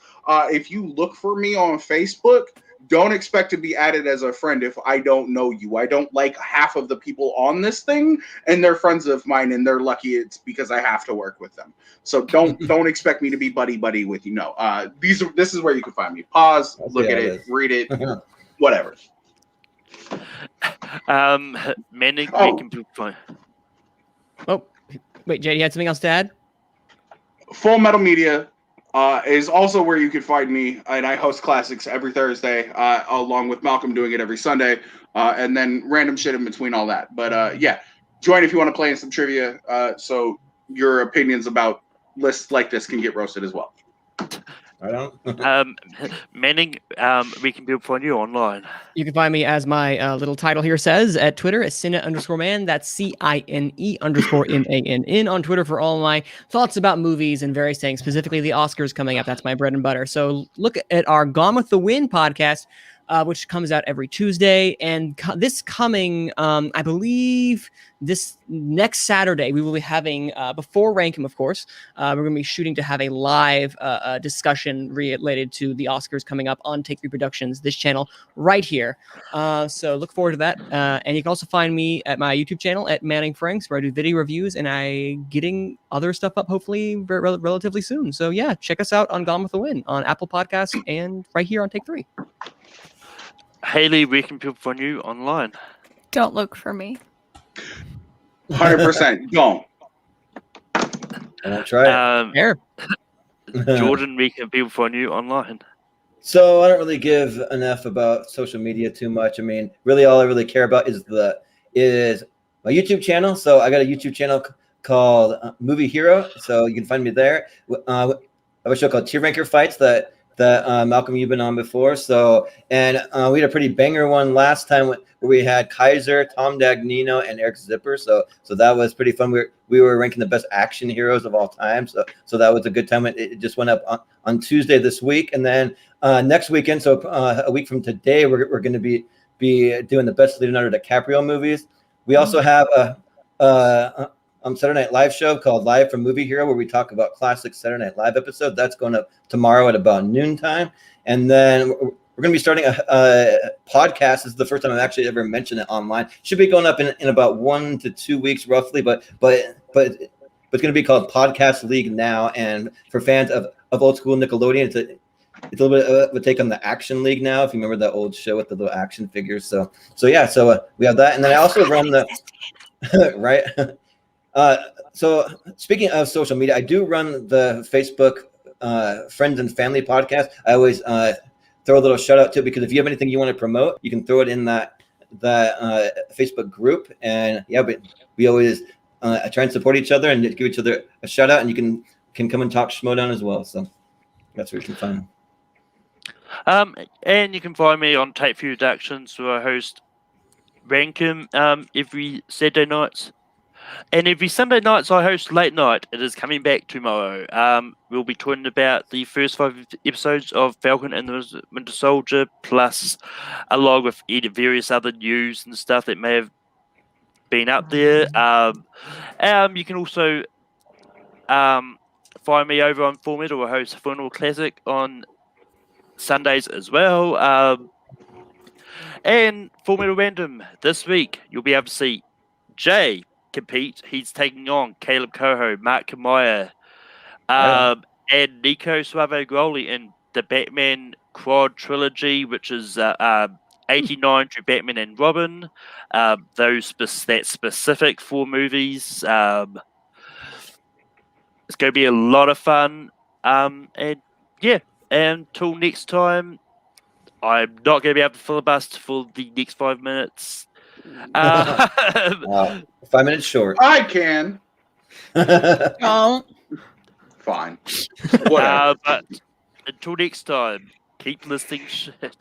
Speaker 5: If you look for me on Facebook, don't expect to be added as a friend if I don't know you. I don't like half of the people on this thing, and they're friends of mine, and they're lucky it's because I have to work with them. So don't expect me to be buddy with you. No, this is where you can find me. Pause, look at it, read it, whatever.
Speaker 4: Manning, where can people find?
Speaker 7: Oh, wait, Jay, you had something else to add?
Speaker 5: Full Metal Media is also where you can find me, and I host classics every Thursday, along with Malcolm doing it every Sunday, and then random shit in between all that. But yeah, join if you want to play in some trivia, so your opinions about lists like this can get roasted as well.
Speaker 4: Manning, we can people find you online.
Speaker 7: You can find me, as my little title here says, at Twitter at Cine_man. That's CINE_MANN on Twitter for all my thoughts about movies and various things, specifically the Oscars coming up. That's my bread and butter. So look at our Gone with the Wind podcast, which comes out every Tuesday. And this coming, I believe, this next Saturday, we will be having, before Rankum, of course, we're going to be shooting to have a live discussion related to the Oscars coming up on Take 3 Productions, this channel right here. So look forward to that. And you can also find me at my YouTube channel at Manning Franks, where I do video reviews, and I'm getting other stuff up hopefully relatively soon. So yeah, check us out on Gone with the Wind on Apple Podcasts and right here on Take 3.
Speaker 4: Haley, where can people find you online?
Speaker 8: Don't look for me.
Speaker 5: 100%. Don't.
Speaker 3: That's right.
Speaker 7: Here.
Speaker 4: Jordan, where can people find you online?
Speaker 3: So I don't really give enough about social media too much. I mean, really, all I really care about is my YouTube channel. So I got a YouTube channel called Movie Hero. So you can find me there. I have a show called Tier Ranker Fights that Malcolm, you've been on before. So, and we had a pretty banger one last time where we had Kaiser, Tom Dagnino, and Eric Zipper. So that was pretty fun. We were ranking the best action heroes of all time. So that was a good time. It just went up on Tuesday this week, and then next weekend. So a week from today, we're going to be doing the best Leonardo DiCaprio movies. We also have a Saturday Night Live show called Live from Movie Hero, where we talk about classic Saturday Night Live episodes. That's going up tomorrow at about noontime. And then we're going to be starting a podcast. This is the first time I've actually ever mentioned it online. Should be going up in about 1 to 2 weeks roughly, but it's going to be called Podcast League now. And for fans of old school Nickelodeon, it's a little bit of a take on the Action League now. If you remember that old show with the little action figures. So we have that. And then I also run the right. So speaking of social media, I do run the Facebook Friends and Family podcast. I always throw a little shout out to it, because if you have anything you want to promote, you can throw it in that Facebook group. And yeah, but we always try and support each other and give each other a shout out, and you can come and talk Schmodown as well. So that's where you can find me.
Speaker 4: And you can find me on Tape View Productions, where I host Rankum every Saturday nights. And every Sunday nights I host Late Night. It is coming back tomorrow. We'll be talking about the first 5 episodes of Falcon and the Winter Soldier, plus along with various other news and stuff that may have been up there. You can also find me over on Full Metal. I host Full Classic on Sundays as well. And Full Metal Random this week, you'll be able to see Jay compete. He's taking on Caleb Coho, Mark Kamaya, and Nico Suave Growley in the Batman Quad Trilogy, which is 89 to Batman and Robin. That specific 4 movies. It's going to be a lot of fun. And yeah, until next time, I'm not going to be able to filibuster for the next 5 minutes.
Speaker 3: 5 minutes short.
Speaker 5: I can.
Speaker 8: Oh.
Speaker 5: Fine. Whatever.
Speaker 4: But until next time, keep listening shit.